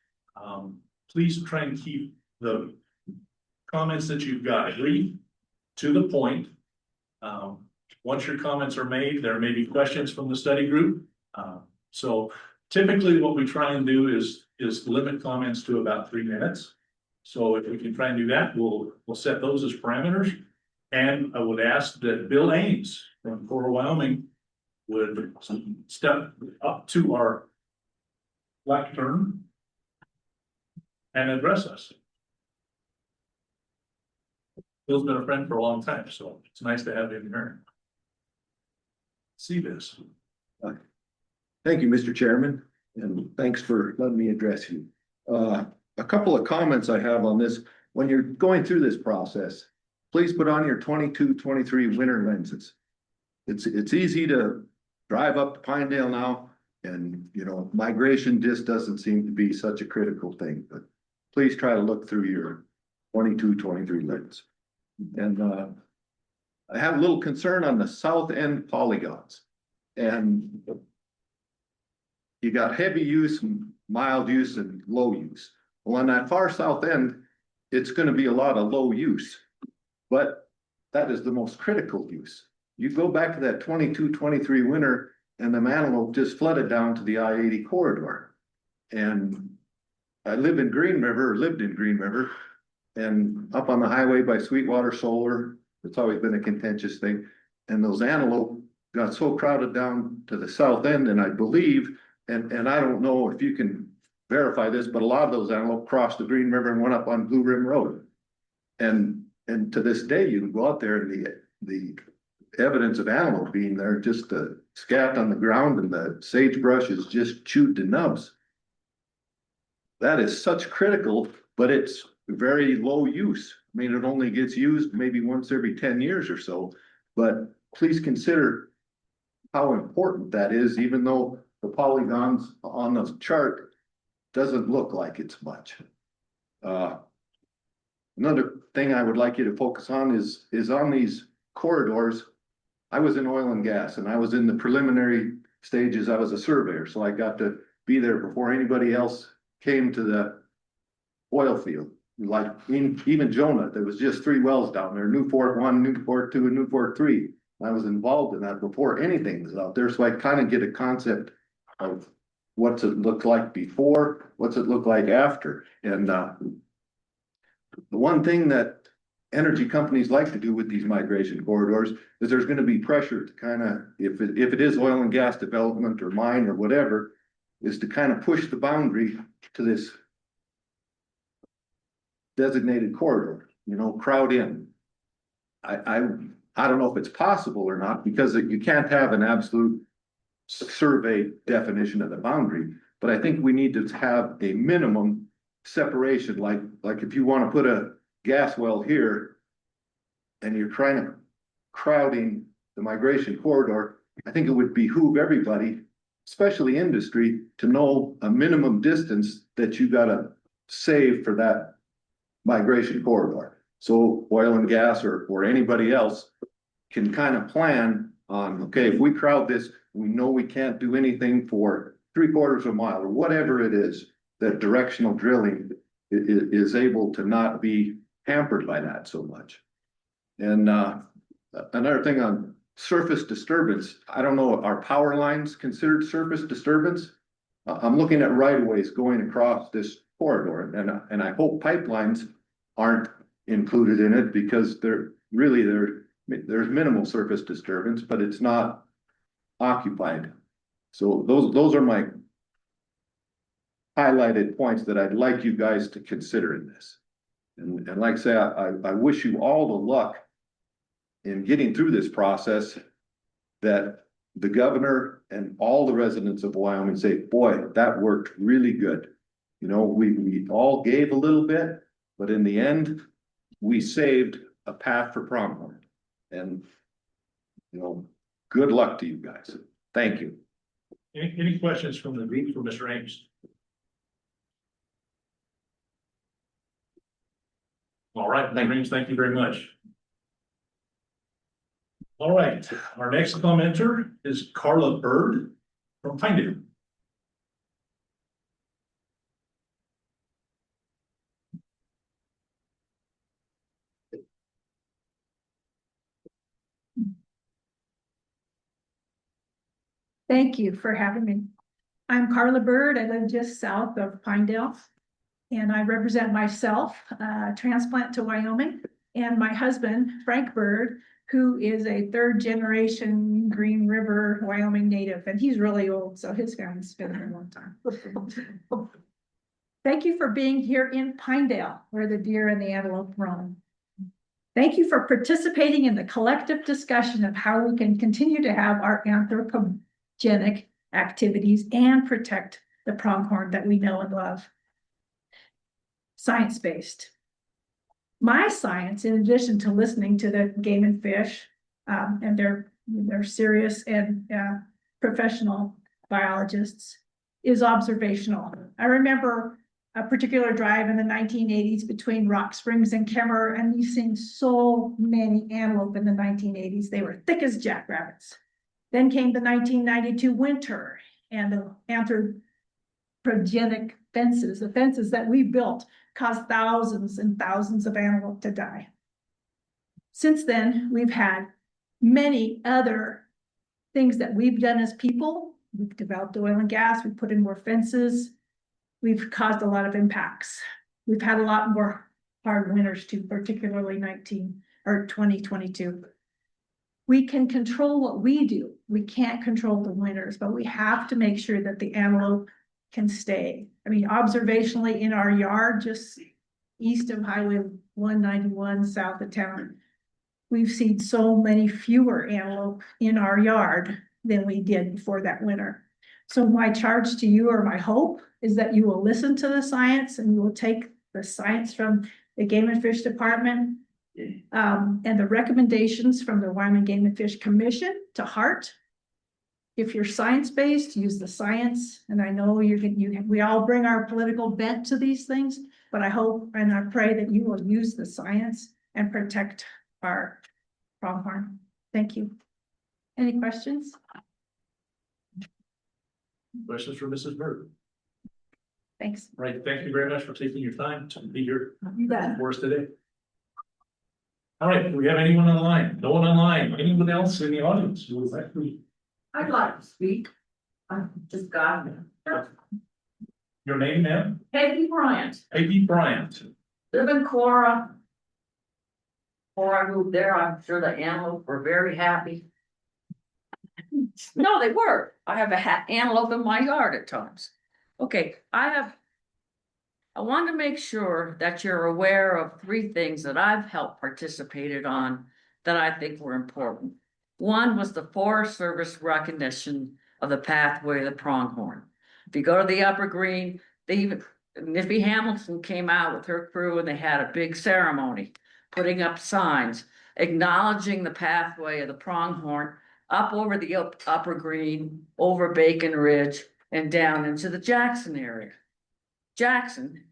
please try and keep the comments that you've got brief, to the point. Once your comments are made, there may be questions from the study group. So typically what we try and do is limit comments to about 3 minutes. So if we can try and do that, we'll set those as parameters. And I would ask that Bill Ames from Coral, Wyoming would step up to our lectern and address us. Bill's been a friend for a long time, so it's nice to have him here. See this. Thank you, Mr. Chairman, and thanks for letting me address you. A couple of comments I have on this. When you're going through this process, please put on your 22-23 winter lenses. It's easy to drive up to Pinedale now, and migration just doesn't seem to be such a critical thing, but please try to look through your 22-23 lens. And I have a little concern on the south end polygons, and you got heavy use, mild use, and low use. Well, on that far south end, it's going to be a lot of low use, but that is the most critical use. You go back to that 22-23 winter, and the antelope just flooded down to the I-80 corridor. And I lived in Green River, and up on the highway by Sweetwater Solar, it's always been a contentious thing. And those antelope got so crowded down to the south end, and I believe, and I don't know if you can verify this, but a lot of those antelope crossed the Green River and went up on Blue Rim Road. And to this day, you can go out there and the evidence of antelope being there, just the scat on the ground and the sagebrush is just chewed to nubs. That is such critical, but it's very low use. I mean, it only gets used maybe once every 10 years or so, but please consider how important that is, even though the polygons on the chart doesn't look like it's much. Another thing I would like you to focus on is on these corridors. I was in oil and gas, and I was in the preliminary stages. I was a surveyor, so I got to be there before anybody else came to the oil field. like even Jonah, there was just 3 wells down there, Newport 1, Newport 2, and Newport 3. I was involved in that before anything was out there, so I kind of get a concept of what's it look like before, what's it look like after. And the one thing that energy companies like to do with these migration corridors is there's gonna be pressure to kind of, if it is oil and gas development or mine or whatever, is to kind of push the boundary to this designated corridor, you know, crowd in. I don't know if it's possible or not, because you can't have an absolute survey definition of the boundary, but I think we need to have a minimum separation, like if you want to put a gas well here and you're trying to crowding the migration corridor, I think it would behoove everybody, especially industry, to know a minimum distance that you gotta save for that migration corridor. So oil and gas or anybody else can kind of plan on, okay, if we crowd this, we know we can't do anything for 3/4 of a mile or whatever it is, that directional drilling is able to not be hampered by that so much. And another thing on surface disturbance, I don't know, are power lines considered surface disturbance? I'm looking at right of ways going across this corridor, and I hope pipelines aren't included in it, because there's minimal surface disturbance, but it's not occupied. So those are my highlighted points that I'd like you guys to consider in this. And like I say, I wish you all the luck in getting through this process, that the governor and all the residents of Wyoming say, boy, that worked really good. You know, we all gave a little bit, but in the end, we saved a path for Pronghorn. And, you know, good luck to you guys. Thank you. Any questions from the group for Mr. Ames? All right, Mr. Ames, thank you very much. All right, our next commenter is Carla Bird from Pinedale. Thank you for having me. I'm Carla Bird. I live just south of Pinedale. And I represent myself, transplant to Wyoming, and my husband, Frank Bird, who is a 3rd generation Green River, Wyoming native. And he's really old, so his family's been here a long time. Thank you for being here in Pinedale, where the deer and the antelope roam. Thank you for participating in the collective discussion of how we can continue to have our anthropogenic activities and protect the pronghorn that we know and love. Science-based. My science, in addition to listening to the Game and Fish, and they're serious and professional biologists, is observational. I remember a particular drive in the 1980s between Rock Springs and Kemmer, and we've seen so many antelope in the 1980s. They were thick as jackrabbits. Then came the 1992 winter, and the anthropogenic fences, the fences that we built, caused thousands and thousands of antelope to die. Since then, we've had many other things that we've done as people. We've developed oil and gas, we've put in more fences, we've caused a lot of impacts. We've had a lot more hard winters too, particularly 2022. We can control what we do. We can't control the winters, but we have to make sure that the antelope can stay. I mean, observationally in our yard, just east of Highway 191, south of town, we've seen so many fewer antelope in our yard than we did before that winter. So my charge to you, or my hope, is that you will listen to the science, and you will take the science from the Game and Fish Department and the recommendations from the Wyoming Game and Fish Commission to heart. If you're science-based, use the science. And I know we all bring our political bent to these things, but I hope and I pray that you will use the science and protect our pronghorn. Thank you. Any questions? Questions for Mrs. Bird? Thanks. Right, thank you very much for taking your time to be here You bet. for us today. All right, do we have anyone online? No one online? Anyone else in the audience who would like to? I'd like to speak. I just got here. Your name, ma'am? Peggy Bryant, Peggy Bryant. live in Cora. Before I moved there, I'm sure the antelope were very happy. No, they were. I have a antelope in my yard at times. Okay, I want to make sure that you're aware of 3 things that I've helped participated on that I think were important. One was the Forest Service recognition of the pathway of the pronghorn. If you go to the Upper Green, Nippy Hamilton came out with her crew and they had a big ceremony, putting up signs, acknowledging the pathway of the pronghorn up over the Upper Green, over Bacon Ridge, and down into the Jackson area. Jackson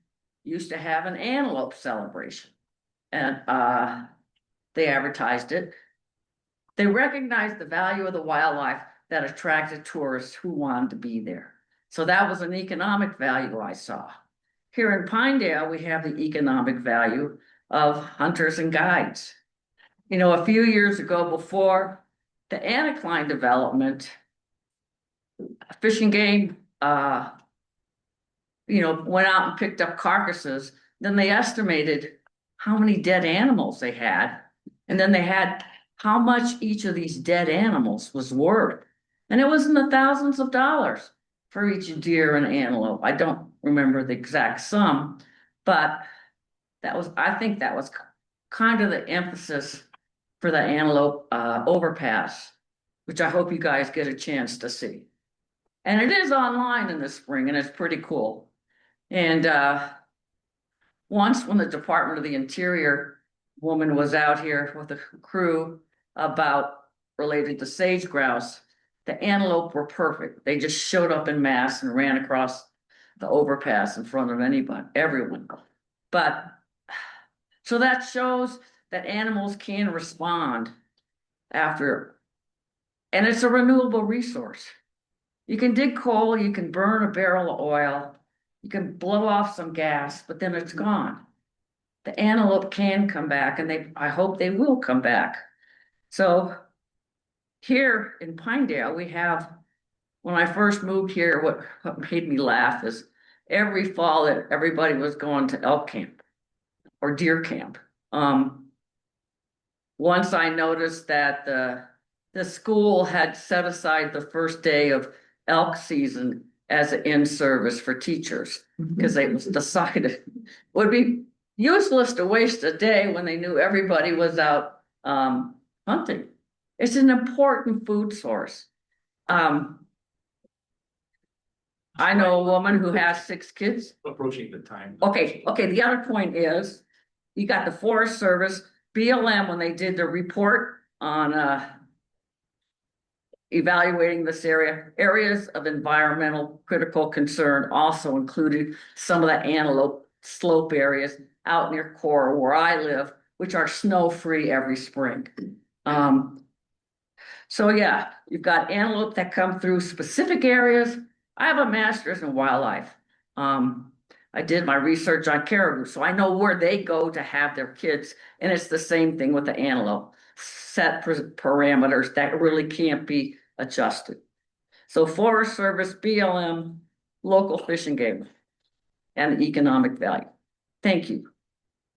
used to have an antelope celebration, and they advertised it. They recognized the value of the wildlife that attracted tourists who wanted to be there. So that was an economic value I saw. Here in Pinedale, we have the economic value of hunters and guides. You know, a few years ago, before the anticline development, Fish and Game, went out and picked up carcasses. Then they estimated how many dead animals they had. And then they had how much each of these dead animals was worth. And it was in the thousands of dollars for each deer and antelope. I don't remember the exact sum, but I think that was kind of the emphasis for the antelope overpass, which I hope you guys get a chance to see. And it is online in the spring and it's pretty cool. And once when the Department of the Interior woman was out here with a crew related to sage grouse, the antelope were perfect. They just showed up in mass and ran across the overpass in front of everyone. But so that shows that animals can respond after, and it's a renewable resource. You can dig coal, you can burn a barrel of oil, you can blow off some gas, but then it's gone. The antelope can come back, and I hope they will come back. So here in Pinedale, we have, when I first moved here, what made me laugh is every fall that everybody was going to elk camp or deer camp. Once I noticed that the school had set aside the first day of elk season as an in-service for teachers, because it was decided it would be useless to waste a day when they knew everybody was out hunting. It's an important food source. I know a woman who has 6 kids. Approaching the time. Okay, the other point is, you got the Forest Service, BLM, when they did the report on evaluating this areas of environmental critical concern also included some of the antelope slope areas out near Cora where I live, which are snow-free every spring. So yeah, you've got antelope that come through specific areas. I have a master's in wildlife. I did my research on caribou, so I know where they go to have their kids, and it's the same thing with the antelope. Set parameters that really can't be adjusted. So Forest Service, BLM, local Fish and Game, and economic value. Thank you.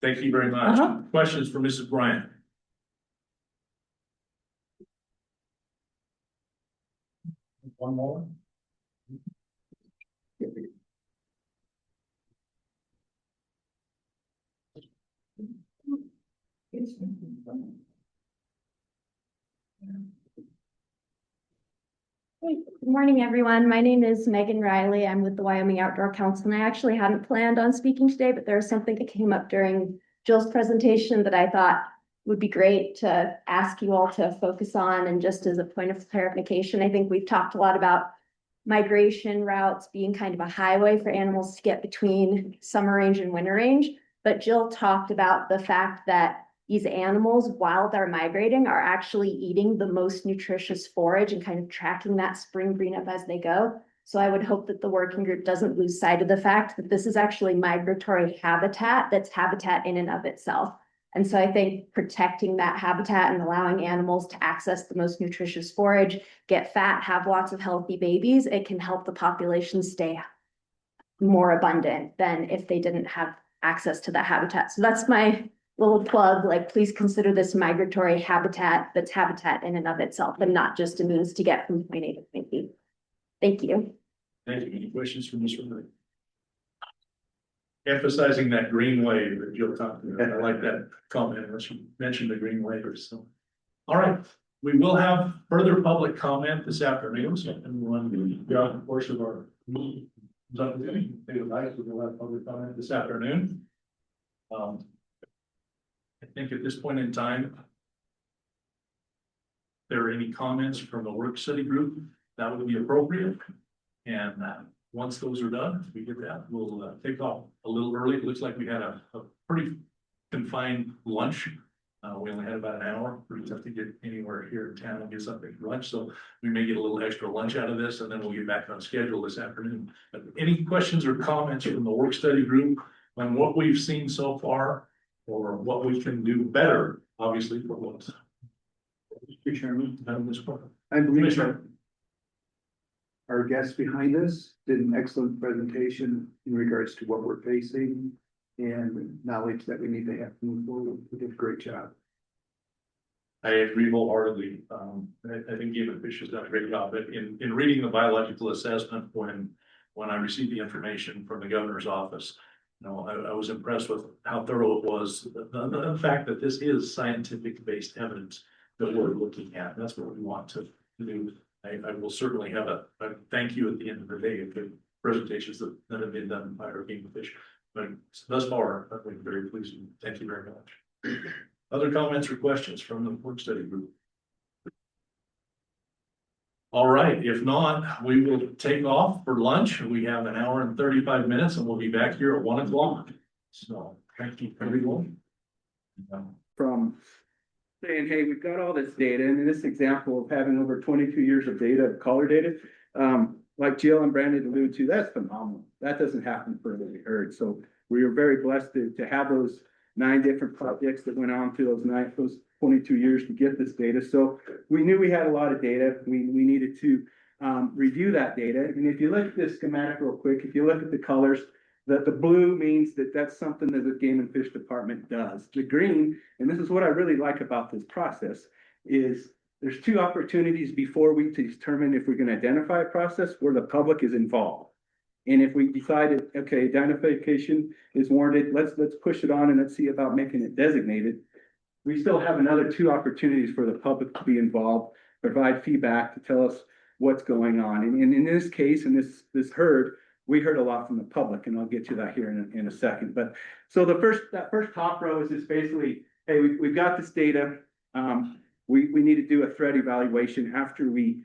Thank you very much. Questions for Mrs. Bryant? One more. Good morning, everyone. My name is Megan Riley. I'm with the Wyoming Outdoor Council, and I actually hadn't planned on speaking today, but there was something that came up during Jill's presentation that I thought would be great to ask you all to focus on. And just as a point of clarification, I think we've talked a lot about migration routes being kind of a highway for animals to get between summer range and winter range. But Jill talked about the fact that these animals, while they're migrating, are actually eating the most nutritious forage and kind of tracking that spring green up as they go. So I would hope that the working group doesn't lose sight of the fact that this is actually migratory habitat that's habitat in and of itself. And so I think protecting that habitat and allowing animals to access the most nutritious forage, get fat, have lots of healthy babies, it can help the population stay more abundant than if they didn't have access to that habitat. So that's my little plug, like, please consider this migratory habitat that's habitat in and of itself and not just a means to get from point A to point B. Thank you. Thank you. Any questions from this room? Emphasizing that green wave that Jill talked about. I like that comment when she mentioned the green waivers. So, all right, we will have further public comment this afternoon. So everyone, throughout the course of our meeting, we'll have public comment this afternoon. I think at this point in time, if there are any comments from the work study group, that would be appropriate. And once those are done, we get that, we'll take off a little early. It looks like we had a pretty confined lunch. We only had about an hour. Pretty tough to get anywhere here in town and get something for lunch. So we may get a little extra lunch out of this, and then we'll get back on schedule this afternoon. But any questions or comments from the work study group on what we've seen so far, or what we can do better, obviously, for what Mr. Chairman, this part. I believe Commissioner. our guest behind us did an excellent presentation in regards to what we're facing and knowledge that we need to have to move forward. We did a great job. I agree wholeheartedly. I think David Fish has done a great job. But in reading the biological assessment, when I received the information from the governor's office, you know, I was impressed with how thorough it was. The fact that this is scientific based evidence that we're looking at. That's what we want to do. I will certainly have a thank you at the end of the day for the presentations that have been done by our game fish. But thus far, I've been very pleased. Thank you very much. Other comments or questions from the work study group? All right, if not, we will take off for lunch. We have an hour and 35 minutes and we'll be back here at 1 o'clock. So thank you, everyone. From saying, hey, we've got all this data, and in this example of having over 22 years of data, of color data, like Jill and Brandon alluded to, that's phenomenal. That doesn't happen for what we heard. So we were very blessed to have those 9 different projects that went on through those 22 years to get this data. So we knew we had a lot of data. We needed to review that data. And if you look at this schematic real quick, if you look at the colors, that the blue means that that's something that the Game and Fish Department does. The green, and this is what I really like about this process, is there's 2 opportunities before we determine if we're going to identify a process where the public is involved. And if we decided, okay, identification is warranted, let's push it on and let's see about making it designated. We still have another 2 opportunities for the public to be involved, provide feedback to tell us what's going on. And in this case, in this herd, we heard a lot from the public, and I'll get to that here in a second. But so that first top row is just basically, hey, we've got this data. We need to do a threat evaluation after we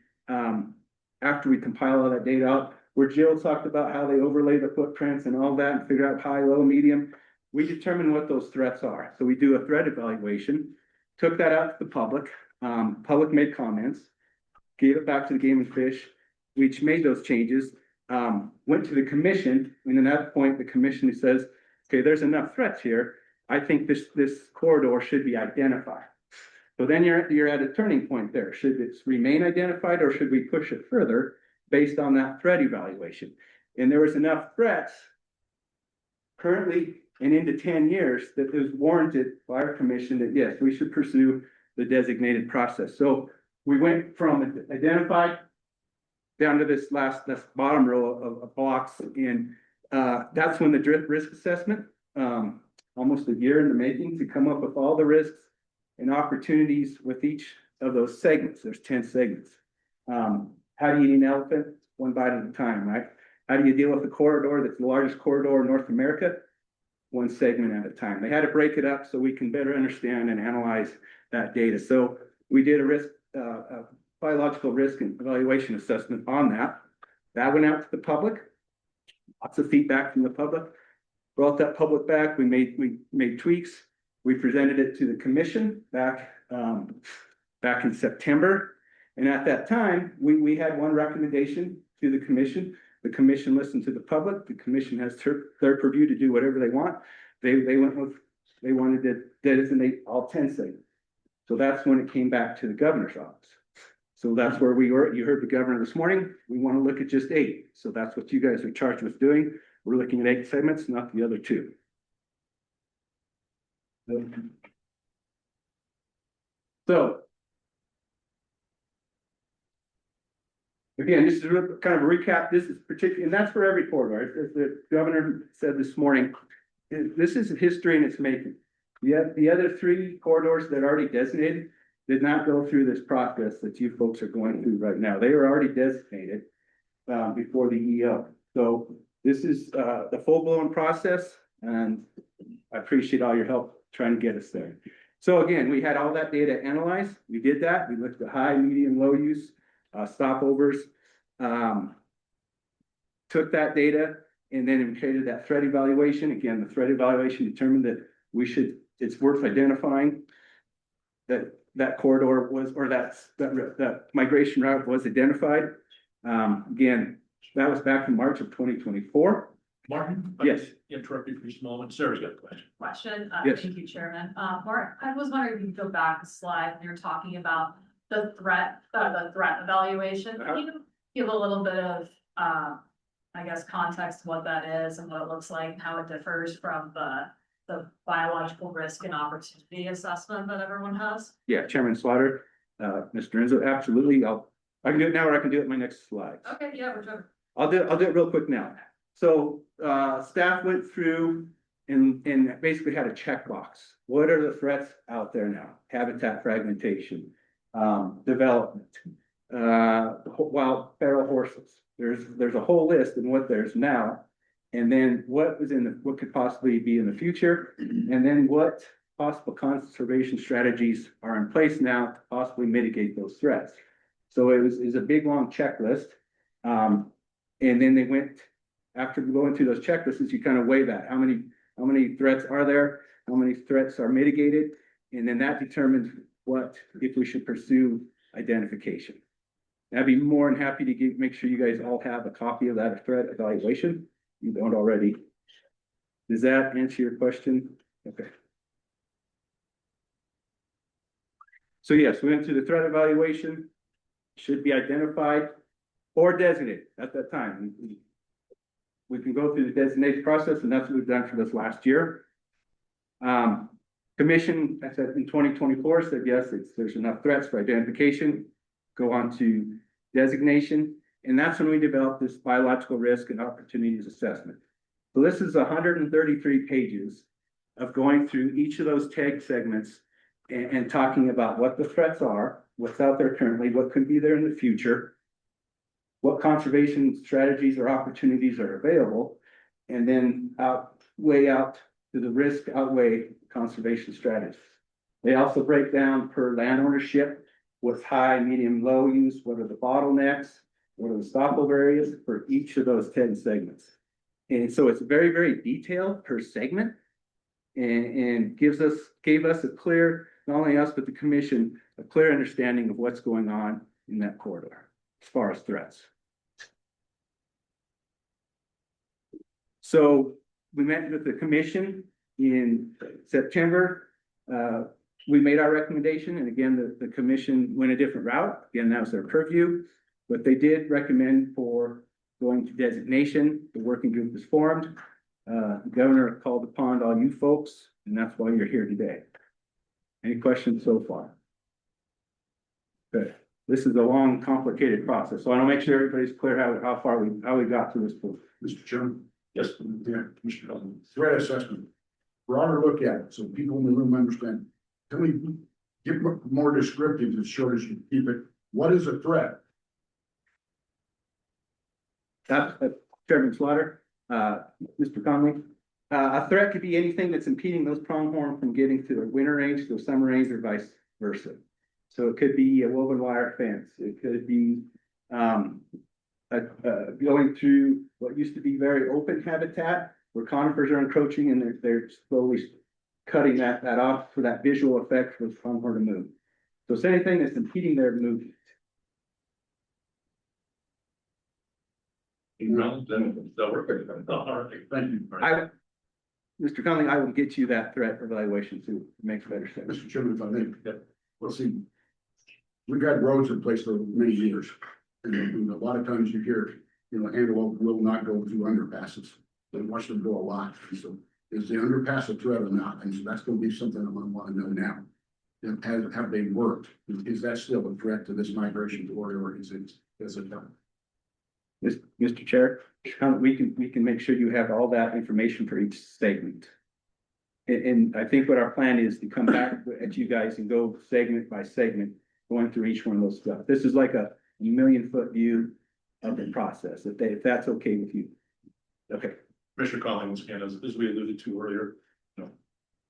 compile all that data out. Where Jill talked about how they overlay the footprints and all that and figure out high, low, medium. We determine what those threats are. So we do a threat evaluation, took that out to the public. Public made comments, gave it back to the Game and Fish. We each made those changes. Went to the commission, and at that point, the commission says, okay, there's enough threats here. I think this corridor should be identified. So then you're at a turning point there. Should it remain identified or should we push it further based on that threat evaluation? And there was enough threats currently and into 10 years that it was warranted by our commission that yes, we should pursue the designated process. So we went from identified down to this bottom row of blocks, and that's when the drift risk assessment, almost a year in the making to come up with all the risks and opportunities with each of those segments. There's 10 segments. How do you eat an elephant? One bite at a time, right? How do you deal with a corridor that's the largest corridor in North America? One segment at a time. They had to break it up so we can better understand and analyze that data. So we did a biological risk and evaluation assessment on that. That went out to the public. Lots of feedback from the public. Brought that public back. We made tweaks. We presented it to the commission back in September. And at that time, we had one recommendation to the commission. The commission listened to the public. The commission has their purview to do whatever they want. They wanted to designate all 10 segments. So that's when it came back to the governor's office. So that's where we were. You heard the governor this morning. We want to look at just 8. So that's what you guys are charged with doing. We're looking at 8 segments, not the other 2. So. Again, this is kind of a recap. This is particular, and that's for every corridor. As the governor said this morning, this is history in its making. Yet the other 3 corridors that are already designated did not go through this process that you folks are going through right now. They were already designated before the EO. So this is the full-blown process, and I appreciate all your help trying to get us there. So again, we had all that data analyzed. We did that. We looked at high, medium, low use, stopovers, took that data, and then we created that threat evaluation. Again, the threat evaluation determined that it's worth identifying that corridor was, or that migration route was identified. Again, that was back in March of 2024. Martin? Yes. Interrupt you for just a moment. Sarah's got a question. Yes. Thank you, Chairman. Mark, I was wondering if you could go back a slide when you're talking about the threat evaluation. Can you give a little bit of, I guess, context to what that is and what it looks like and how it differs from the biological risk and opportunity assessment that everyone has? Yeah, Chairman Slaughter, Mr. Renzo, absolutely. I can do it now, or I can do it in my next slide. Okay, yeah, whichever. I'll do it real quick now. So, staff went through and basically had a checkbox. What are the threats out there now? Habitat fragmentation, development, wild feral horses. There's a whole list in what there's now. And then what could possibly be in the future, and then what possible conservation strategies are in place now to possibly mitigate those threats. So it was a big long checklist. And then they went, after going through those checklists, you kind of weigh that. How many threats are there? How many threats are mitigated? And then that determines if we should pursue identification. And I'd be more than happy to make sure you guys all have a copy of that threat evaluation. You don't already. Does that answer your question? Okay. So yes, we went through the threat evaluation, should be identified or designated at that time. We can go through the designation process, and that's what we've done for this last year. Commission, I said in 2024, said yes, there's enough threats for identification, go on to designation. And that's when we developed this biological risk and opportunities assessment. So this is 133 pages of going through each of those tag segments and talking about what the threats are, what's out there currently, what could be there in the future, what conservation strategies or opportunities are available, and then weigh out to the risk outweigh conservation strategies. They also break down per land ownership, what's high, medium, low use, what are the bottlenecks, what are the stopover areas for each of those 10 segments. And so it's very, very detailed per segment, and gave us a clear, not only us, but the commission, a clear understanding of what's going on in that corridor as far as threats. So we met with the commission in September. We made our recommendation, and again, the commission went a different route. Again, that was their purview, but they did recommend for going to designation. The working group was formed. The governor called upon all you folks, and that's why you're here today. Any questions so far? Good. This is a long, complicated process, so I want to make sure everybody's clear how far we got to this point. Mr. Chairman. Yes. Yeah, Commissioner Feldman. Threat assessment. Broader look at it, so people in the room understand. Can we get more descriptive as short as you keep it? What is a threat? Chairman Slaughter, Mr. Conley, a threat could be anything that's impeding those pronghorn from getting to their winter range, to a summer range, or vice versa. So it could be a woven wire fence. It could be going through what used to be very open habitat where conifers are encroaching, and they're slowly cutting that off for that visual effect for the pronghorn to move. So it's anything that's impeding their movement. Thank you. Mr. Conley, I will get you that threat evaluation too. It makes better sense. Mr. Chairman, if I may, well, see, we've had roads in place for many years. And a lot of times you hear, Antelope will not go through underpasses. They want them to go a lot. And so is the underpass a threat or not? And so that's gonna be something I'm gonna wanna know now. Have they worked? Is that still a threat to this migration corridor, or is it done? Mr. Chair, we can make sure you have all that information for each segment. And I think what our plan is to come back at you guys and go segment by segment, going through each one of those stuff. This is like a 1,000,000-foot view of the process, if that's okay with you. Okay. Commissioner Conley, once again, as we alluded to earlier,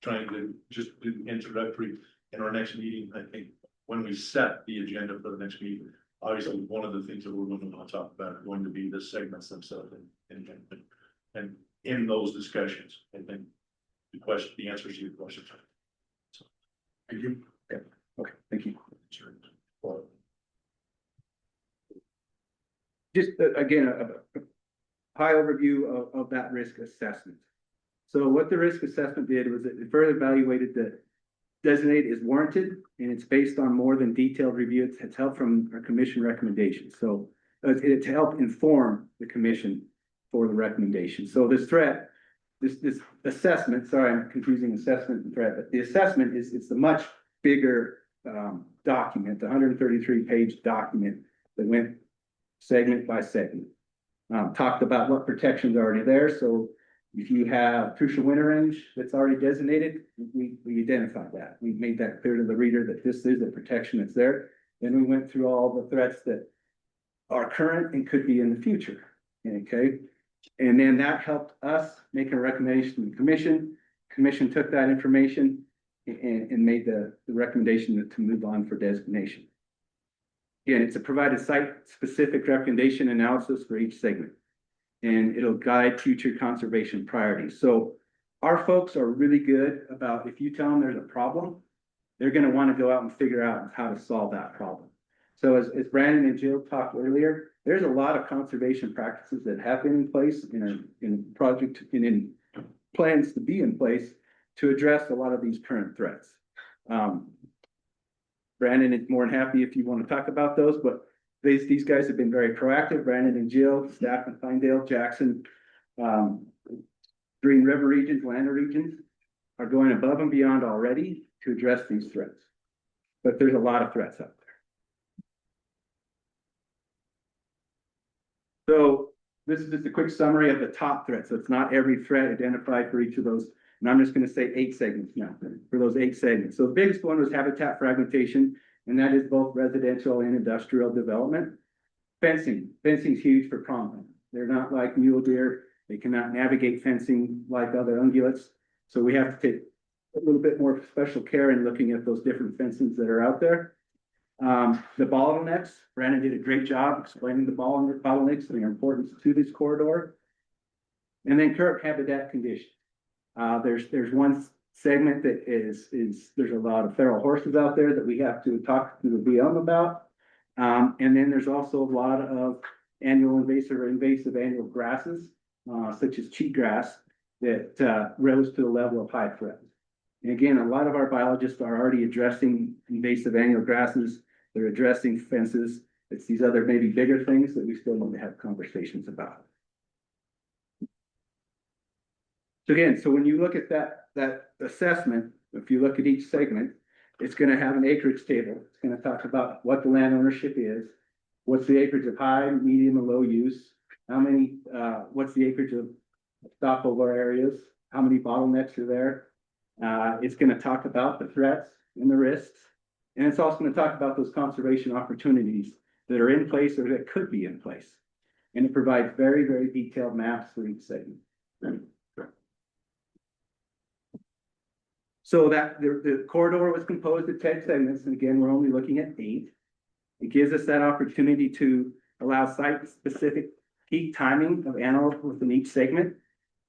trying to just do introductory in our next meeting. I think when we set the agenda for the next meeting, obviously, one of the things that we're going to want to talk about are going to be the segments themselves and in those discussions, I think the answers to your questions. So, Thank you. Okay, thank you. Just again, a high overview of that risk assessment. So what the risk assessment did was it further evaluated that designate is warranted and it's based on more than detailed review. It's help from our commission recommendations. So it's to help inform the commission for the recommendation. So this threat, this assessment, sorry, I'm confusing assessment and threat, but the assessment it's a much bigger document, the 133-page document that went segment by segment. Talked about what protections are already there. So if you have crucial winter range that's already designated, we identified that. We made that clear to the reader that this is a protection that's there. Then we went through all the threats that are current and could be in the future. Okay. And then that helped us make a recommendation to the commission. Commission took that information and made the recommendation to move on for designation. Again, it's a provided site-specific recommendation analysis for each segment, and it'll guide future conservation priorities. So our folks are really good about if you tell them there's a problem, they're going to want to go out and figure out how to solve that problem. So as Brandon and Jill talked earlier, there's a lot of conservation practices that have been in place in project and in plans to be in place to address a lot of these current threats. Brandon is more than happy if you want to talk about those, but these guys have been very proactive. Brandon and Jill, staff in Pinedale, Jackson, Green River regions, Lander regions are going above and beyond already to address these threats. But there's a lot of threats out there. So this is just a quick summary of the top threats. So it's not every threat identified for each of those. And I'm just going to say 8 segments now for those 8 segments. So the biggest one was habitat fragmentation, and that is both residential and industrial development. Fencing is huge for pronghorn. They're not like mule deer. They cannot navigate fencing like other ungulates. So we have to take a little bit more special care in looking at those different fences that are out there. The bottlenecks, Brandon did a great job explaining the bottlenecks and their importance to this corridor. And then current habitat conditions. There's one segment that is there's a lot of feral horses out there that we have to talk to the BM about. And then there's also a lot of annual invasive or invasive annual grasses, such as cheatgrass, that rose to the level of high threat. And again, a lot of our biologists are already addressing invasive annual grasses. They're addressing fences. It's these other maybe bigger things that we still need to have conversations about. So again, so when you look at that assessment, if you look at each segment, it's going to have an acreage table. It's going to talk about what the land ownership is, what's the acreage of high, medium, and low use, how many, what's the acreage of stopover areas, how many bottlenecks are there. It's going to talk about the threats and the risks, and it's also going to talk about those conservation opportunities that are in place or that could be in place. And it provides very, very detailed maps for each segment. So that the corridor was composed of 10 segments, and again, we're only looking at 8. It gives us that opportunity to allow site-specific peak timing of antelope within each segment.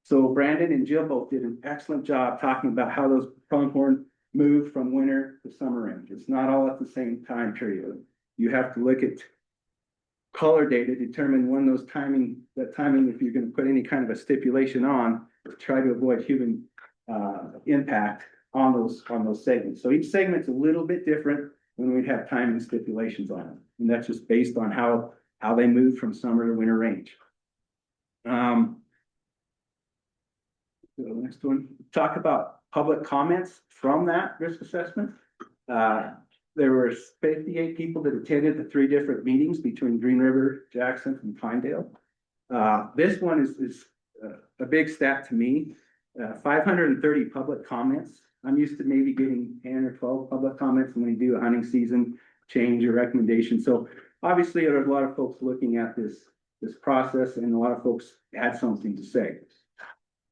So Brandon and Jill both did an excellent job talking about how those pronghorn move from winter to summer range. It's not all at the same time period. You have to look at color data, determine when that timing, if you're gonna put any kind of a stipulation on, to try to avoid human impact on those segments. So each segment's a little bit different when we'd have timing stipulations on them. And that's just based on how they move from summer to winter range. So the next one, talk about public comments from that risk assessment. There were 58 people that attended the 3 different meetings between Green River, Jackson, and Pinedale. This one is a big stat to me. 530 public comments. I'm used to maybe getting 10 or 12 public comments when we do a hunting season change or recommendation. So obviously there's a lot of folks looking at this process, and a lot of folks had something to say.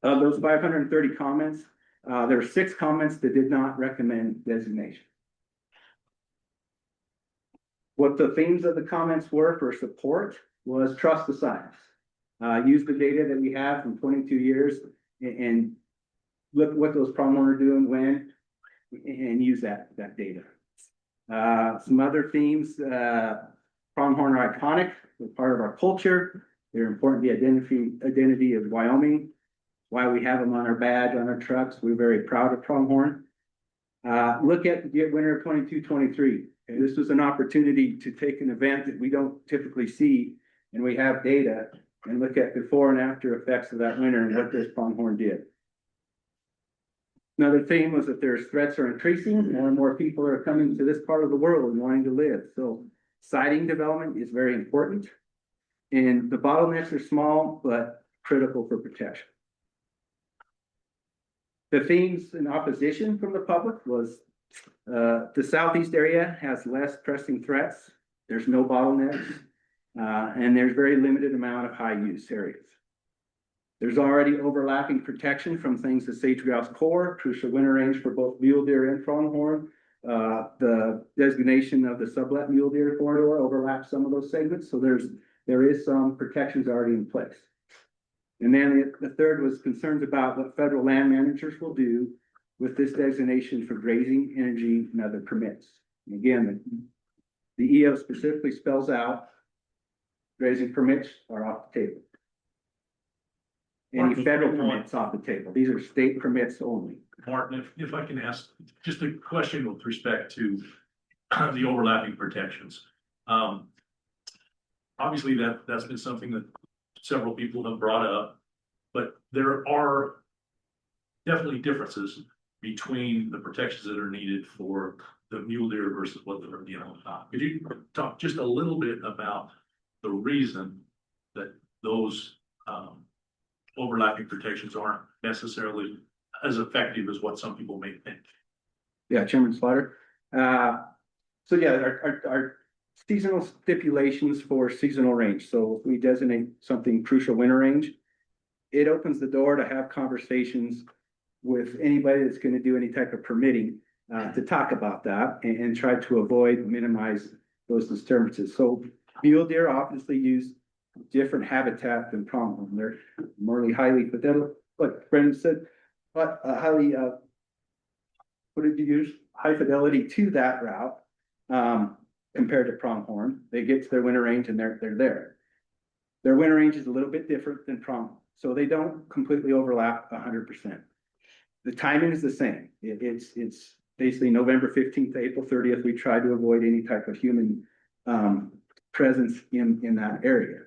Of those 530 comments, there were 6 comments that did not recommend designation. What the themes of the comments were for support was trust the science. Use the data that we have from 22 years and look what those pronghorn are doing when, and use that data. Some other themes, pronghorn are iconic, they're part of our culture. They're important to the identity of Wyoming. Why we have them on our badge, on our trucks. We're very proud of pronghorn. Look at the winter of 22-23. And this was an opportunity to take an event that we don't typically see, and we have data, and look at before and after effects of that winter and what this pronghorn did. Another theme was that there's threats are increasing, more and more people are coming to this part of the world and wanting to live. So sighting development is very important. And the bottlenecks are small, but critical for protection. The themes in opposition from the public was the southeast area has less pressing threats. There's no bottlenecks, and there's very limited amount of high use areas. There's already overlapping protection from things the sage-grouse core, crucial winter range for both mule deer and pronghorn. The designation of the Sublette mule deer corridor overlaps some of those segments, so there is some protections already in place. And then the third was concerns about what federal land managers will do with this designation for grazing, energy, and other permits. And again, the EO specifically spells out grazing permits are off the table. Any federal permits off the table. These are state permits only. Martin, if I can ask just a question with respect to the overlapping protections. Obviously that's been something that several people have brought up, but there are definitely differences between the protections that are needed for the mule deer versus what they're being on top. Could you talk just a little bit about the reason that those overlapping protections aren't necessarily as effective as what some people may think? Yeah, Chairman Slaughter. So yeah, our seasonal stipulations for seasonal range. So if we designate something crucial winter range, it opens the door to have conversations with anybody that's going to do any type of permitting to talk about that and try to avoid, minimize those disturbances. So mule deer obviously use different habitat than pronghorn. They're more highly fidelity, what Brendan said, but highly, what did you use? High fidelity to that route compared to pronghorn. They get to their winter range and they're there. Their winter range is a little bit different than pronghorn, so they don't completely overlap 100%. The timing is the same. It's basically November 15th to April 30th. We try to avoid any type of human presence in that area.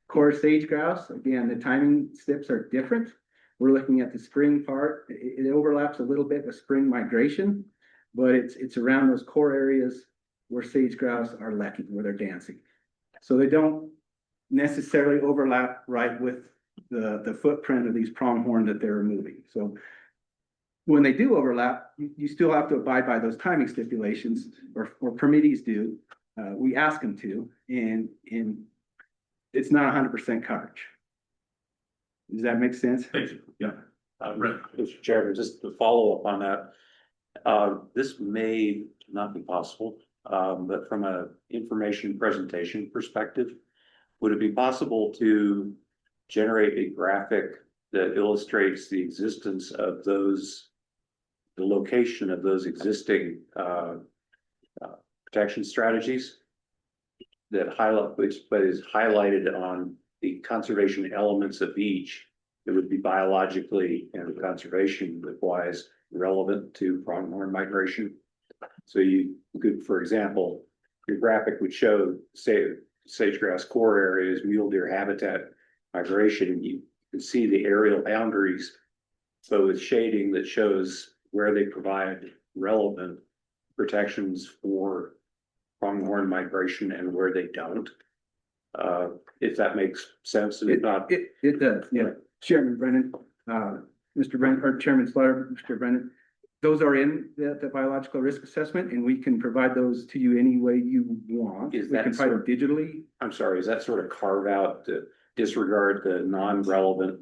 Core sage grouse, again, the timing steps are different. We're looking at the spring part. It overlaps a little bit with spring migration, but it's around those core areas where sage grouse are lekking, where they're dancing. So they don't necessarily overlap right with the footprint of these pronghorn that they're removing. So when they do overlap, you still have to abide by those timing stipulations, or permittees do. We ask them to, and it's not 100% coverage. Does that make sense? Thank you. Yeah. Mr. Chairman, just to follow up on that, this may not be possible, but from an information presentation perspective, would it be possible to generate a graphic that illustrates the existence of those, the location of those existing protection strategies that highlight, but is highlighted on the conservation elements of each. It would be biologically and conservation wise relevant to pronghorn migration. So you could, for example, your graphic would show, say, sage-grouse core areas, mule deer habitat migration. You can see the aerial boundaries. So with shading that shows where they provide relevant protections for pronghorn migration and where they don't. If that makes sense, and if not. It does, yeah. Chairman Brennan, Mr. Brennan, or Chairman Slaughter, Mr. Brennan, those are in the biological risk assessment, and we can provide those to you any way you want. Is We that can provide them digitally. I'm sorry, is that sort of carve out to disregard the non-relevant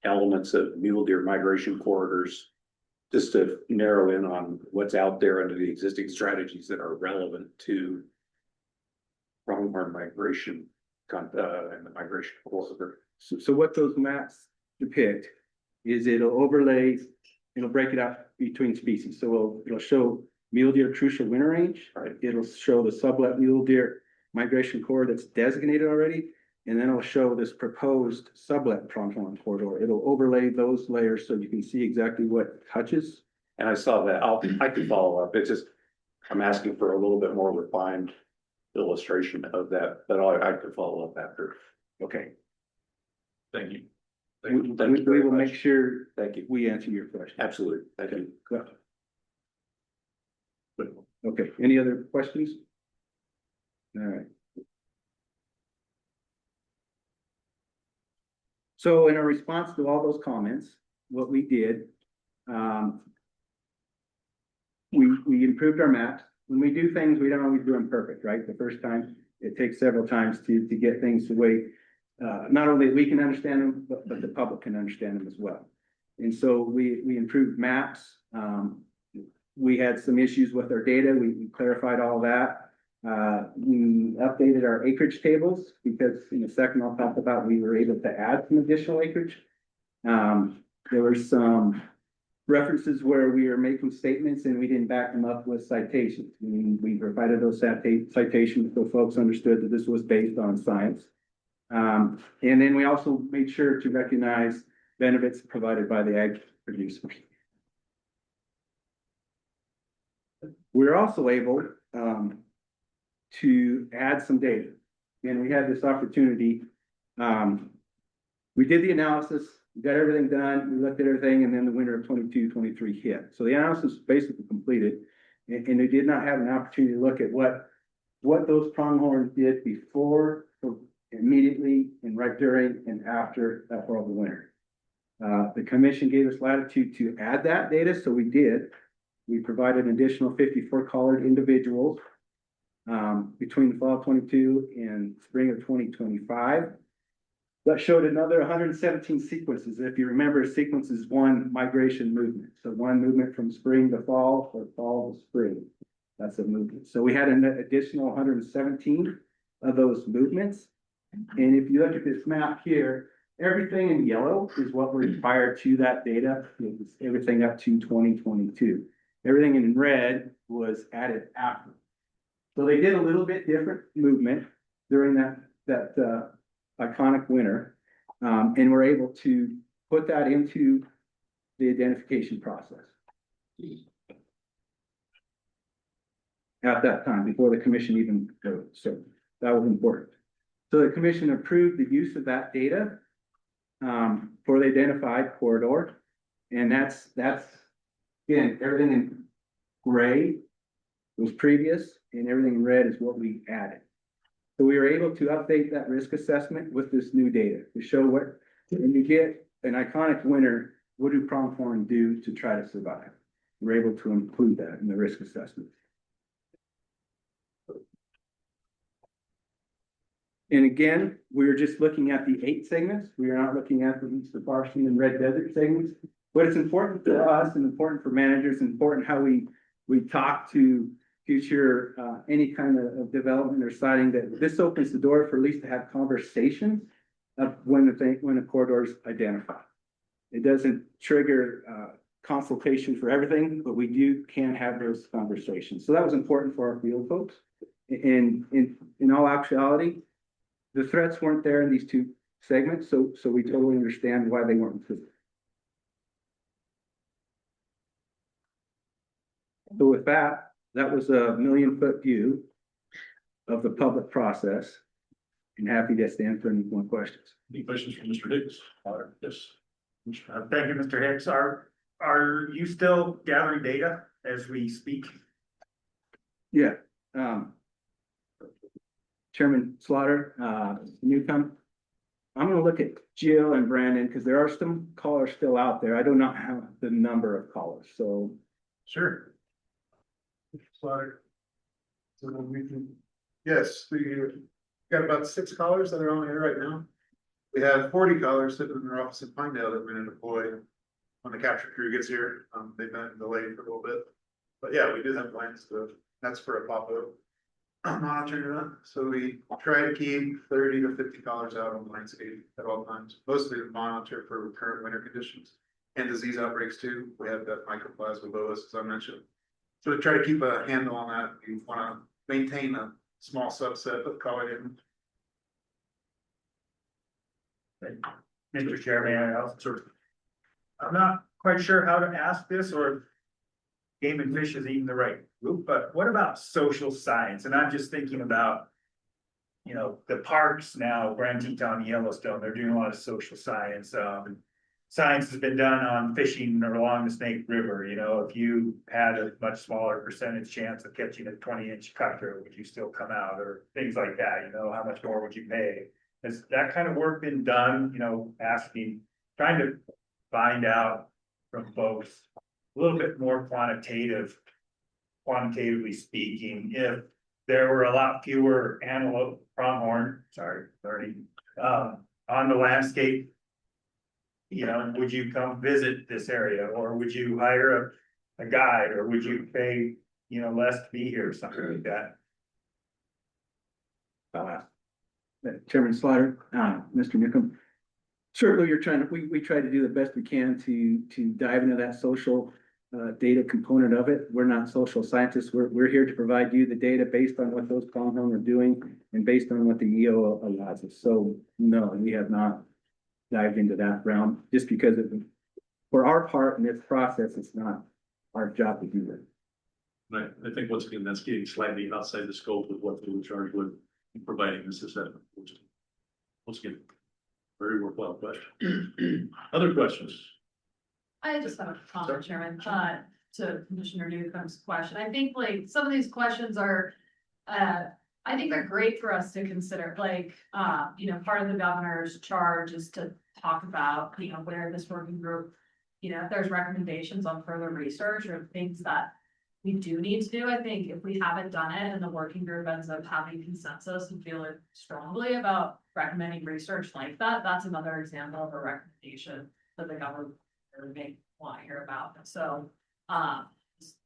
elements of mule deer migration corridors? Just to narrow in on what's out there under the existing strategies that are relevant to pronghorn migration and the migration corridor. So what those maps depict is it'll break it out between species. So it'll show mule deer crucial winter range. Right. It'll show the Sublette mule deer migration corridor that's designated already. And then it'll show this proposed Sublette pronghorn corridor. It'll overlay those layers so you can see exactly what touches. And I saw that. I could follow up. It's just, I'm asking for a little bit more refined illustration of that, but I could follow up after. Okay. Thank you. We will make sure Thank you. we answer your question. Absolutely. Thank you. Okay, any other questions? All right. So in our response to all those comments, what we did, we improved our maps. When we do things, we don't always do them perfect, right? The first time, it takes several times to get things the way, not only we can understand them, but the public can understand them as well. And so we improved maps. We had some issues with our data. We clarified all that. We updated our acreage tables because in a second I'll talk about we were able to add some additional acreage. There were some references where we were making statements and we didn't back them up with citations. We provided those citations so folks understood that this was based on science. And then we also made sure to recognize benefits provided by the ag producers. We're also able to add some data. And we had this opportunity. We did the analysis, we got everything done, we looked at everything, and then the winter of 22-23 hit. So the analysis was basically completed, and they did not have an opportunity to look at what those pronghorns did before, immediately, and right during and after that horrible winter. The commission gave us latitude to add that data, so we did. We provided an additional 54 collared individuals between the fall of 22 and spring of 2025. That showed another 117 sequences. If you remember, a sequence is one migration movement. So one movement from spring to fall or fall to spring. That's a movement. So we had an additional 117 of those movements. And if you look at this map here, everything in yellow is what was prior to that data. It was everything up to 2022. Everything in red was added after. So they did a little bit different movement during that iconic winter, and we're able to put that into the identification process at that time before the commission even goes. So that was important. So the commission approved the use of that data for the identified corridor, and that's again everything in gray was previous, and everything in red is what we added. So we were able to update that risk assessment with this new data to show what, when you get an iconic winter, what do pronghorn do to try to survive? We're able to include that in the risk assessment. And again, we're just looking at the 8 segments. We are not looking at the East Parson and Red Desert segments. But it's important to us and important for managers, important how we talk to future any kind of development or siting, that this opens the door for at least to have conversations of when a corridor is identified. It doesn't trigger consultation for everything, but we can have those conversations. So that was important for our field folks. in all actuality, the threats weren't there in these two segments, so we totally understand why they weren't included. So with that, that was a 1,000,000-foot view of the public process. And happy to stand for any more questions. Any questions from Mr. Higgs? Yes. Thank you, Mr. Hicks. Are you still gathering data as we speak? Yeah, Chairman Slaughter, Newcomb. I'm gonna look at Jill and Brandon, because there are some callers still out there. I do not have the number of callers, so. Sure. Slaughter. So then we can, yes, we got about 6 callers that are on here right now. We have 40 callers sitting in their office in Pinedale that we're gonna deploy when the capture crew gets here. They've been delayed for a little bit. But yeah, we do have plans to, that's for a pop-up monitoring event. So we try to keep 30 to 50 callers out on the landscape at all times, mostly to monitor for current winter conditions and disease outbreaks too. We have that mycoplasma boas, as I mentioned. So we try to keep a handle on that. We want to maintain a small subset of calling in. Mr. Chairman, I'm not quite sure how to ask this or if Game and Fish is even the right group, but what about social science? And I'm just thinking about, you know, the parks now, Grand Teton, Yellowstone, they're doing a lot of social science. Science has been done on fishing along the Snake River. You know, if you had a much smaller percentage chance of catching a 20-inch cutthroat, would you still come out, or things like that? You know, how much more would you pay? Has that kind of work been done? You know, trying to find out from folks a little bit more quantitatively speaking, if there were a lot fewer antelope, pronghorn, on the landscape. You know, would you come visit this area, or would you hire a guide, or would you pay, you know, less to be here or something like that? Chairman Slaughter, Mr. Newcomb. Certainly, we try to do the best we can to dive into that social data component of it. We're not social scientists. We're here to provide you the data based on what those pronghorn are doing and based on what the EO allows us. So no, we have not dived into that realm just because for our part in this process, it's not our job to do that. Right, I think once again, that's getting slightly outside the scope of what they were charged with in providing this assessment. Once again, very worthwhile question. Other questions? I just have a comment, Chairman, to Commissioner Newcomb's question. I think like some of these questions are, I think they're great for us to consider, like, you know, part of the governor's charge is to talk about, you know, where this working group, you know, if there's recommendations on further research or things that we do need to do. I think if we haven't done it and the working group ends up having consensus and feeling strongly about recommending research like that, that's another example of a recommendation that the government may want to hear about. And so,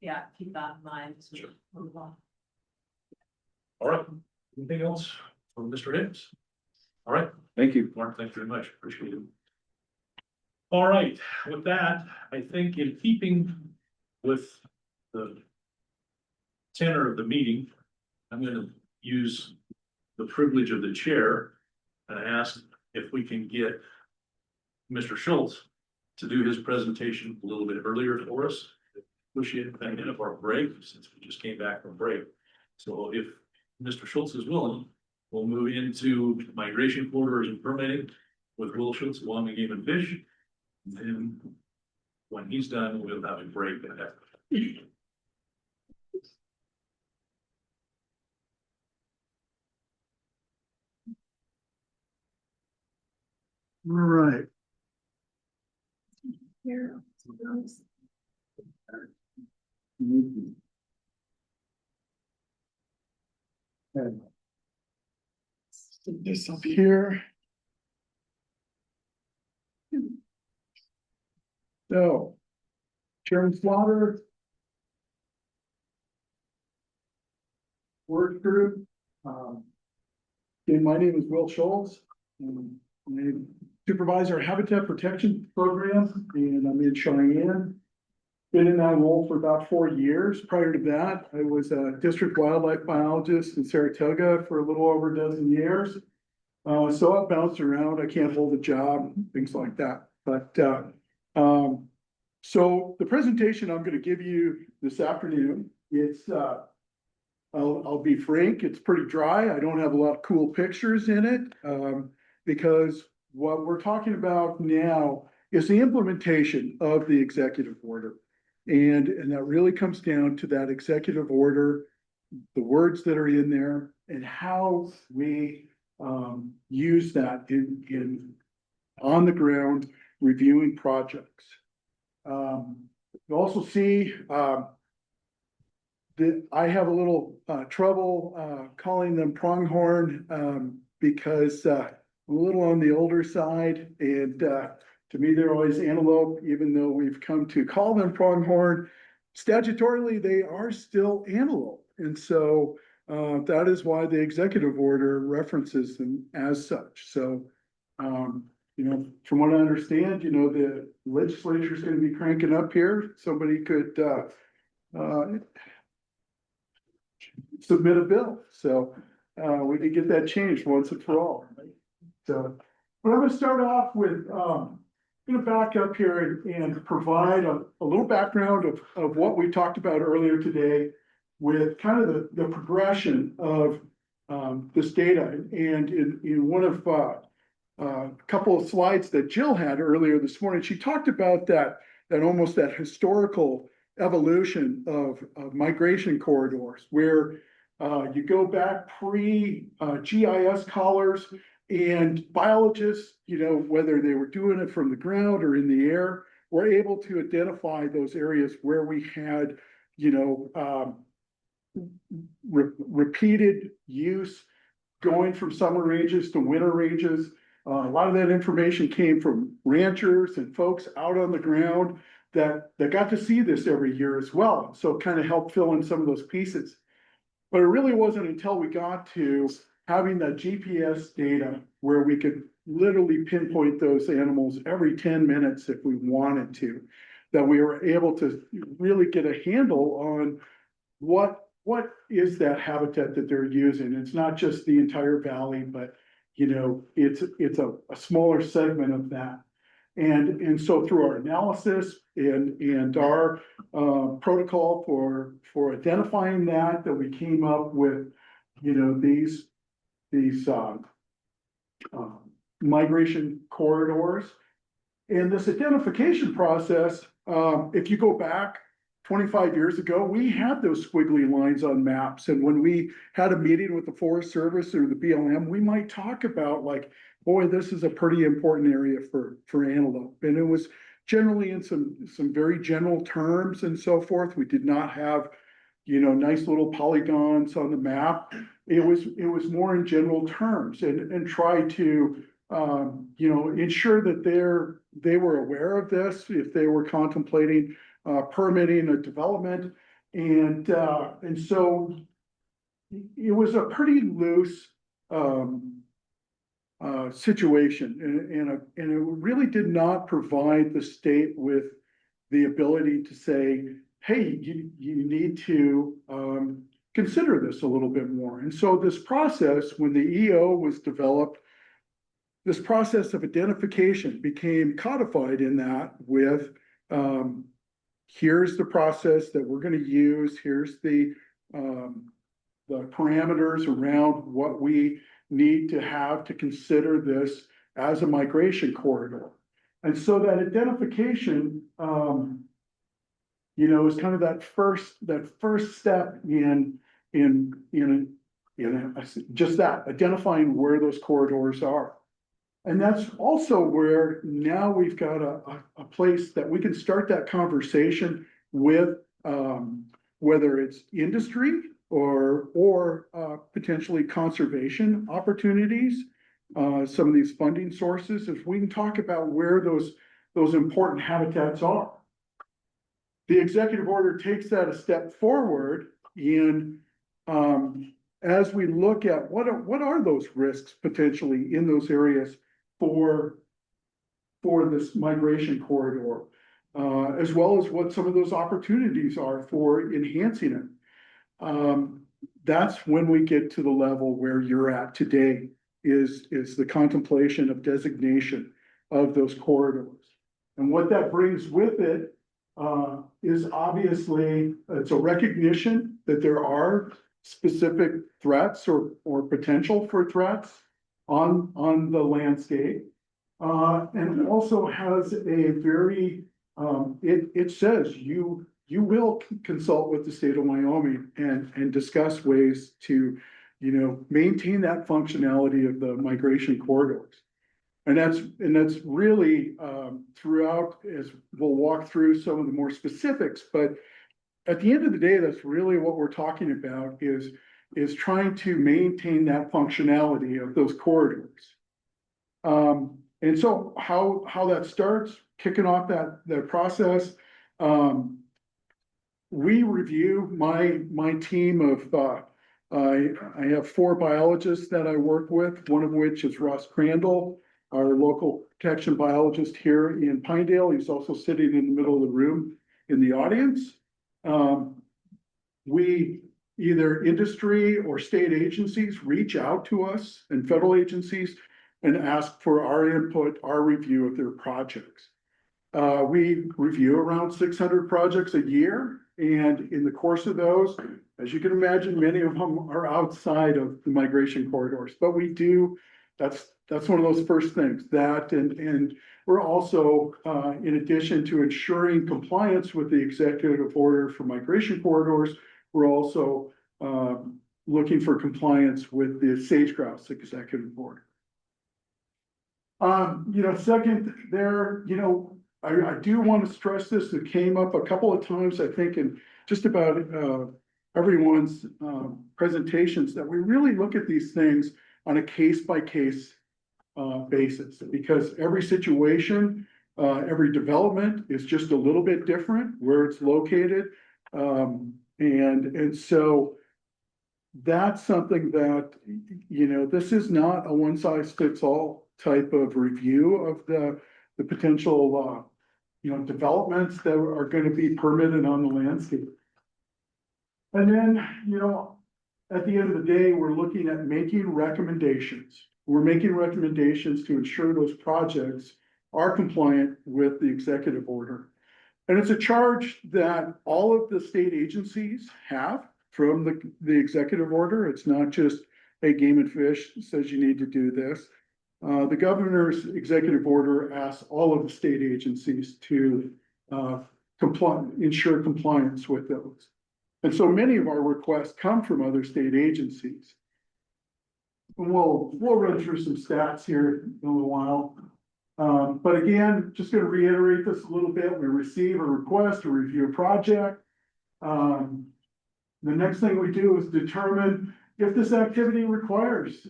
yeah, keep that in mind as we move on. All right, anything else from Mr. Hicks? All right, Thank you. Mark, thank you very much, appreciate it. All right, with that, I think in keeping with the tenor of the meeting, I'm gonna use the privilege of the chair and ask if we can get Mr. Schultz to do his presentation a little bit earlier for us. Push it at the end of our break, since we just came back from break. So if Mr. Schultz is willing, we'll move into migration corridors and permitting with Will Schultz, Wyoming Game and Fish. And then when he's done, we'll have a break. All right. Here. Stick this up here. So, Chairman Slaughter. Work group. Again, my name is Will Schultz. I supervise our habitat protection program, and I'm in Cheyenne. been in that role for about 4 years. Prior to that, I was a district wildlife biologist in Saratoga for a little over a dozen years. So I've bounced around. I can't hold a job, things like that. But, so the presentation I'm gonna give you this afternoon, it's, I'll be frank, it's pretty dry. I don't have a lot of cool pictures in it, because what we're talking about now is the implementation of the executive order. And that really comes down to that executive order, the words that are in there, and how we use that in on the ground reviewing projects. You also see that I have a little trouble calling them pronghorn because I'm a little on the older side, and to me, they're always antelope, even though we've come to call them pronghorn. Statutorily, they are still antelope. And so that is why the executive order references them as such. So, you know, from what I understand, you know, the legislature is going to be cranking up here. Somebody could submit a bill. So we can get that changed once and for all. So, but I'm going to start off with, I'm going to back up here and provide a little background of what we talked about earlier today with kind of the progression of this data. And in one of a couple of slides that Jill had earlier this morning, she talked about that almost that historical evolution of migration corridors where you go back pre-GIS collars. And biologists, you know, whether they were doing it from the ground or in the air, were able to identify those areas where we had, you know, repeated use going from summer ranges to winter ranges. A lot of that information came from ranchers and folks out on the ground that got to see this every year as well. So it kind of helped fill in some of those pieces. But it really wasn't until we got to having that GPS data where we could literally pinpoint those animals every 10 minutes if we wanted to, that we were able to really get a handle on what is that habitat that they're using. It's not just the entire valley, but you know, it's a smaller segment of that. And so through our analysis and our protocol for identifying that we came up with, you know, these migration corridors. And this identification process, if you go back 25 years ago, we had those squiggly lines on maps. And when we had a meeting with the Forest Service or the BLM, we might talk about like, boy, this is a pretty important area for antelope. And it was generally in some very general terms and so forth. We did not have, you know, nice little polygons on the map. It was more in general terms and try to, you know, ensure that they were aware of this if they were contemplating permitting a development. And so it was a pretty loose situation, and it really did not provide the state with the ability to say, hey, you need to consider this a little bit more. And so this process, when the EO was developed, this process of identification became codified in that with, here's the process that we're going to use, here's the parameters around what we need to have to consider this as a migration corridor. And so that identification, you know, is kind of that first step in just that, identifying where those corridors are. And that's also where now we've got a place that we can start that conversation with, whether it's industry or potentially conservation opportunities, some of these funding sources, if we can talk about where those important habitats are. The executive order takes that a step forward in as we look at what are those risks potentially in those areas for this migration corridor. as well as what some of those opportunities are for enhancing it. That's when we get to the level where you're at today, is the contemplation of designation of those corridors. And what that brings with it is obviously, it's a recognition that there are specific threats or potential for threats on the landscape. And also has a very, it says you will consult with the state of Wyoming and discuss ways to, maintain that functionality of the migration corridors. And that's really throughout, as we'll walk through some of the more specifics, but at the end of the day, that's really what we're talking about is trying to maintain that functionality of those corridors. And so how that starts, kicking off that process, we review my team of I have 4 biologists that I work with, one of which is Ross Crandall, our local protection biologist here in Pinedale. He's also sitting in the middle of the room in the audience. We either industry or state agencies reach out to us and federal agencies and ask for our input, our review of their projects. We review around 600 projects a year, and in the course of those, as you can imagine, many of them are outside of the migration corridors, but we do, that's one of those first things, that and we're also, in addition to ensuring compliance with the executive order for migration corridors, we're also looking for compliance with the sage grouse executive order. Second there, I do want to stress this. It came up a couple of times, I think, in just about everyone's presentations, that we really look at these things on a case-by-case basis, because every situation, every development is just a little bit different where it's located. And so that's something that, this is not a one-size-fits-all type of review of the potential, developments that are going to be permitted on the landscape. And then, at the end of the day, we're looking at making recommendations. We're making recommendations to ensure those projects are compliant with the executive order. And it's a charge that all of the state agencies have from the executive order. It's not just, hey, Game and Fish says you need to do this. The governor's executive order asks all of the state agencies to ensure compliance with those. And so many of our requests come from other state agencies. We'll run through some stats here in a little while. But again, just going to reiterate this a little bit. We receive a request to review a project. The next thing we do is determine if this activity requires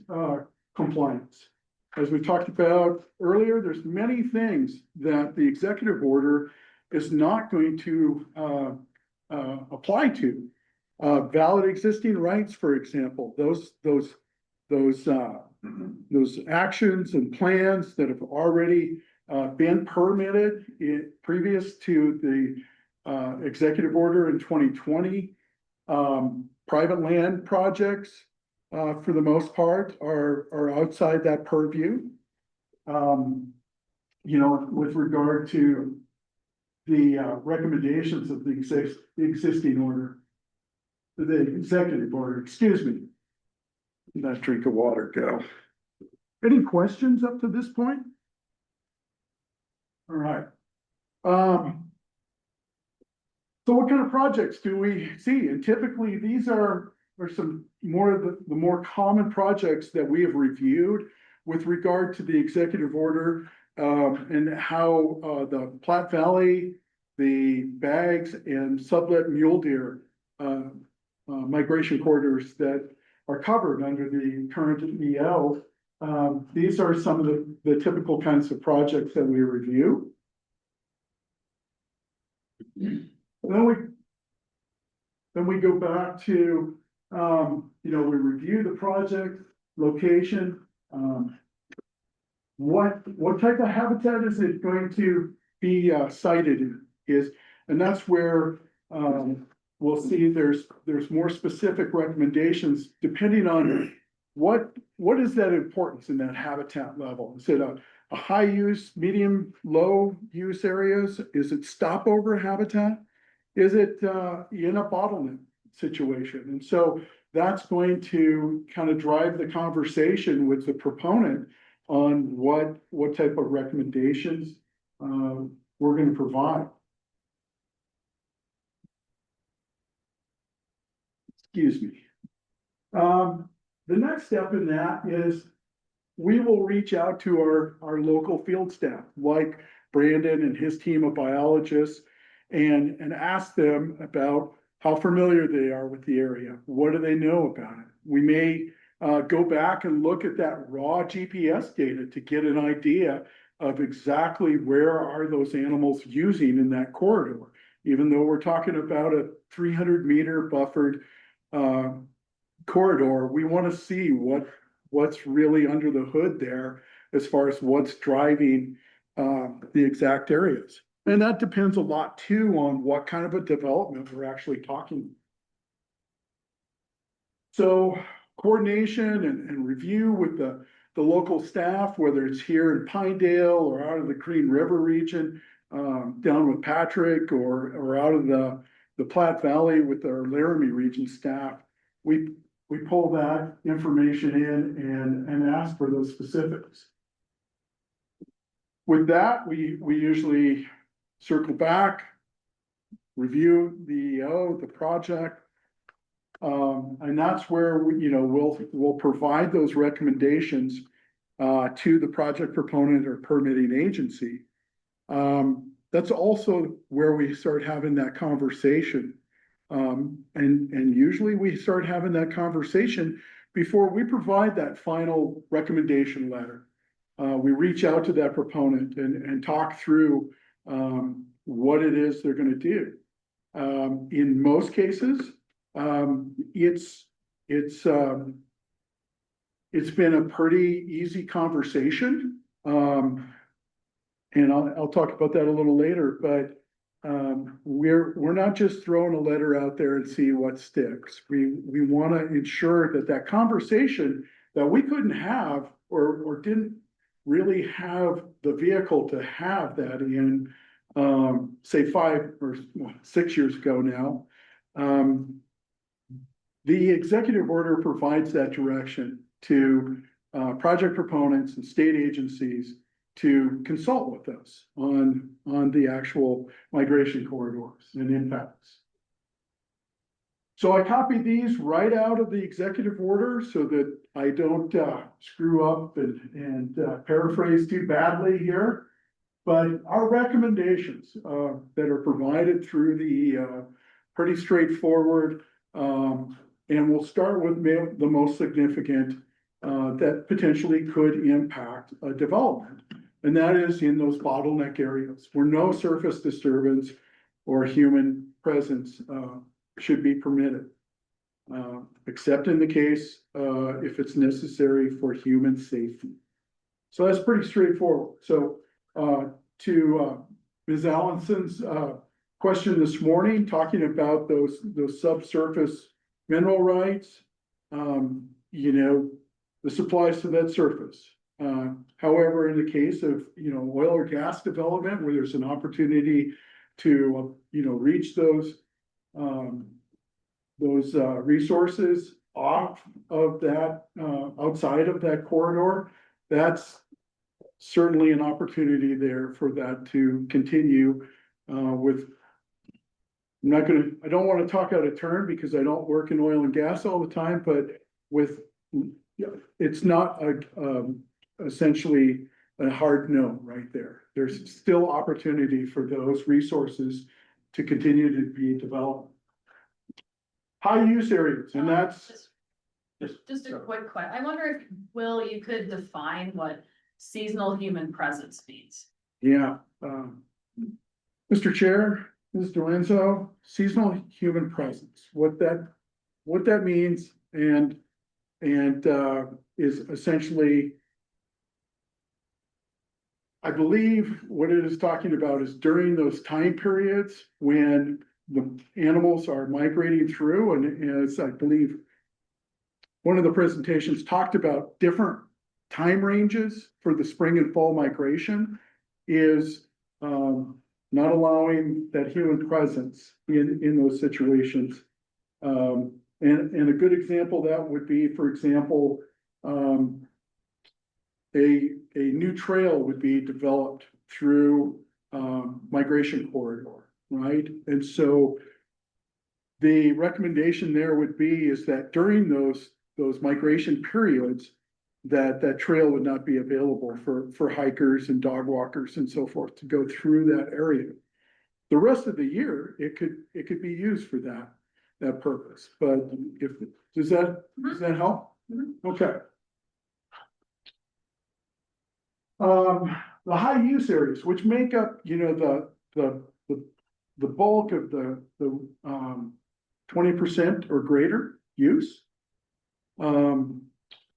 compliance. As we talked about earlier, there's many things that the executive order is not going to apply to. Valid existing rights, for example, those actions and plans that have already been permitted previous to the executive order in 2020. Private land projects, for the most part, are outside that purview. With regard to the recommendations of the existing order, the executive order, excuse me. That drink of water go. Any questions up to this point? All right. So what kind of projects do we see? And typically these are some more of the more common projects that we have reviewed with regard to the executive order, and how the Platte Valley, the Bags and Sublette mule deer migration corridors that are covered under the current EO. These are some of the typical kinds of projects that we review. Then we go back to, we review the project location. What type of habitat is it going to be sited in? is, and that's where, we'll see there's more specific recommendations depending on what is that importance in that habitat level? Is it a high use, medium, low use areas? Is it stopover habitat? Is it, in a bottleneck situation? And so that's going to kind of drive the conversation with the proponent on what type of recommendations, we're gonna provide. Excuse me. The next step in that is we will reach out to our local field staff, like Brandon and his team of biologists, and ask them about how familiar they are with the area. What do they know about it? We may go back and look at that raw GPS data to get an idea of exactly where are those animals using in that corridor. Even though we're talking about a 300-meter buffered corridor, we want to see what's really under the hood there as far as what's driving the exact areas. And that depends a lot too on what kind of a development we're actually talking. So coordination and review with the local staff, whether it's here in Pinedale or out of the Green River region, down with Patrick or out of the Platte Valley with our Laramie region staff, we pull that information in and ask for those specifics. With that, we usually circle back, review the project. And that's where we'll provide those recommendations to the project proponent or permitting agency. That's also where we start having that conversation. And usually we start having that conversation before we provide that final recommendation letter. We reach out to that proponent and talk through what it is they're gonna do. In most cases, it's been a pretty easy conversation. And I'll talk about that a little later, but we're not just throwing a letter out there and see what sticks. We want to ensure that conversation that we couldn't have or didn't really have the vehicle to have that in, say 5 or 6 years ago now. The executive order provides that direction to project proponents and state agencies to consult with us on the actual migration corridors and impacts. So I copied these right out of the executive order so that I don't screw up and paraphrase too badly here. But our recommendations that are provided through the pretty straightforward, and we'll start with the most significant that potentially could impact a development. And that is in those bottleneck areas where no surface disturbance or human presence should be permitted. Except in the case if it's necessary for human safety. So that's pretty straightforward. So to Ms. Allison's question this morning, talking about those subsurface mineral rights, the supplies to that surface. However, in the case of, oil or gas development, where there's an opportunity to, reach those resources off of that, outside of that corridor, that's certainly an opportunity there for that to continue with. I don't want to talk out of turn because I don't work in oil and gas all the time, but it's not essentially a hard no right there. There's still opportunity for those resources to continue to be developed. High use areas, and that's. Just a quick question. I wonder if, Will, you could define what seasonal human presence means? Yeah, Mr. Chair, Ms. Dorenzo, seasonal human presence, what that means and is essentially I believe what it is talking about is during those time periods when the animals are migrating through, and as I believe one of the presentations talked about different time ranges for the spring and fall migration is not allowing that human presence in those situations. And a good example of that would be, for example, a new trail would be developed through migration corridor, right? And so the recommendation there would be is that during those migration periods, that trail would not be available for hikers and dog walkers and so forth to go through that area. The rest of the year, it could be used for that purpose, but does that help? Okay. The high use areas, which make up, the bulk of the 20% or greater use.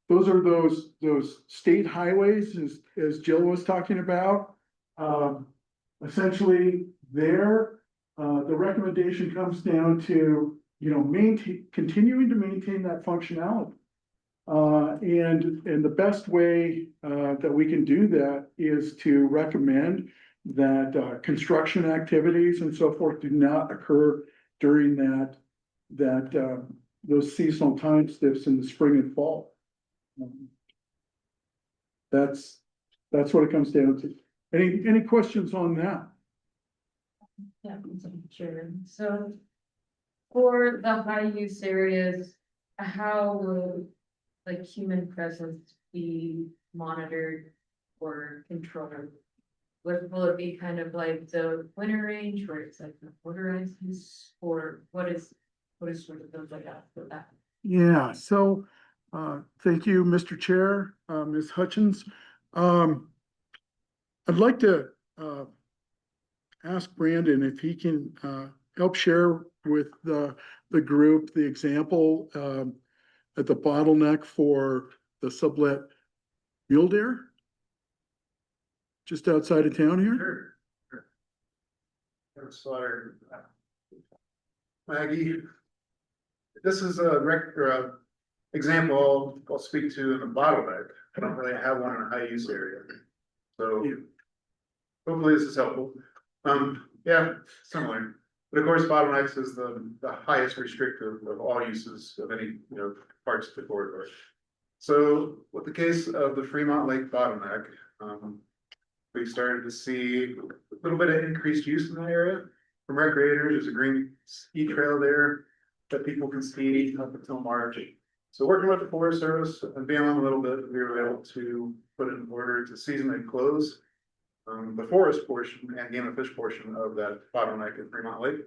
Those are those state highways, as Jill was talking about. Essentially there, the recommendation comes down to, continuing to maintain that functionality. And the best way that we can do that is to recommend that construction activities and so forth do not occur during those seasonal time shifts in the spring and fall. That's what it comes down to. Any questions on that? Yeah, sure. So for the high use areas, how will like human presence be monitored or controlled? Will it be kind of like the winter range where it's like the motorized use, or what is sort of those like that for that? Yeah, so thank you, Mr. Chair, Ms. Hutchins. I'd like to ask Brandon if he can help share with the group the example at the bottleneck for the Sublette mule deer just outside of town here. Sure. Slaughter. Maggie, this is a example I'll speak to in the bottleneck. I don't really have one in a high use area. So hopefully this is helpful. Yeah, similar. But of course, bottlenecks is the highest restrictive of all uses of any, parts of the corridor. So with the case of the Fremont Lake bottleneck, we started to see a little bit of increased use in that area from recreators. There's a green ski trail there that people can ski up until March. So working with the Forest Service and BLM a little bit, we were able to put in order to seasonally close the forest portion and game and fish portion of that bottleneck at Fremont Lake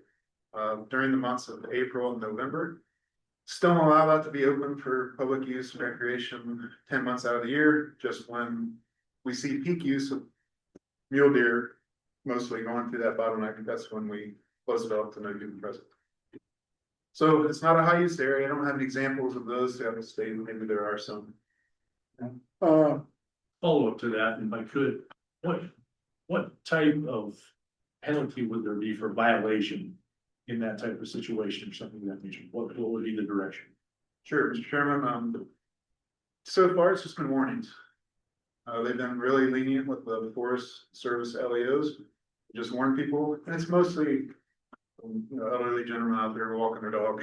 during the months of April and November. Still allow that to be open for public use and recreation 10 months out of the year, just when we see peak use of mule deer mostly going through that bottleneck. That's when we close it off to no human presence. So it's not a high use area. I don't have any examples of those throughout the state. Maybe there are some. Follow up to that, if I could, what type of penalty would there be for violation in that type of situation or something of that nature? What would be the direction? Sure, Mr. Chairman. So far, it's just been warnings. They've been really lenient with the Forest Service LEOs. Just warn people, and it's mostly elderly gentlemen out there walking their dog.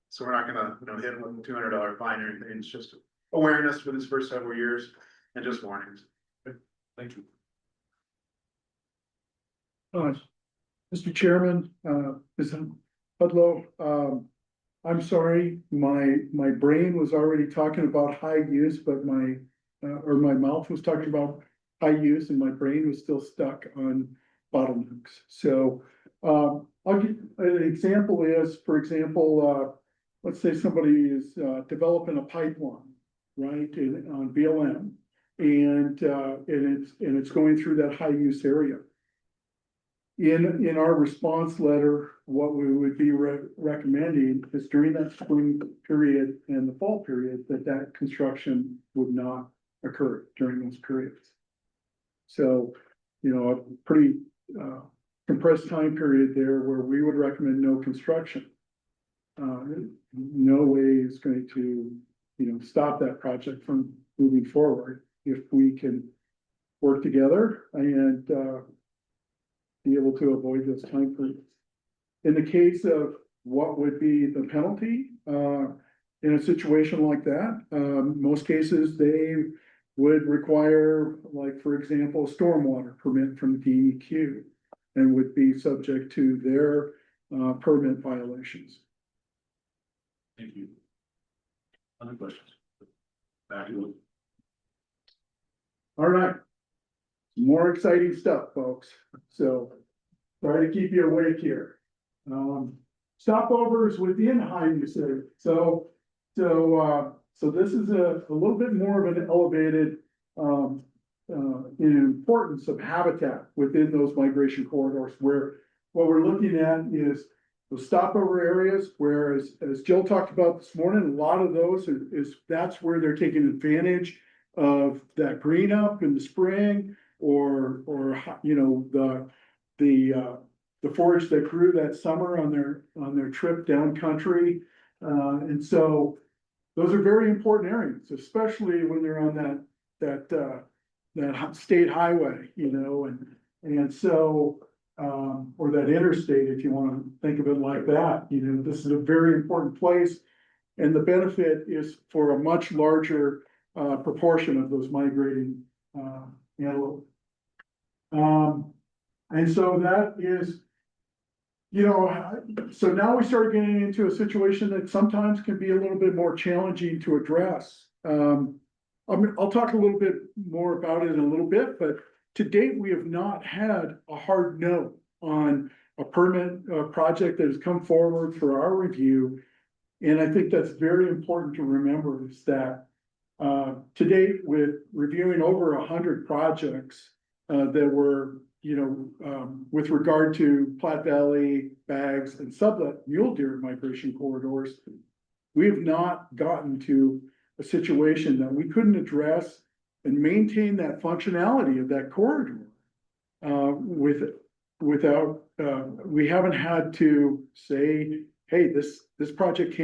So we're not gonna hit them with a $200 fine or anything. It's just awareness for these first several years and just warnings. Thank you. Mr. Chairman, Ms. Hudlow, I'm sorry, my brain was already talking about high use, but my mouth was talking about high use and my brain was still stuck on bottlenecks. So I'll give an example is, for example, let's say somebody is developing a pipeline, right, on BLM, and it's going through that high use area. In our response letter, what we would be recommending is during that spring period and the fall period that construction would not occur during those periods. So a pretty, compressed time period there where we would recommend no construction. No way is going to, stop that project from moving forward if we can work together and, be able to avoid those time periods. In the case of what would be the penalty, in a situation like that, most cases they would require, like, for example, a stormwater permit from DEQ and would be subject to their, permit violations. Thank you. Other questions? Back to you. All right. More exciting stuff, folks. So try to keep you awake here. Stopovers within high use area. So this is a little bit more of an elevated in importance of habitat within those migration corridors, where what we're looking at is the stopover areas, where as Jill talked about this morning, a lot of those that's where they're taking advantage of that green up in the spring, or the forage that grew that summer on their trip down country. And so those are very important areas, especially when they're on that state highway, and so, or that interstate, if you want to think of it like that. This is a very important place, and the benefit is for a much larger proportion of those migrating antelope. And so that is, so now we start getting into a situation that sometimes can be a little bit more challenging to address. I'll talk a little bit more about it in a little bit, but to date, we have not had a hard no on a permit project that has come forward for our review. And I think that's very important to remember, is that to date, with reviewing over 100 projects that were, with regard to Platte Valley, Bags, and Sublette mule deer migration corridors, we have not gotten to a situation that we couldn't address and maintain that functionality of that corridor without, we haven't had to say, hey, this project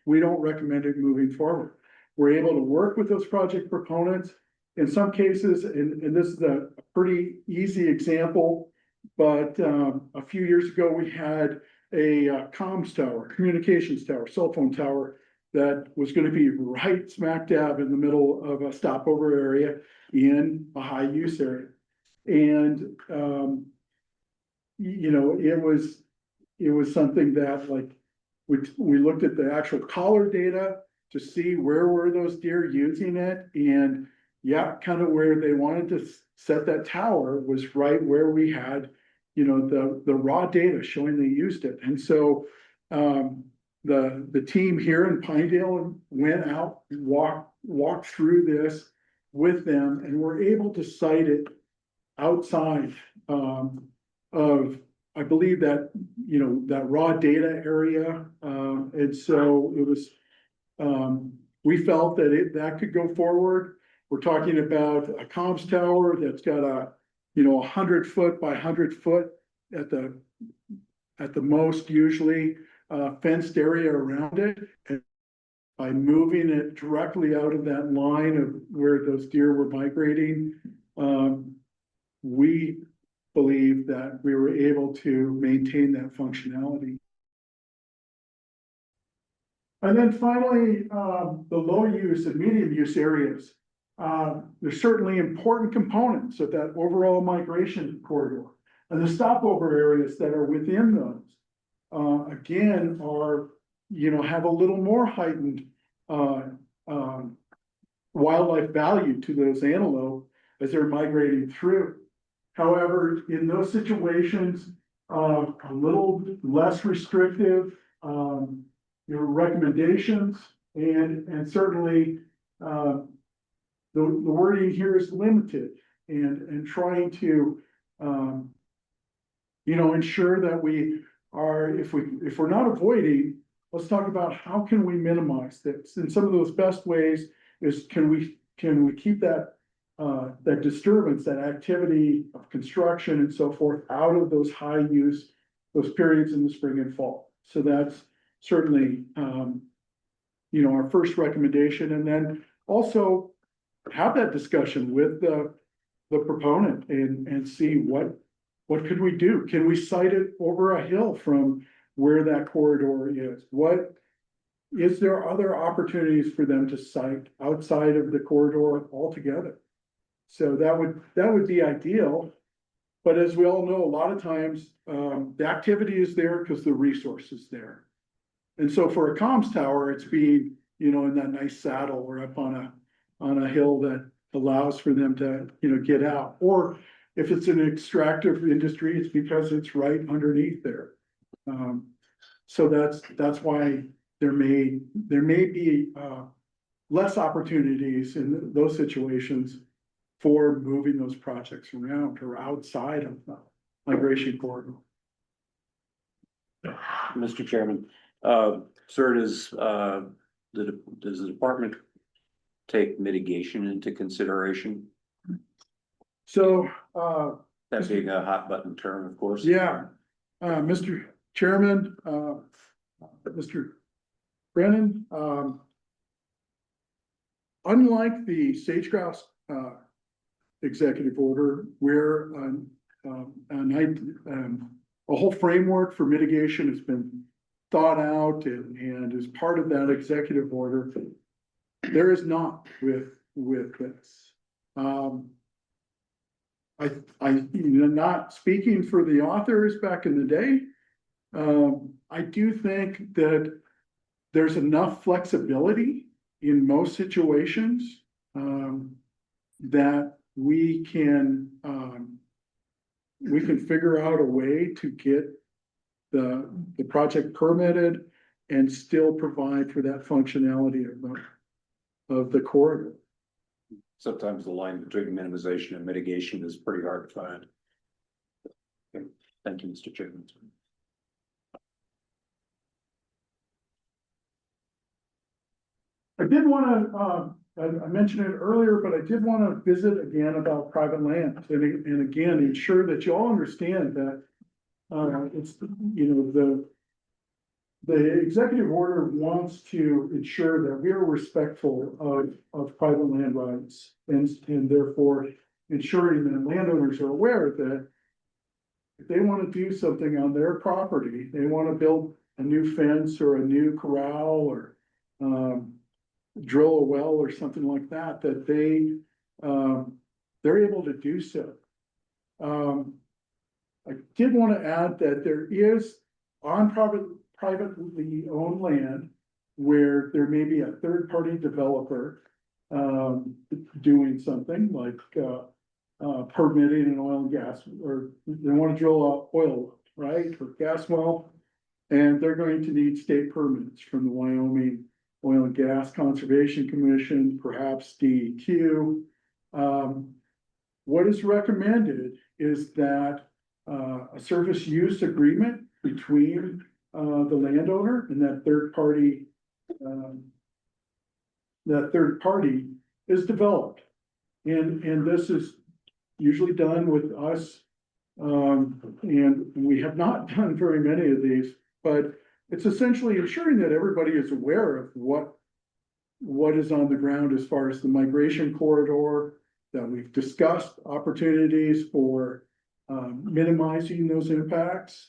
we don't recommend it moving forward. We're able to work with those project proponents. In some cases, and this is a pretty easy example, but a few years ago, we had a comms tower, communications tower, cell phone tower that was going to be right smack dab in the middle of a stopover area in a high use area. And, it was something that, like, we looked at the actual collar data to see where were those deer using it, and kind of where they wanted to set that tower was right where we had, the raw data showing they used it. And so the team here in Pinedale went out, walked through this with them, and were able to cite it outside of, I believe, that, that raw data area. And so it was, we felt that that could go forward. We're talking about a comms tower that's got a, 100 foot by 100 foot at the most, usually, fenced area around it. And by moving it directly out of that line of where those deer were migrating, we believe that we were able to maintain that functionality. And then finally, the low use and medium use areas. There's certainly important components of that overall migration corridor. And the stopover areas that are within those, again, are, have a little more heightened wildlife value to those antelope as they're migrating through. However, in those situations, a little less restrictive, recommendations, and certainly the wording here is limited, and trying to ensure that we are, if we're not avoiding, let's talk about how can we minimize this. And some of those best ways is, can we keep that that disturbance, that activity of construction and so forth out of those high use, those periods in the spring and fall. So that's certainly, our first recommendation. And then also have that discussion with the proponent and see what could we do? Can we site it over a hill from where that corridor is? Is there other opportunities for them to site outside of the corridor altogether? So that would be ideal. But as we all know, a lot of times, the activity is there because the resource is there. And so for a comms tower, it's being, in that nice saddle or up on a hill that allows for them to, get out. Or if it's an extractive industry, it's because it's right underneath there. So that's why there may be less opportunities in those situations for moving those projects around or outside of the migration corridor. Mr. Chairman, sir, does the department take mitigation into consideration? So, that being a hot button term, of course. yeah, Mr. Chairman, Mr. Brennan, unlike the sage-grouse executive order, where a whole framework for mitigation has been thought out and is part of that executive order, there is not with this. I'm not speaking for the authors back in the day. I do think that there's enough flexibility in most situations that we can figure out a way to get the project permitted and still provide for that functionality of the corridor. Sometimes the line between minimization and mitigation is pretty hard to find. Okay. Thank you, Mr. Chairman. I did want to, I mentioned it earlier, but I did want to visit again about private land and again, ensure that you all understand that it's, the executive order wants to ensure that we are respectful of private land rights and therefore ensuring that landowners are aware that if they want to do something on their property, they want to build a new fence or a new corral or drill a well or something like that, that they're able to do so. I did want to add that there is on privately owned land where there may be a third-party developer doing something like permitting an oil and gas, or they want to drill a oil, right, or gas well, and they're going to need state permits from the Wyoming Oil and Gas Conservation Commission, perhaps DEQ. What is recommended is that a service use agreement between the landowner and that third party is developed. And this is usually done with us. And we have not done very many of these, but it's essentially ensuring that everybody is aware of what is on the ground as far as the migration corridor, that we've discussed opportunities for minimizing those impacts.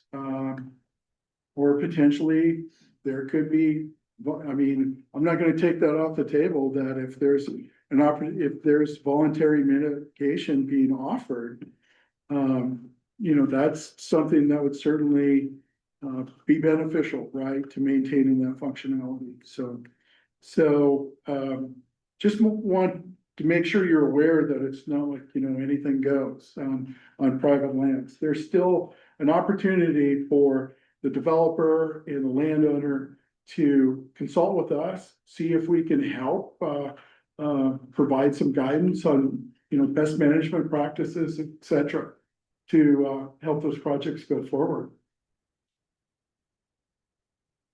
Or potentially there could be, I'm not going to take that off the table, that if there's voluntary mitigation being offered, that's something that would certainly be beneficial, right, to maintaining that functionality. So just want to make sure you're aware that it's not like, anything goes on private lands. There's still an opportunity for the developer and the landowner to consult with us, see if we can help provide some guidance on, best management practices, et cetera, to help those projects go forward.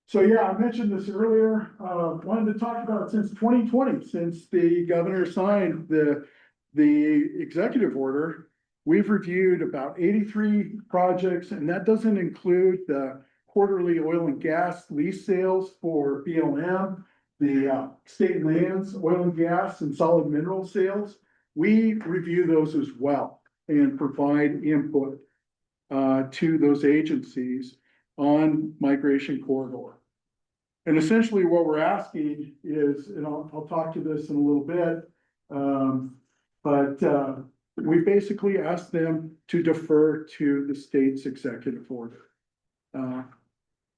So yeah, I mentioned this earlier, wanted to talk about since 2020, since the governor signed the the executive order, we've reviewed about 83 projects, and that doesn't include the quarterly oil and gas lease sales for BLM, the state lands, oil and gas and solid mineral sales. We review those as well and provide input to those agencies on migration corridor. And essentially what we're asking is, and I'll talk to this in a little bit, but we basically asked them to defer to the state's executive order.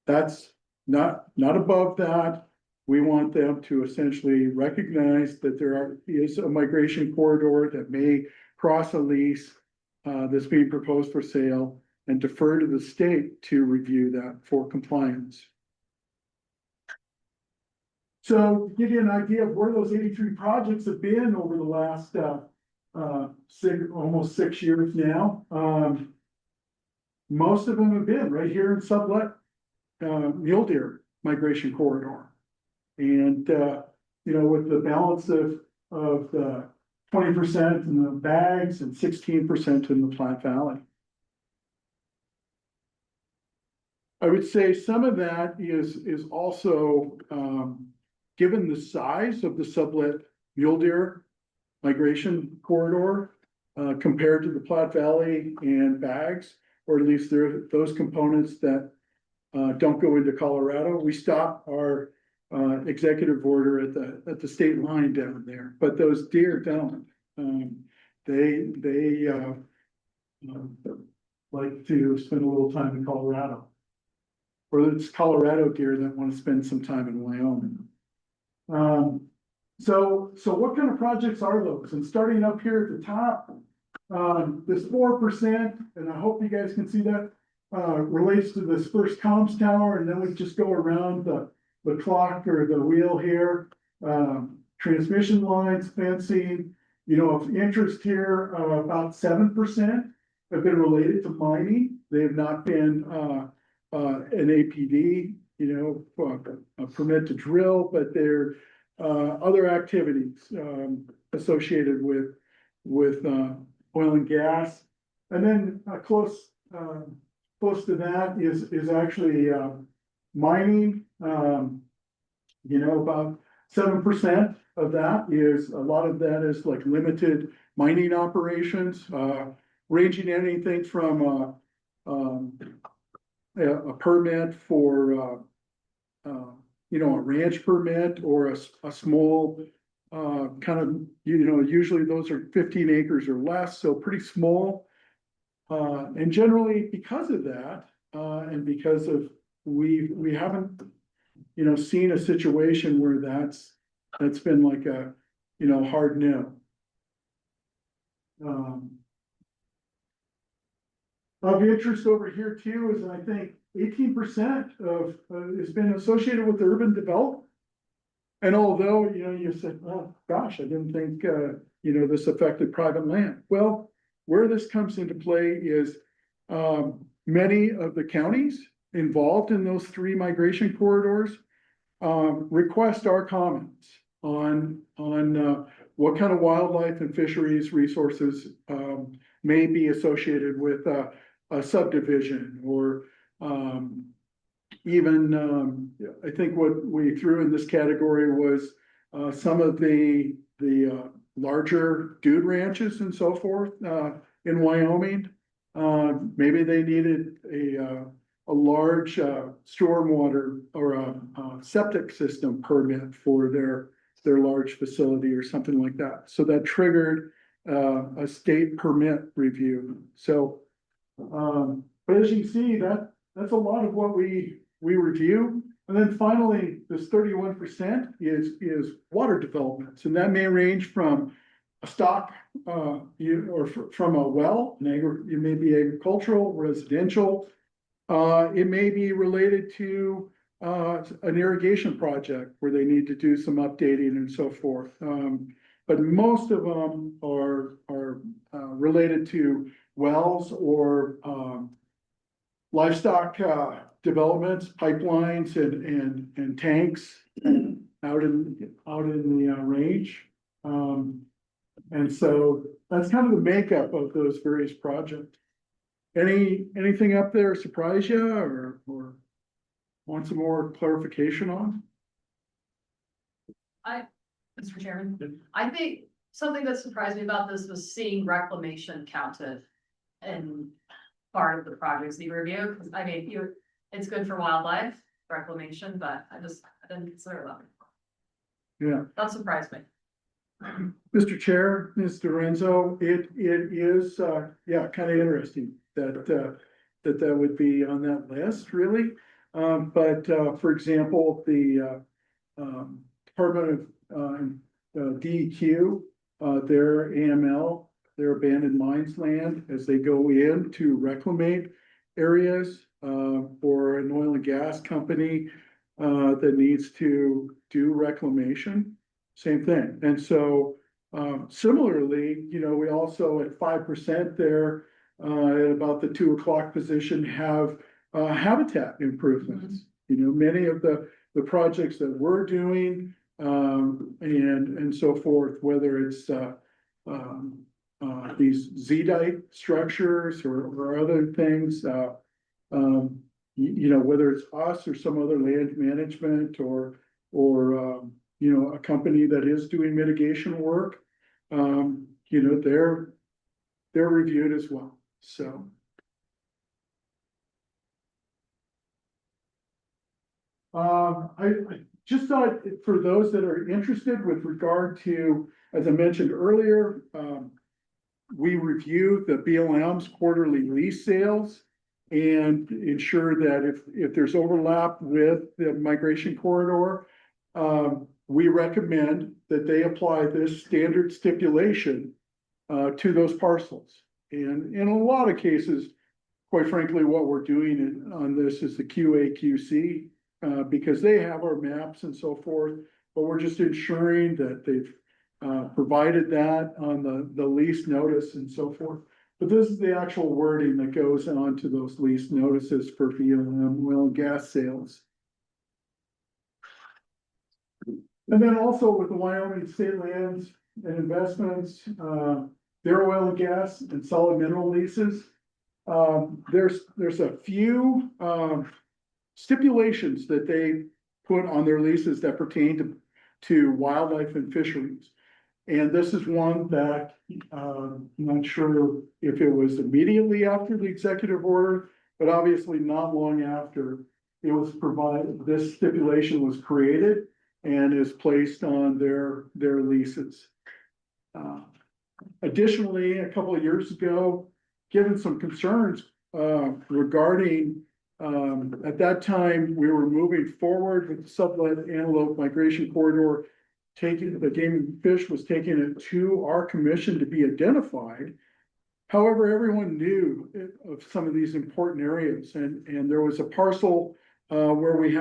That's not above that. We want them to essentially recognize that there is a migration corridor that may cross a lease that's being proposed for sale, and defer to the state to review that for compliance. So to give you an idea of where those 83 projects have been over the last almost 6 years now, most of them have been right here in Sublette, mule deer migration corridor. And with the balance of 20% in the bags and 16% in the Platte Valley. I would say some of that is also, given the size of the Sublette mule deer migration corridor, compared to the Platte Valley and bags, or at least there are those components that don't go into Colorado. We stop our executive order at the state line down there, but those deer don't. They like to spend a little time in Colorado. Or it's Colorado deer that want to spend some time in Wyoming. So what kind of projects are those? And starting up here at the top, this 4%, and I hope you guys can see that, relates to this first comms tower, and then we just go around the clock or the wheel here. Transmission lines, fencing, of interest here, about 7% have been related to mining. They have not been an APD, a permit to drill, but they're other activities associated with oil and gas. And then close to that is actually mining. About 7% of that is, a lot of that is like limited mining operations, ranging anything from a permit for a ranch permit, or a small kind of, usually those are 15 acres or less, so pretty small. And generally because of that, and because of we haven't seen a situation where that's been like a hard no. Of interest over here too is, I think 18% of has been associated with urban development. And although you said, oh gosh, I didn't think this affected private land. Well, where this comes into play is many of the counties involved in those 3 migration corridors request our comments on what kind of wildlife and fisheries resources may be associated with a subdivision, or even I think what we threw in this category was some of the larger dude ranches and so forth in Wyoming. Maybe they needed a large stormwater or a septic system permit for their large facility or something like that. So that triggered a state permit review. So, but as you can see, that's a lot of what we review. And then finally, this 31% is water developments, and that may range from a stock or from a well, it may be agricultural, residential. It may be related to an irrigation project where they need to do some updating and so forth. But most of them are related to wells or livestock developments, pipelines and tanks out in the range. And so that's kind of the makeup of those various projects. Anything up there surprise you or want some more clarification on? Mr. Chairman, I think something that surprised me about this was seeing reclamation counted in part of the projects you review, because I mean, it's good for wildlife reclamation, but I didn't consider that. Yeah. That surprised me. Mr. Chair, Mr. Renzo, it is, yeah, kind of interesting that would be on that list, really. But for example, the Department of DEQ, their AML, their abandoned mines land, as they go in to reclaim areas for an oil and gas company that needs to do reclamation. Same thing. And so similarly, you know, we also at 5% there at about the 2 o'clock position have habitat improvements. You know, many of the projects that we're doing and so forth, whether it's these zeolite structures or other things, you know, whether it's us or some other land management or you know, a company that is doing mitigation work, you know, they're reviewed as well. So. I just thought for those that are interested with regard to, as I mentioned earlier, we review the BLM's quarterly lease sales and ensure that if there's overlap with the migration corridor, we recommend that they apply this standard stipulation to those parcels. And in a lot of cases, quite frankly, what we're doing on this is the QA/QC because they have our maps and so forth, but we're just ensuring that they've provided that on the lease notice and so forth. But this is the actual wording that goes on to those lease notices for BLM oil and gas sales. And then also with the Wyoming State Lands and Investments, their oil and gas and solid mineral leases. There's a few stipulations that they put on their leases that pertain to wildlife and fisheries. And this is one that I'm not sure if it was immediately after the executive order, but obviously not long after it was provided, this stipulation was created and is placed on their leases. Additionally, a couple of years ago, given some concerns regarding at that time, we were moving forward with the Sublette Antelope migration corridor, the game and fish was taking it to our commission to be identified. However, everyone knew of some of these important areas, and there was a parcel where we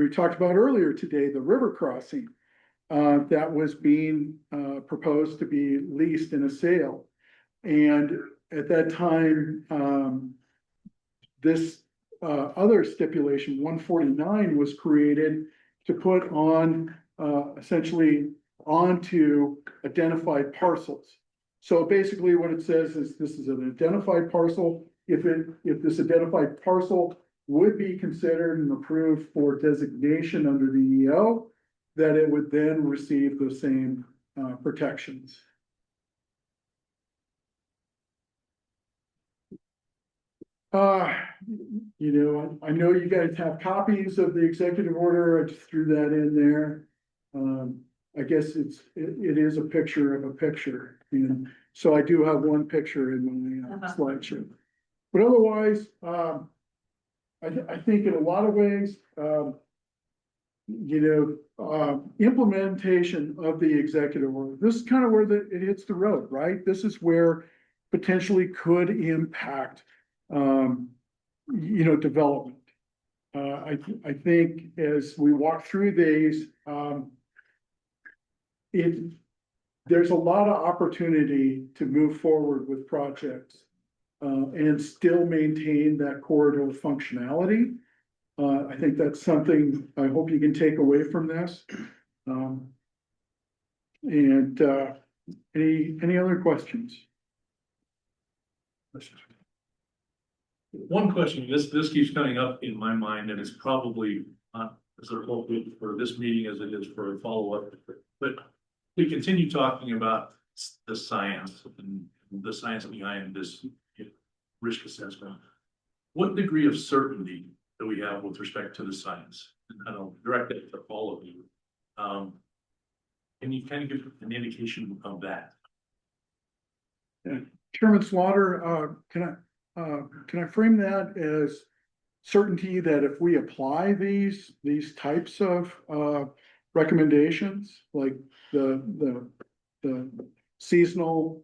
talked about earlier today, the river crossing that was being proposed to be leased in a sale. And at that time, this other stipulation, 149, was created to put on essentially onto identified parcels. So basically what it says is this is an identified parcel. If this identified parcel would be considered and approved for designation under the EO, that it would then receive the same protections. You know, I know you guys have copies of the executive order. I just threw that in there. I guess it is a picture of a picture. And so I do have one picture in my slideshow. But otherwise, I think in a lot of ways, you know, implementation of the executive order, this is kind of where it hits the road, right? This is where potentially could impact, you know, development. I think as we walk through these, there's a lot of opportunity to move forward with projects and still maintain that corridor functionality. I think that's something I hope you can take away from this. Any other questions? One question, this keeps coming up in my mind, and it's probably not as appropriate for this meeting as it is for a follow-up. But we continue talking about the science and the science behind this risk assessment. What degree of certainty do we have with respect to the science? And I'll direct it to all of you. Can you kind of give an indication of that? Yeah. Chairman Slaughter, can I frame that as certainty that if we apply these types of recommendations, like the seasonal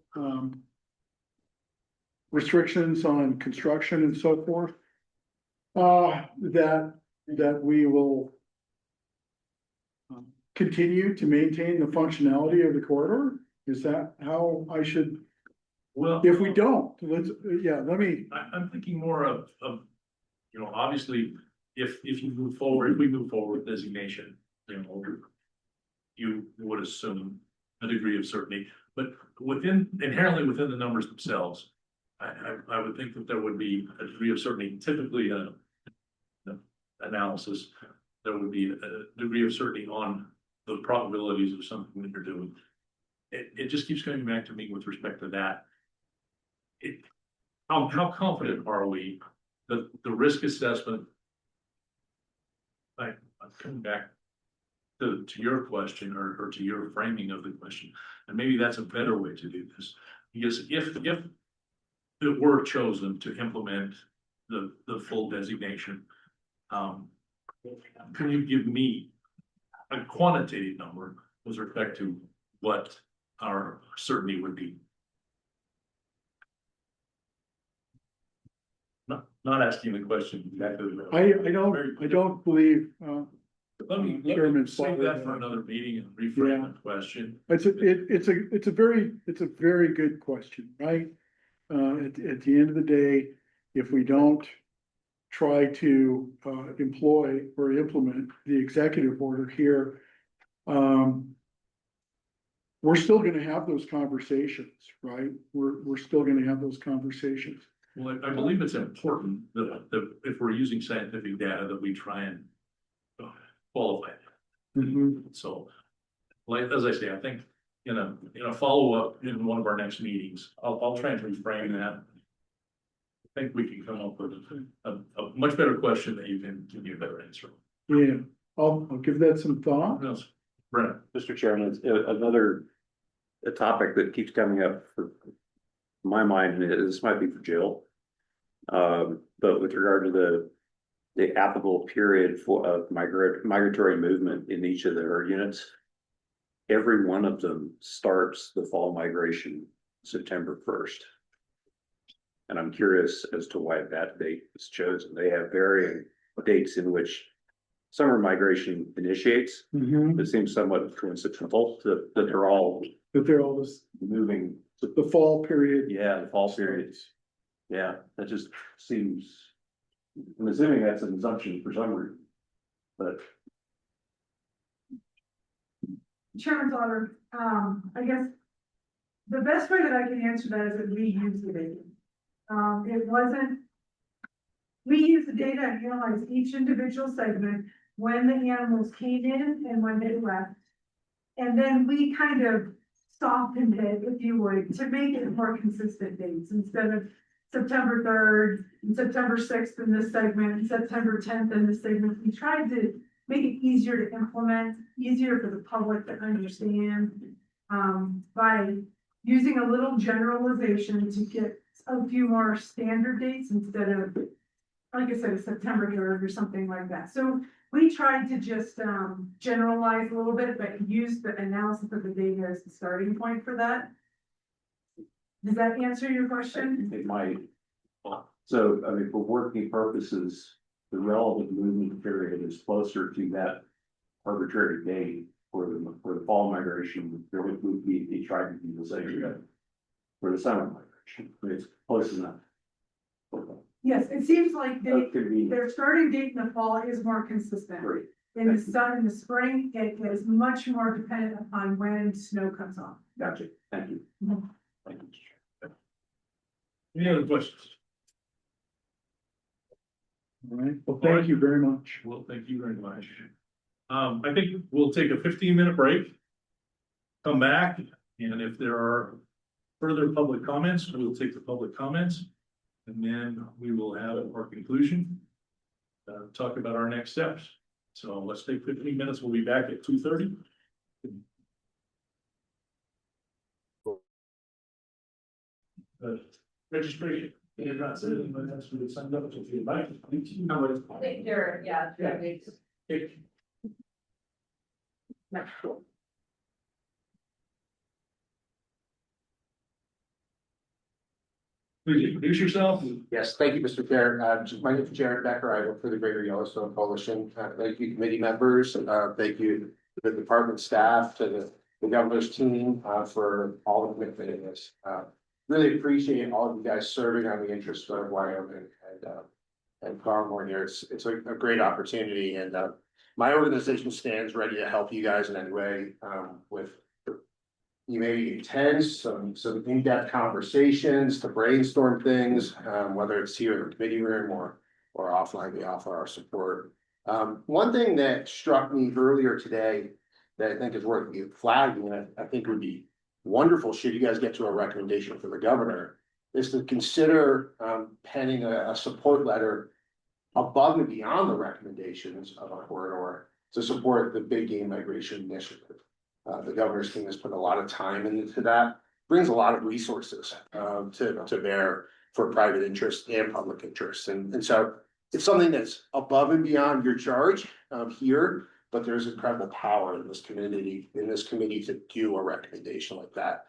restrictions on construction and so forth, that we will continue to maintain the functionality of the corridor? Is that how I should? Well, If we don't, let me. I'm thinking more of, obviously, if we move forward with designation, you would assume a degree of certainty, but inherently within the numbers themselves, I would think that there would be a degree of certainty, typically analysis, there would be a degree of certainty on the probabilities of something that you're doing. It just keeps coming back to me with respect to that. How confident are we that the risk assessment? I'm coming back to your question or to your framing of the question, and maybe that's a better way to do this. Because if it were chosen to implement the full designation, can you give me a quantitative number with respect to what our certainty would be? Not asking the question exactly. I don't believe, Let me save that for another meeting and reframe the question. it's a very good question, right? At the end of the day, if we don't try to employ or implement the executive order here, we're still gonna have those conversations, right? We're still gonna have those conversations. Well, I believe it's important that if we're using scientific data, that we try and qualify it. So, like, as I say, I think in a follow-up in one of our next meetings, I'll try and reframe that. I think we can come up with a much better question that you can give me a better answer. Yeah, I'll give that some thought. Yes, Brent. Mr. Chairman, another topic that keeps coming up for my mind, and this might be for Jill. But with regard to the applicable period for migratory movement in each of their units, every one of them starts the fall migration September 1st. And I'm curious as to why that date was chosen. They have varying dates in which summer migration initiates. It seems somewhat coincidental that they're all this moving. the fall period. Yeah, the fall periods. Yeah, that just seems, I'm assuming that's an assumption for some reason, but. Chairman's order, I guess the best way that I can answer that is that we use the data. We use the data and analyze each individual segment when the animals came in and when they left. And then we kind of softened it, if you would, to make it more consistent dates instead of September 3rd and September 6th in this segment and September 10th in this segment. We tried to make it easier to implement, easier for the public to understand, by using a little generalization to get a few more standard dates instead of, like I said, September 3rd or something like that. So we tried to just generalize a little bit, but use the analysis of the data as the starting point for that. Does that answer your question? It might. So, I mean, for working purposes, the relevant movement period is closer to that arbitrary date for the fall migration. There would be tried to do the same for the summer migration. It's close enough. Yes, it seems like their starting date in the fall is more consistent. Great. in the sun in the spring, it is much more dependent upon when snow comes off. Gotcha, thank you. Thank you. Any other questions? All right, well, thank you very much. Well, thank you very much. I think we'll take a 15-minute break. Come back, and if there are further public comments, we'll take the public comments. And then we will have our conclusion. Talk about our next steps. So let's take 15 minutes. We'll be back at 2:30. Registration. You're not sitting, but that's what it's signed up to. If you'd like. I think you're, yeah. Please introduce yourself. Yes, thank you, Mr. Chair. My name is Jared Becker. I work for the Greater Yellowstone Coalition. Thank you, committee members. Thank you to the department staff, to the governor's team, for all the commitment in this. Really appreciate all of you guys serving on the interests of Wyoming and Pronghorn here. It's a great opportunity, and my organization stands ready to help you guys in any way, with you may attend some in-depth conversations to brainstorm things, whether it's here in the committee room or offline. We offer our support. One thing that struck me earlier today that I think is worth flagging, and I think would be wonderful should you guys get to a recommendation for the governor, is to consider penning a support letter above and beyond the recommendations of our corridor to support the big game migration initiative. The governor's team has put a lot of time into that, brings a lot of resources to bear for private interest and public interest. And so it's something that's above and beyond your charge here, but there's incredible power in this community, to do a recommendation like that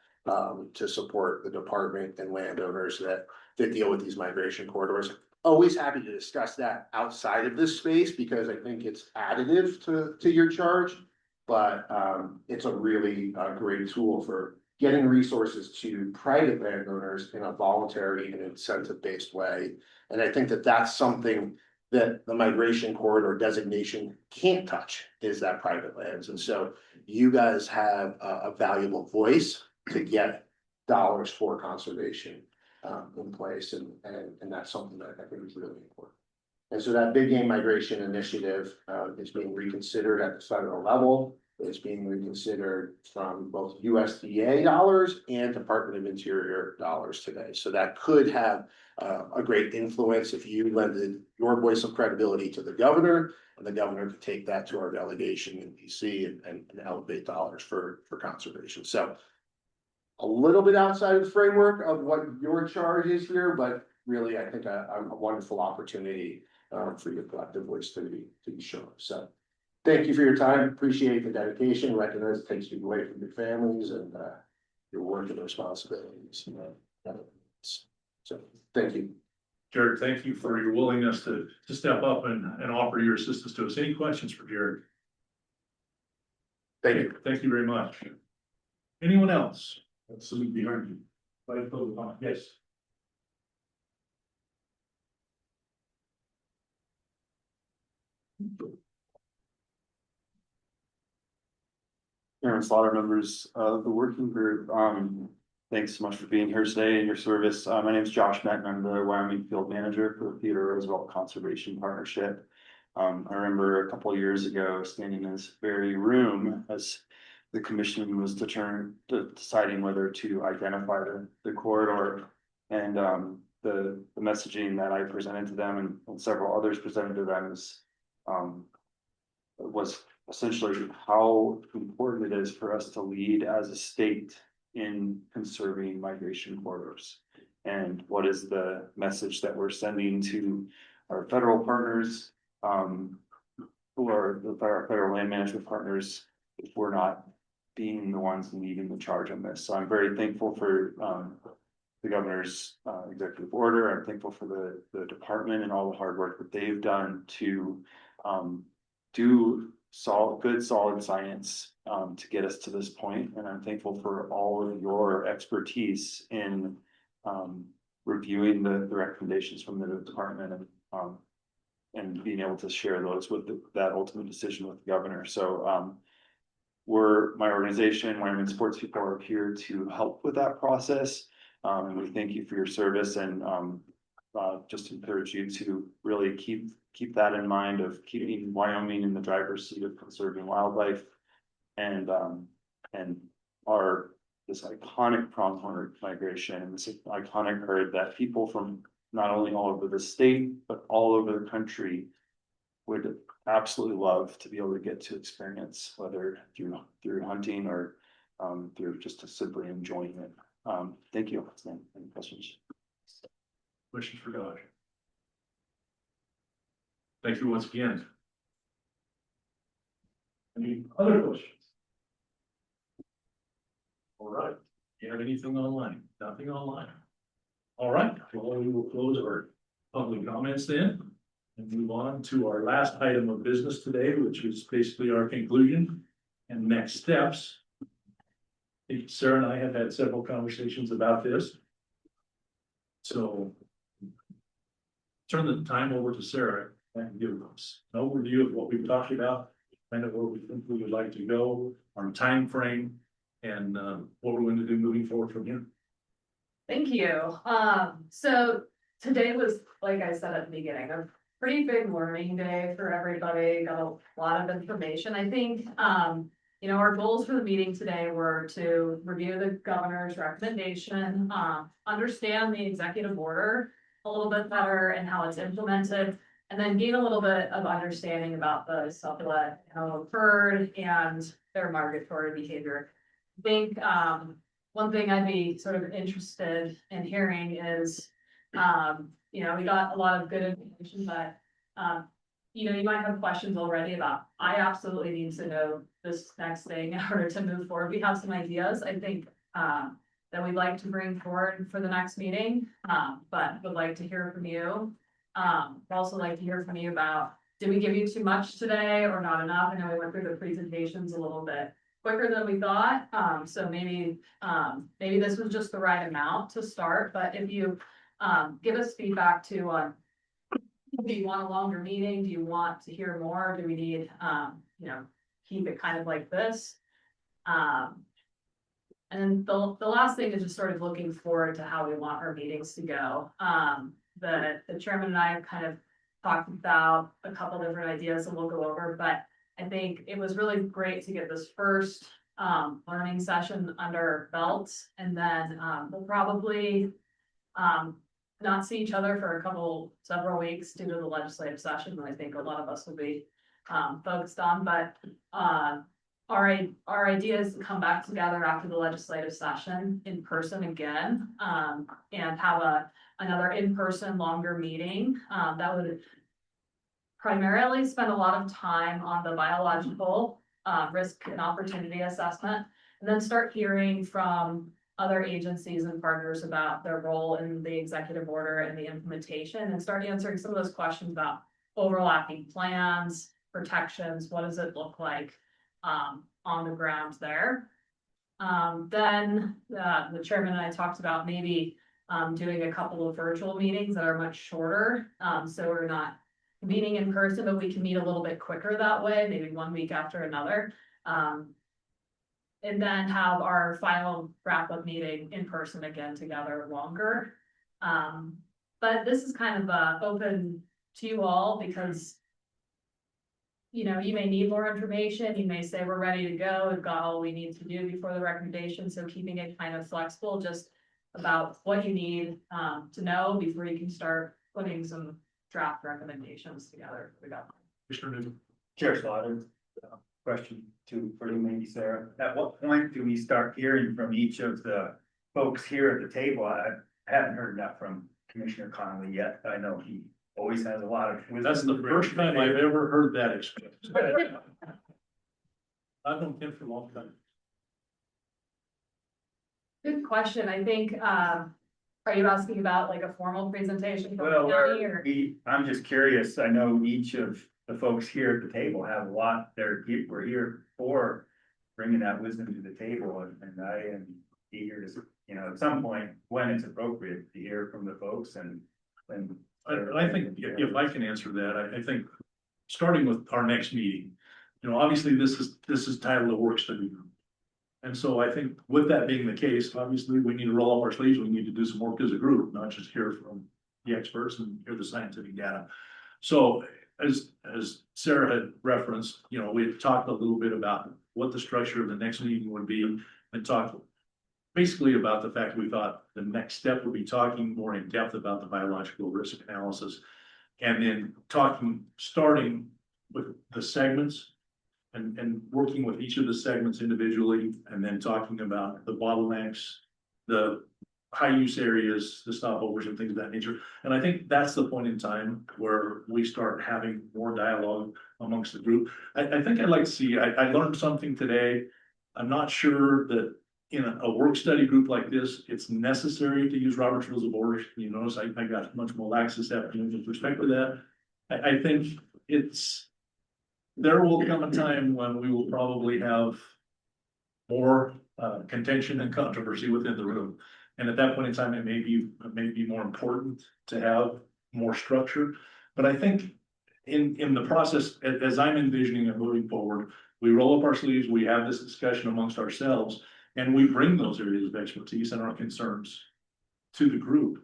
to support the department and landowners that deal with these migration corridors. Always happy to discuss that outside of this space because I think it's additive to your charge. But it's a really great tool for getting resources to private landowners in a voluntary and incentive-based way. And I think that that's something that the migration corridor designation can't touch, is that private lands. And so you guys have a valuable voice to get dollars for conservation in place. And that's something that I think is really important. And so that big game migration initiative is being reconsidered at the federal level. It's being reconsidered from both USDA dollars and Department of Interior dollars today. So that could have a great influence if you lended your voice of credibility to the governor, and the governor could take that to our delegation in DC and elevate dollars for conservation. So a little bit outside of the framework of what your charge is here, but really, I think a wonderful opportunity for your collective voice to be shown. So thank you for your time. Appreciate the dedication. Recognize it takes you away from your families and your work and responsibilities. So thank you. Jared, thank you for your willingness to step up and offer your assistance to us. Any questions for Jared? Thank you. Thank you very much. Anyone else? Let's salute behind you. Yes. Aaron Slaughter, members of the working group. Thanks so much for being here today and your service. My name is Josh Meck. I'm the Wyoming Field Manager for the Theodore Roosevelt Conservation Partnership. I remember a couple of years ago standing in this very room as the commission was deciding whether to identify the corridor, and the messaging that I presented to them and several others presented to them was essentially how important it is for us to lead as a state in conserving migration corridors. And what is the message that we're sending to our federal partners, or our federal land management partners, if we're not being the ones leading the charge on this. So I'm very thankful for the governor's executive order. I'm thankful for the department and all the hard work that they've done to do good solid science to get us to this point. And I'm thankful for all of your expertise in reviewing the recommendations from the department and and being able to share those with that ultimate decision with the governor. So, my organization, Wyoming Sports People, are here to help with that process. And we thank you for your service, and just encourage you to really keep that in mind of keeping Wyoming in the driver's seat of conserving wildlife, and this iconic pronghorn migration, this iconic herd that people from not only all over the state, but all over the country would absolutely love to be able to get to experience, whether through hunting or through just simply enjoying it. Thank you. Any questions? Questions for Dodge? Thank you once again. Any other questions? All right, do you have anything online? Nothing online? All right, well, we will close our public comments then and move on to our last item of business today, which is basically our conclusion and next steps. Sarah and I have had several conversations about this. So turn the time over to Sarah and give us an overview of what we've talked about, kind of where we think we would like to go, our time frame, and what we're going to do moving forward from here. Thank you. So today was, like I said at the beginning, a pretty big learning day for everybody. Got a lot of information. I think, our goals for the meeting today were to review the governor's recommendation, understand the executive order a little bit better and how it's implemented, and then gain a little bit of understanding about the Sublette herd and their migratory behavior. I think one thing I'd be sort of interested in hearing is, we got a lot of good information, but you might have questions already about, I absolutely need to know this next thing in order to move forward. We have some ideas, I think, that we'd like to bring forward for the next meeting, but would like to hear from you. I'd also like to hear from you about, did we give you too much today or not enough? I know we went through the presentations a little bit quicker than we thought. So maybe this was just the right amount to start, but if you give us feedback to do you want a longer meeting? Do you want to hear more? Do we need, keep it kind of like this? And then the last thing is just sort of looking forward to how we want our meetings to go. The chairman and I have kind of talked about a couple different ideas that we'll go over, but I think it was really great to get this first learning session under our belts, and then we'll probably not see each other for several weeks due to the legislative session that I think a lot of us will be focused on. But our idea is to come back together after the legislative session in person again, and have another in-person longer meeting that would primarily spend a lot of time on the biological risk and opportunity assessment, and then start hearing from other agencies and partners about their role in the executive order and the implementation, and start answering some of those questions about overlapping plans, protections, what does it look like on the ground there. Then the chairman and I talked about maybe doing a couple of virtual meetings that are much shorter, so we're not meeting in person, but we can meet a little bit quicker that way, maybe 1 week after another. And then have our final wrap-up meeting in person again together longer. But this is kind of open to you all because, you may need more information. You may say, we're ready to go. We've got all we need to do before the recommendation. So keeping it kind of flexible, just about what you need to know before you can start putting some draft recommendations together. Chair Slaughter, question for you, maybe Sarah. At what point do we start hearing from each of the folks here at the table? I haven't heard that from Commissioner Connolly yet. I know he always has a lot of wisdom. That's the first time I've ever heard that expressed. I've known Ken for a long time. Good question. I think, are you asking about like a formal presentation from the county or? I'm just curious. I know each of the folks here at the table have a lot. We're here for bringing that wisdom to the table, and I am eager to, at some point when it's appropriate to hear from the folks and And I think if I can answer that, I think, starting with our next meeting, obviously this is titled a work study group. And so I think with that being the case, obviously we need to roll up our sleeves, we need to do some work as a group, not just hear from the experts and hear the scientific data. So as Sarah had referenced, we had talked a little bit about what the structure of the next meeting would be and talked basically about the fact we thought the next step would be talking more in depth about the biological risk analysis. And then starting with the segments and working with each of the segments individually, and then talking about the bottlenecks, the high use areas, the stopovers and things of that nature. And I think that's the point in time where we start having more dialogue amongst the group. I think I'd like to see, I learned something today. I'm not sure that in a work study group like this, it's necessary to use Robert's Rules of Order. You notice I got much more lax this afternoon with respect to that. I think there will come a time when we will probably have more contention and controversy within the room. And at that point in time, it may be more important to have more structure. But I think in the process, as I'm envisioning it moving forward, we roll up our sleeves, we have this discussion amongst ourselves, and we bring those areas of expertise and our concerns to the group.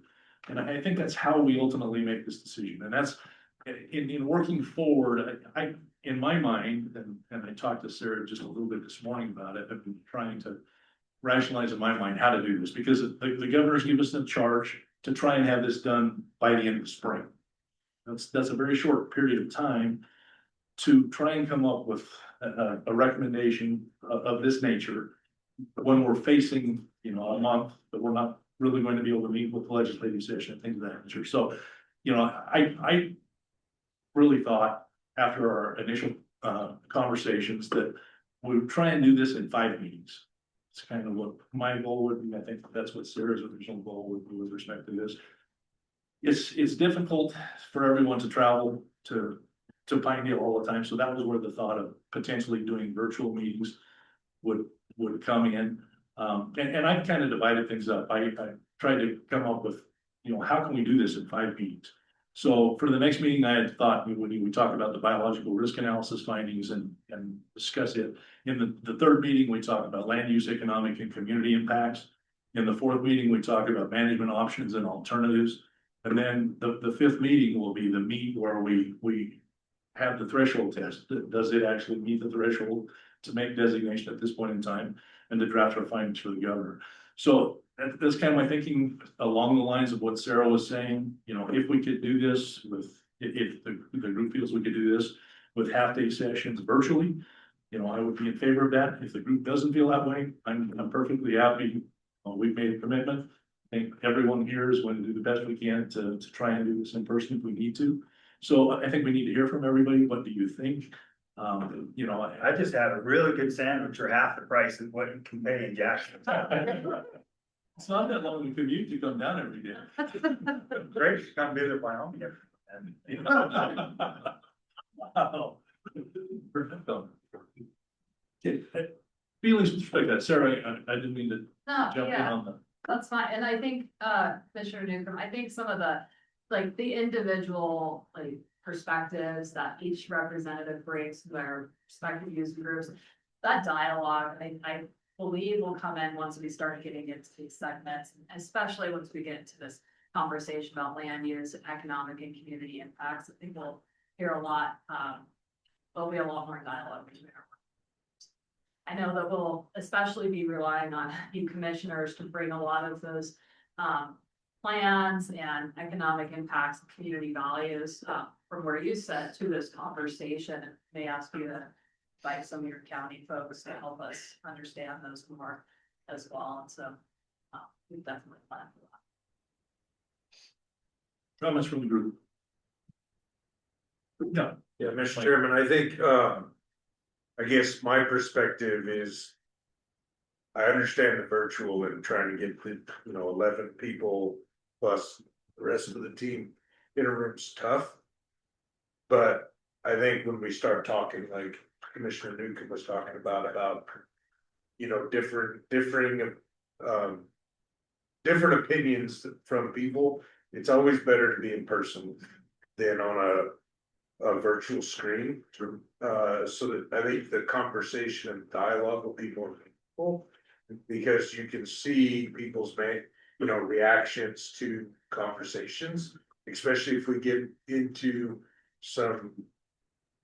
And I think that's how we ultimately make this decision. And that's in working forward, in my mind, and I talked to Sarah just a little bit this morning about it, I've been trying to rationalize in my mind how to do this, because the governor's given us the charge to try and have this done by the end of the spring. That's a very short period of time to try and come up with a recommendation of this nature when we're facing, a month that we're not really going to be able to meet with the legislative session and things of that nature. So, I really thought after our initial conversations that we would try and do this in 5 meetings. It's kind of what my goal would be. I think that's what Sarah's original goal would be with respect to this. It's difficult for everyone to travel to Pinedale all the time. So that was where the thought of potentially doing virtual meetings would come in. And I've kind of divided things up. I tried to come up with, how can we do this in 5 meetings? So for the next meeting, I had thought we talk about the biological risk analysis findings and discuss it. In the 3rd meeting, we talk about land use, economic and community impacts. In the 4th meeting, we talk about management options and alternatives. And then the 5th meeting will be the meet where we have the threshold test. Does it actually meet the threshold to make designation at this point in time, and to draft our findings for the governor? So that's kind of my thinking along the lines of what Sarah was saying. If we could do this if the group feels we could do this with half-day sessions virtually, I would be in favor of that. If the group doesn't feel that way, I'm perfectly happy. We've made a commitment. I think everyone here is going to do the best we can to try and do this in person if we need to. So I think we need to hear from everybody. What do you think? I just had a really good sandwich for half the price of what you can pay in Jackson. It's not that long a commute to come down every day. Great, to come visit Wyoming. Wow. Okay, feelings with respect to that, Sarah, I didn't mean to No, jump in yeah, on that. that's fine. And I think, Commissioner Newcomb, I think some of the individual, perspectives that each representative brings to their respective user groups, that dialogue, I believe will come in once we start getting into these segments, especially once we get into this conversation about land use, economic and community impacts. I think we'll hear a lot, there'll be a lot more dialogue between our. I know that we'll especially be relying on you commissioners to bring a lot of those plans and economic impacts and community values from where you said to this conversation, and may ask you to invite some of your county folks to help us understand those more as well. And so we definitely plan for that. Comments from the group? No. Yeah, Mr. Chairman, I think, I guess my perspective is I understand the virtual and trying to get the, 11 people plus the rest of the team in a room's tough. But I think when we start talking, like Commissioner Newcomb was talking about, different opinions from people, it's always better to be in person than on a virtual screen. So that I think the conversation and dialogue with people are meaningful, because you can see people's reactions to conversations, especially if we get into some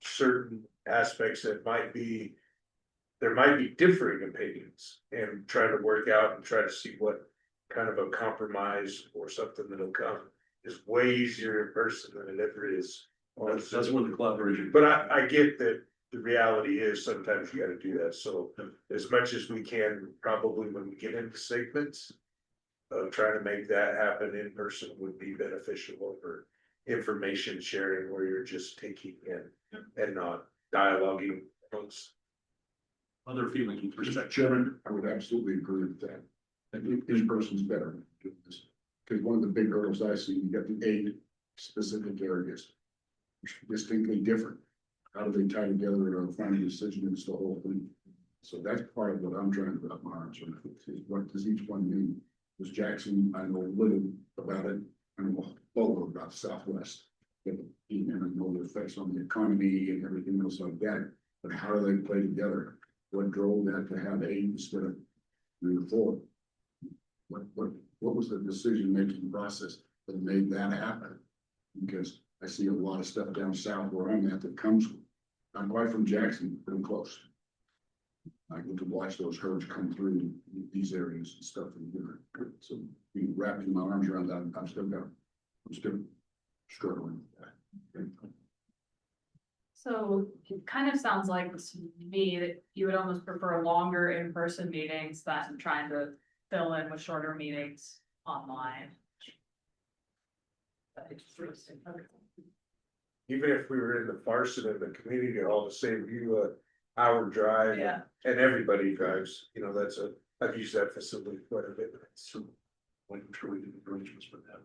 certain aspects that there might be differing opinions, and try to work out and try to see what kind of a compromise or something that'll come is way easier in person than it ever is. That's where the collaboration. But I get that the reality is sometimes you gotta do that, so as much as we can, probably when we get into segments. Trying to make that happen in person would be beneficial over information sharing where you're just taking in and not dialoguing amongst. Other feelings with Mr. respect. Chairman, I would absolutely agree with that. I think in person's better doing this. Because one of the big hurdles I see, you got the 8 specific areas. Distinctly different. How do they tie together and find a decision is the whole thing. So that's part of what I'm trying to wrap my arms around. What does each one mean? Was Jackson, I know little about it, I know a little about Southwest. And I know the effects on the economy and everything else like that, but how do they play together? What drove that to have 8 instead of 3 or 4? What was the decision-making process that made that happen? Because I see a lot of stuff down south where I'm at that comes, I'm quite from Jackson, but I'm close. I get to watch those herds come through these areas and stuff and here. So wrapping my arms around that, I'm still struggling with that. So it kind of sounds like to me that you would almost prefer longer in-person meetings than trying to fill in with shorter meetings online. Even if we were in the Farson and the community hall to save you an hour drive. Yeah. And everybody drives, I've used that facility quite a bit. So when truly did arrangements for that.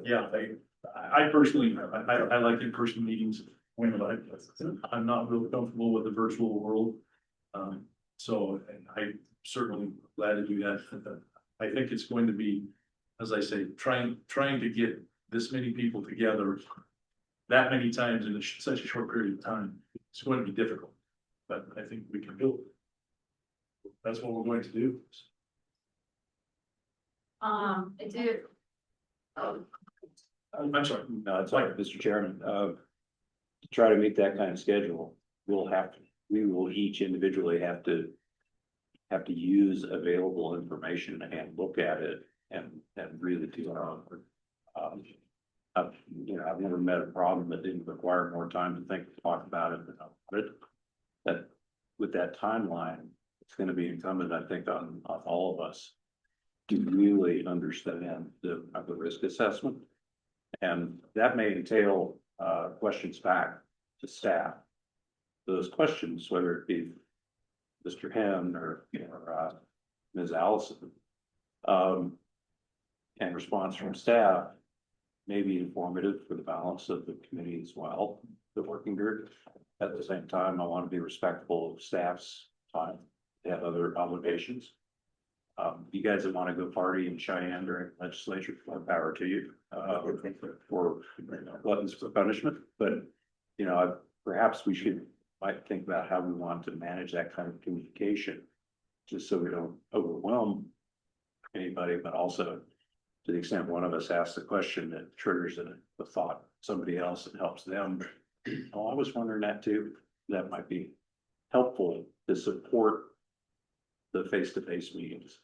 Yeah, I personally, I like in-person meetings when I'm not real comfortable with the virtual world. So, and I certainly glad to do that. I think it's going to be, as I say, trying to get this many people together that many times in such a short period of time. It's going to be difficult, but I think we can do it. That's what we're going to do. I do. I'm sorry. No, it's all right, Mr. Chairman. To try to meet that kind of schedule, we will each individually have to use available information and look at it and really do our own. I've never met a problem that didn't require more time to think, talk about it. That with that timeline, it's going to be incumbent, I think, on all of us to really understand the risk assessment. And that may entail questions back to staff. Those questions, whether it be Mr. Henn or Ms. Allison, and response from staff may be informative for the balance of the committee as well, the working group. At the same time, I want to be respectful of staff's time. They have other obligations. You guys that want to go party in Cheyenne during legislature, more power to you, for gluttons for punishment. But, perhaps we might think about how we want to manage that kind of communication, just so we don't overwhelm anybody, but also to the extent one of us asks a question that triggers the thought somebody else and helps them. Oh, I was wondering that too. That might be helpful to support the face-to-face meetings.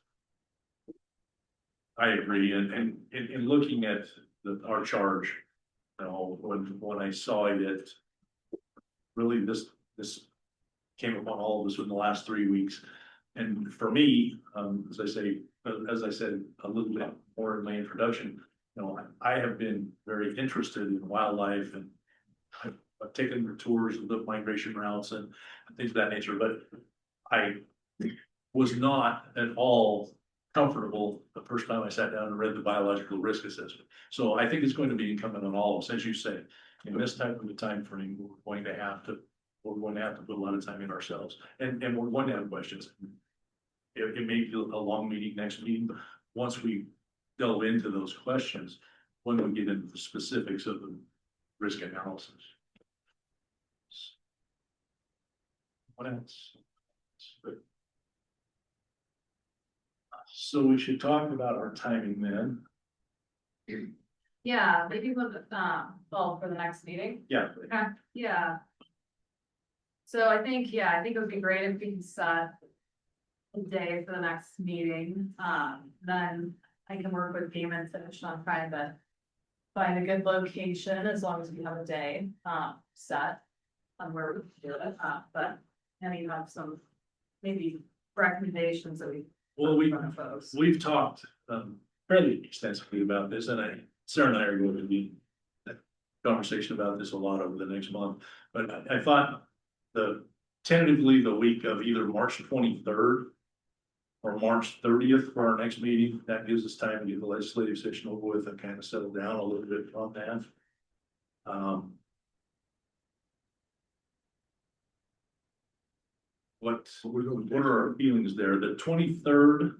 I agree, and in looking at our charge, when I saw it, really this came upon all of us in the last 3 weeks. And for me, as I said a little bit more in my introduction, I have been very interested in wildlife, and I've taken the tours of the migration routes and things of that nature, but I was not at all comfortable the first time I sat down and read the biological risk assessment. So I think it's going to be incumbent on all of us, as you say, in this type of a time frame, we're going to have to put a lot of time in ourselves, and we're going to have questions. It may be a long meeting next meeting, but once we delve into those questions when we get into the specifics of the risk analysis. What else? So we should talk about our timing then. Yeah, maybe with, well, for the next meeting. Yeah. Okay, yeah. So I think it would be great if we could set a day for the next meeting. Then I can work with Game and finish on trying to find a good location as long as we have a day, set on where we can do it. But then you have some maybe recommendations that we. Well, we've talked fairly extensively about this, and Sarah and I are going to be in conversation about this a lot over the next month. But I thought tentatively the week of either March 23rd or March 30th for our next meeting, that gives us time to get the legislative session over with and kind of settle down a little bit on that. What are our feelings there? The 23rd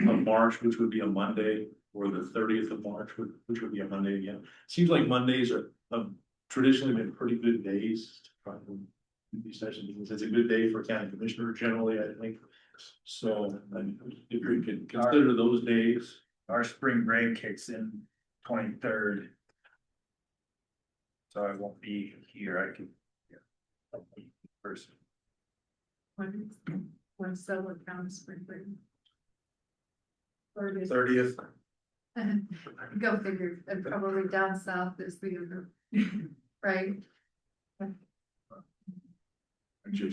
of March, which would be a Monday, or the 30th of March, which would be a Monday again. Seems like Mondays are traditionally been pretty good days to try to do these sessions, because it's a good day for county commissioner generally, I think. So if we could consider those days. Our spring break kicks in 23rd. So I won't be here, I can. Person. When solar counts spring break. 30th. Go figure, and probably down south is the other, right? You're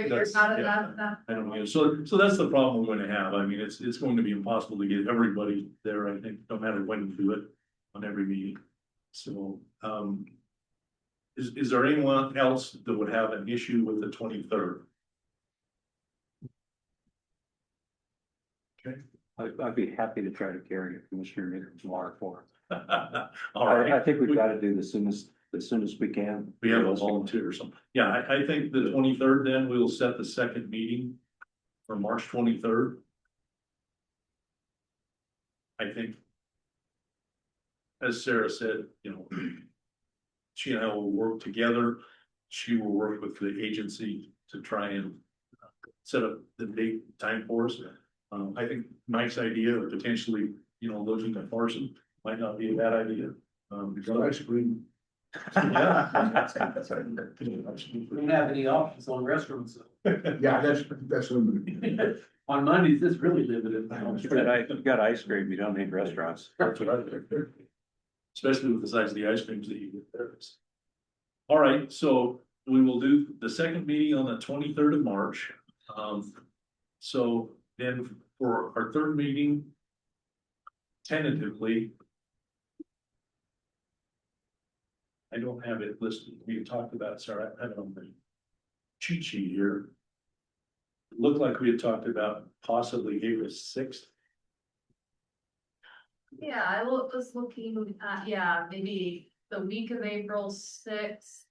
That's- not at yeah. that. I don't know, so that's the problem we're gonna have. I mean, it's going to be impossible to get everybody there, I think, no matter when you do it on every meeting. So, is there anyone else that would have an issue with the 23rd? Okay. I'd be happy to try to carry a commissioner meeting tomorrow for. All right. I think we've got to do the as soon as we can. We have a volunteer or something. Yeah, I think the 23rd, then we'll set the second meeting for March 23rd. I think, as Sarah said, she and I will work together. She will work with the agency to try and set up the date and time for us. I think Mike's idea of potentially, looking at Parson might not be a bad idea. Ice cream. Yeah. We don't have any options on restaurants. Yeah, that's limited. On Mondays, it's really limited. You've got ice cream, you don't need restaurants. That's what I think. Especially with the size of the ice creams that you get there. All right, so we will do the second meeting on the 23rd of March. So then for our third meeting, tentatively, I don't have it listed. We talked about, sorry, I have it on the cheat sheet here. It looked like we had talked about possibly April 6th. Yeah, I was looking at, maybe the week of April 6th.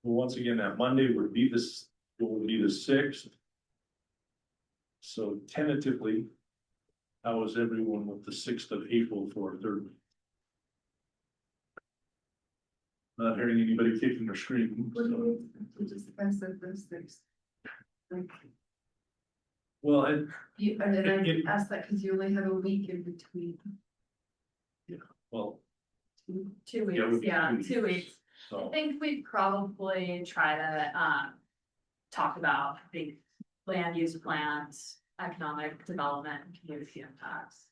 Well, once again, that Monday would be the 6th. So tentatively, how is everyone with the 6th of April for our third? Not hearing anybody kicking or screaming. So. Well, And then I asked that because you only have a week in between. well. 2 weeks, Yeah, we- yeah, 2 weeks. I So, think we'd probably try to, talk about big land use plans, economic development, and community impacts.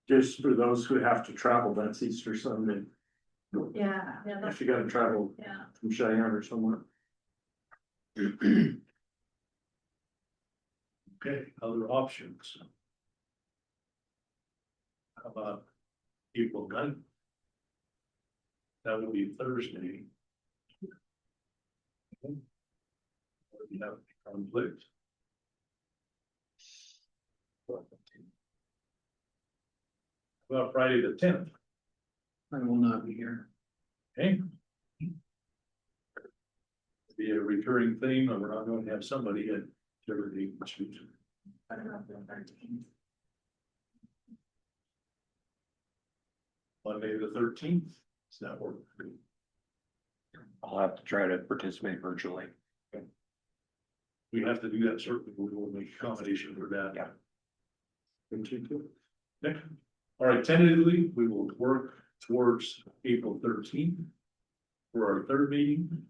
Just for those who have to travel, that's Easter Sunday. Yeah, If you gotta travel yeah. from Cheyenne or somewhere. okay, other options. How about April 9th? That would be Thursday. Okay. We have conflict. about Friday the 10th? I will not be here. Okay. Be a recurring theme, and we're not going to have somebody at Liberty Institute. Monday the 13th, does that work for you? I'll have to try to participate virtually. We have to do that, certainly, we will make accommodation for that. Yeah. Okay. All right, tentatively, we will work towards April 13th for our third meeting.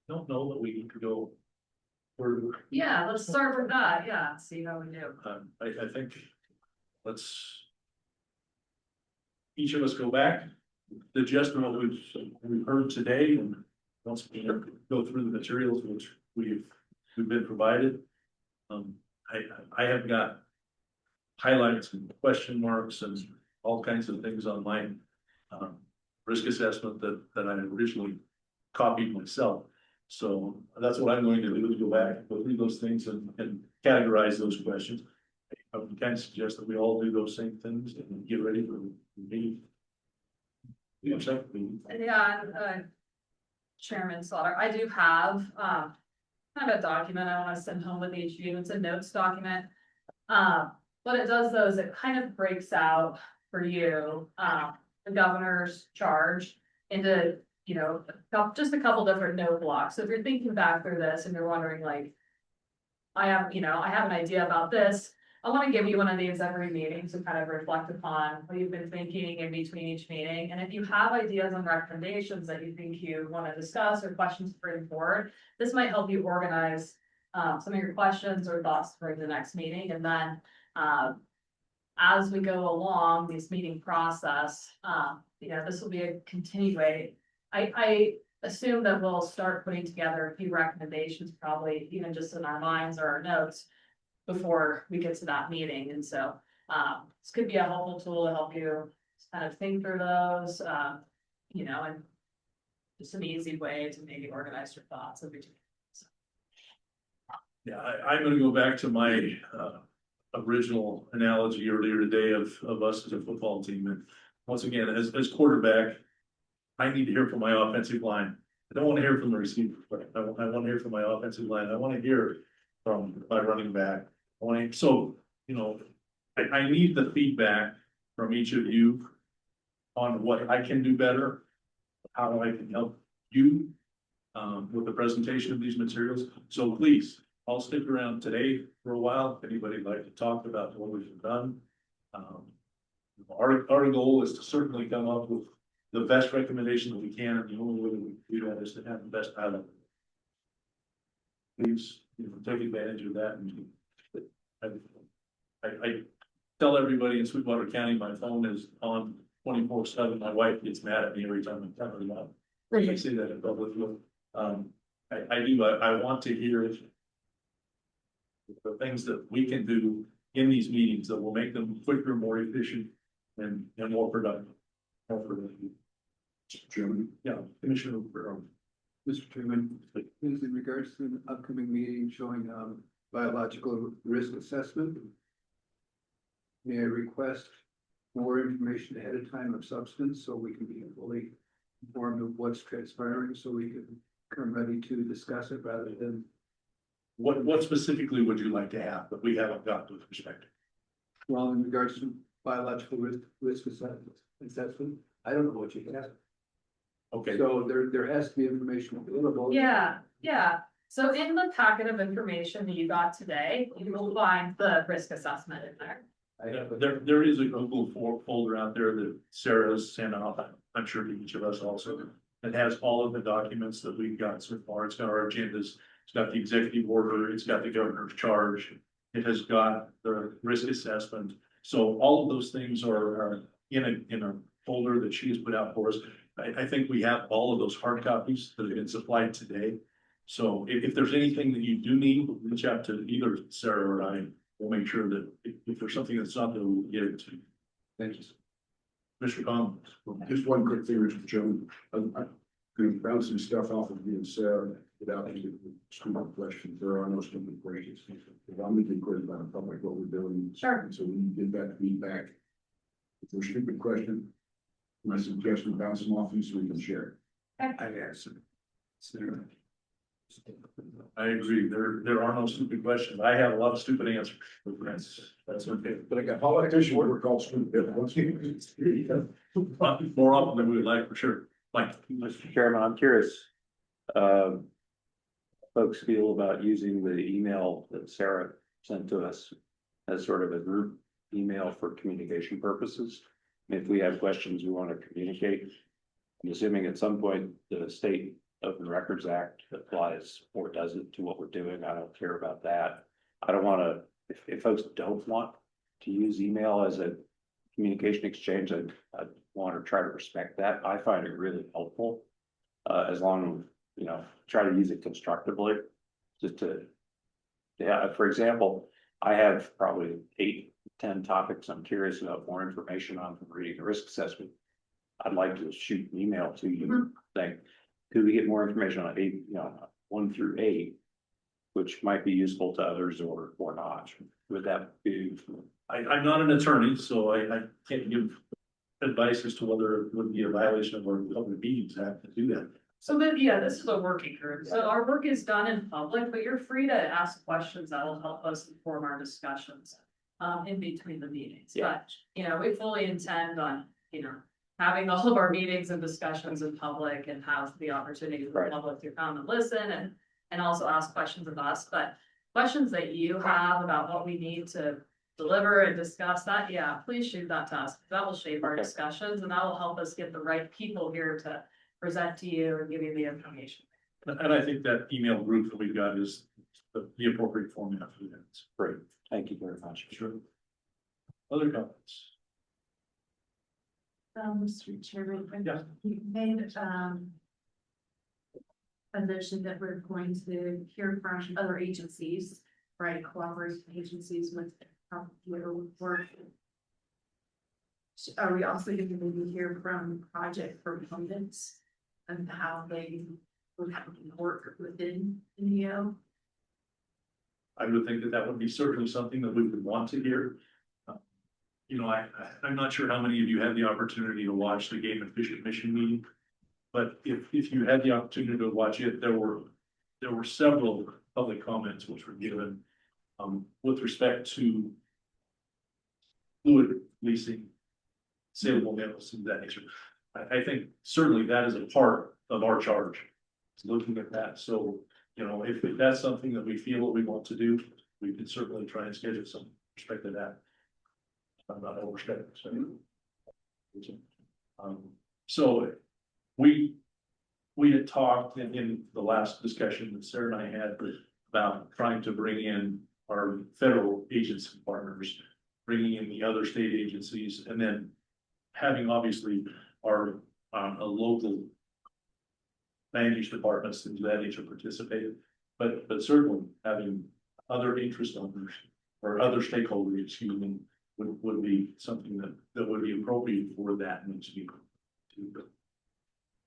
Don't know that we need to go further. Yeah, let's start with that, yeah, see how we do. I think let's each of us go back, digest what we've heard today, and once we go through the materials which we've been provided. I have got highlights and question marks and all kinds of things on my risk assessment that I originally copied myself. So that's what I'm going to do, is go back, go through those things and categorize those questions. I would kind of suggest that we all do those same things and get ready for the meeting. Yeah, Chairman Slaughter, I do have, kind of a document I want to send home with each of you. It's a notes document. What it does though is it kind of breaks out for you, the governor's charge into, you know, just a couple different note blocks. So if you're thinking back through this and you're wondering like, I have an idea about this. I want to give you one of these every meeting to kind of reflect upon what you've been thinking in between each meeting. And if you have ideas and recommendations that you think you want to discuss or questions to bring forward, this might help you organize some of your questions or thoughts for the next meeting. And then as we go along this meeting process, this will be a continuation. I assume that we'll start putting together a few recommendations, probably even just in our minds or our notes, before we get to that meeting. And so this could be a helpful tool to help you kind of think through those, and just an easy way to maybe organize your thoughts. Yeah, I'm gonna go back to my original analogy earlier today of us as a football team. And once again, as quarterback, I need to hear from my offensive line. I don't want to hear from the receiver. I want to hear from my offensive line. I want to hear from my running back. I need the feedback from each of you on what I can do better, how I can help you with the presentation of these materials. So please, I'll stick around today for a while. If anybody would like to talk about what we've done. Our goal is to certainly come up with the best recommendation that we can, and the only way that we do that is to have the best pilot. Please, take advantage of that. And I tell everybody in Sweetwater County, my phone is on 24/7. My wife gets mad at me every time I tell her that. I say that in public. I want to hear the things that we can do in these meetings that will make them quicker, more efficient, and more productive. Mr. Chairman. Yeah, Commissioner. Mr. Chairman, in regards to an upcoming meeting showing biological risk assessment, may I request more information ahead of time of substance so we can be fully informed of what's transpiring, so we can come ready to discuss it rather than. What specifically would you like to have that we haven't got with respect to? Well, in regards to biological risk assessment, I don't know what you have. Okay. So there has to be information available. Yeah. So in the packet of information that you got today, you will find the risk assessment in there. There is a Google folder out there that Sarah's sent off, I'm sure to each of us also. It has all of the documents that we've got so far. It's got our agendas, it's got the executive order, it's got the governor's charge. It has got the risk assessment. So all of those things are in a folder that she has put out for us. I think we have all of those hard copies that have been supplied today. So if there's anything that you do need, reach out to either Sarah or I. We'll make sure that if there's something that's not there, we'll get it to you. Thank you. Mr. Collins. Just one quick thing, Mr. Chairman. to bounce some stuff off of you and Sarah without any stupid questions. There are no stupid questions. If I'm making clear about in public what we're doing. Sure. So when you get that feedback, if there's a stupid question, my suggestion, bounce them off you so we can share. I agree. There are no stupid questions. I have a lot of stupid answers. That's okay. But I got politicians who are called stupid. More often than we would like, for sure. Mike. Mr. Chairman, I'm curious. Folks feel about using the email that Sarah sent to us as sort of a group email for communication purposes. If we have questions we want to communicate, I'm assuming at some point the State Open Records Act applies or doesn't to what we're doing. I don't care about that. I don't want to, if folks don't want to use email as a communication exchange, I want to try to respect that. I find it really helpful. As long as, try to use it constructively, just to, for example, I have probably 8-10 topics I'm curious about more information on from reading the risk assessment. I'd like to shoot an email to you saying, could we get more information on 1 through 8, which might be useful to others or not? Would that be? I'm not an attorney, so I can't give advice as to whether it would be a violation of our public meetings act to do that. So then, this is a working group. So our work is done in public, but you're free to ask questions that will help us inform our discussions in between the meetings. Yeah. But, we fully intend on, having all of our meetings and discussions in public and have the opportunity for the public to come and listen and also ask questions of us. But questions that you have about what we need to deliver and discuss that, please shoot that to us. That will shape our discussions and that will help us get the right people here to present to you and give you the information. And I think that email group that we've got is the appropriate format for that. Great. Thank you very much. Sure. Other comments? Mr. Chairman, Yeah. you made, a notion that we're going to hear from other agencies, right, cooperative agencies with their work. Are we also going to maybe hear from project proponents and how they would have to work within NEO? I would think that would be certainly something that we would want to hear. I'm not sure how many of you had the opportunity to watch the Game and Fish Commission meeting. But if you had the opportunity to watch it, there were several public comments which were given with respect to fluid leasing, saleable minerals, and that nature. I think certainly that is a part of our charge, is looking at that. So, if that's something that we feel that we want to do, we can certainly try and schedule some respect to that. I'm not overstepping. So we had talked in the last discussion that Sarah and I had about trying to bring in our federal agency partners, bringing in the other state agencies, and then having obviously our local land use departments and that nature participate, but certainly having other interest owners or other stakeholders, excuse me, would be something that would be appropriate for that next meeting.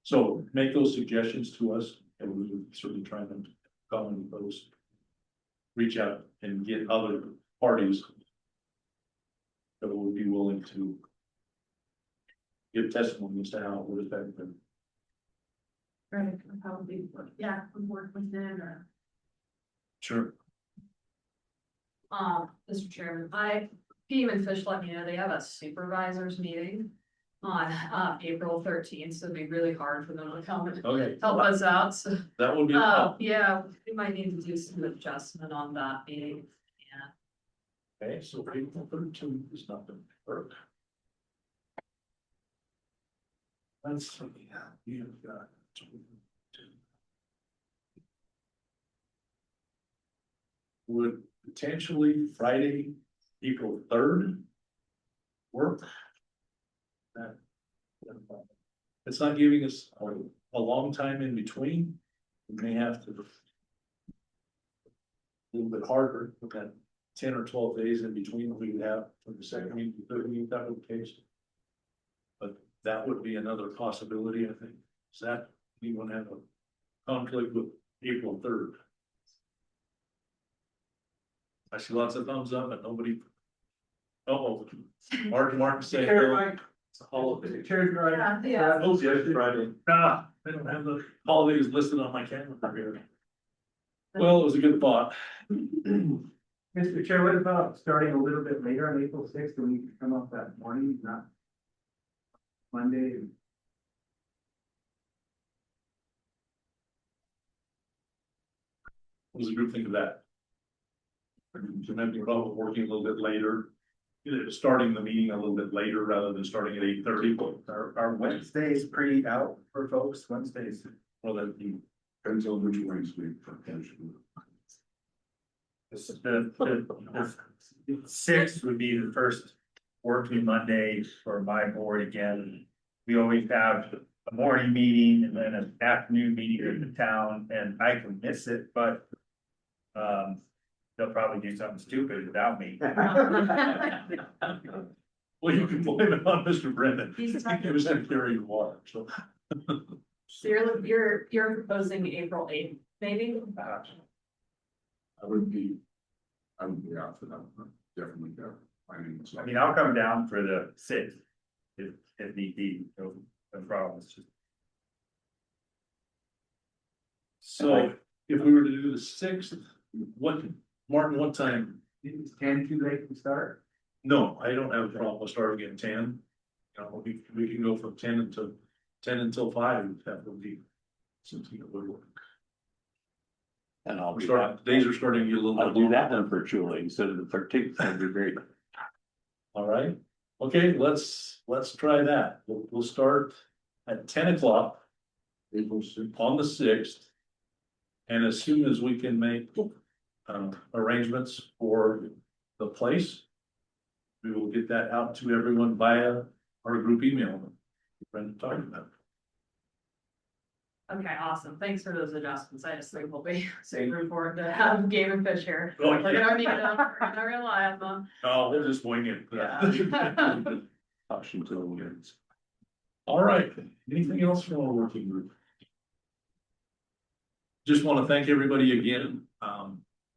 So make those suggestions to us, and we would certainly try to comment those. Reach out and get other parties that would be willing to give testimony as to how it would affect them. Right, probably, work with them or. Sure. Mr. Chairman, Game and Fish let me know they have a supervisors meeting on April 13th, so it'd be really hard for them to come and help us out. So that would be a we might need to do some adjustment on that meeting. Okay, so April 13th is not going to work. Let's see, you've got. Would potentially Friday, April 3rd work? It's not giving us a long time in between. We may have to a little bit harder, with that 10 or 12 days in between that we would have from the second meeting to third meeting, that would be the case. But that would be another possibility, I think. Is that Anyone have a conflict with April 3rd? I see lots of thumbs up, but nobody. Oh, Mark say no. It's a holiday. Yeah. Oh, yeah, it's Friday. Ah, I don't have the holidays listed on my calendar here. Well, it was a good thought. Mr. Chair, what about starting a little bit later on April 6th, when we can come up that morning, not Monday? What does the group think of that? So maybe we're probably working a little bit later, starting the meeting a little bit later rather than starting at 8:30. Are Wednesdays pretty out for folks? Wednesdays? Well, that'd be. Depends on which Wednesday. potentially. The sixth would be the first working Monday for my board again. We always have a morning meeting and then an afternoon meeting in the town, and I can miss it, but they'll probably do something stupid without me. Well, you can blame it on Mr. Brennan. He was gonna carry your water, so. So you're proposing April 8th, maybe? I would be out for that, definitely go. I mean, I'll come down for the sixth if need be, no problem. It's just So if we were to do the 6th, Martin, what time? Is 10 too late to start? No, I don't have a problem with starting at 10. You know, we can go from 10 until 5, that would be something that would work. And I'll do The days are starting to get a little bit. I'll do that one virtually instead of the 13th. That'd be great. All right, okay, let's try that. We'll start at 10 o'clock on the 6th. And as soon as we can make arrangements for the place, we will get that out to everyone via our group email. Brendan talked about. Okay, awesome. Thanks for those adjustments. I just think we'll be super important to have Game and Fish here. Oh, Look at yeah. our meeting, we're gonna rely on them. Oh, we'll just wing it. Yeah. Caution to the winds. All right, anything else from our working group? Just want to thank everybody again.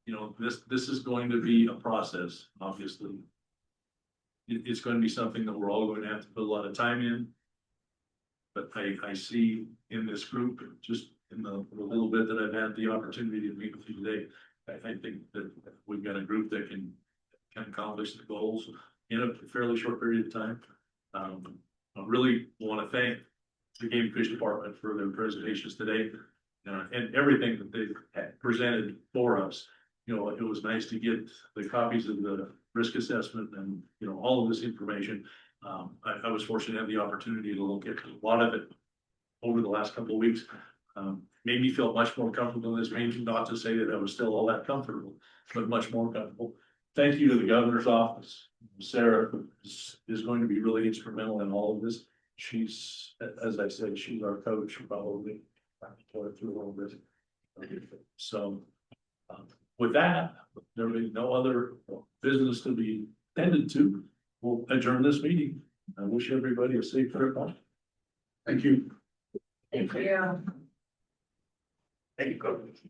You know, this is going to be a process, obviously. It's going to be something that we're all going to have to put a lot of time in. But I see in this group, just in the little bit that I've had the opportunity to meet with you today, I think that we've got a group that can accomplish the goals in a fairly short period of time. I really want to thank the Game and Fish Department for their presentations today. And everything that they had presented for us. You know, it was nice to get the copies of the risk assessment and, you know, all of this information. I was fortunate to have the opportunity to look at a lot of it over the last couple of weeks. Made me feel much more comfortable in this meeting, not to say that I was still all that comfortable, but much more comfortable. Thank you to the governor's office. Sarah is going to be really instrumental in all of this. She's, as I said, she's our coach, probably. Through all this. So, with that, there will be no other business to be attended to. We'll adjourn this meeting. I wish everybody a safe trip home. Thank you. Thank you. Thank you, Coach.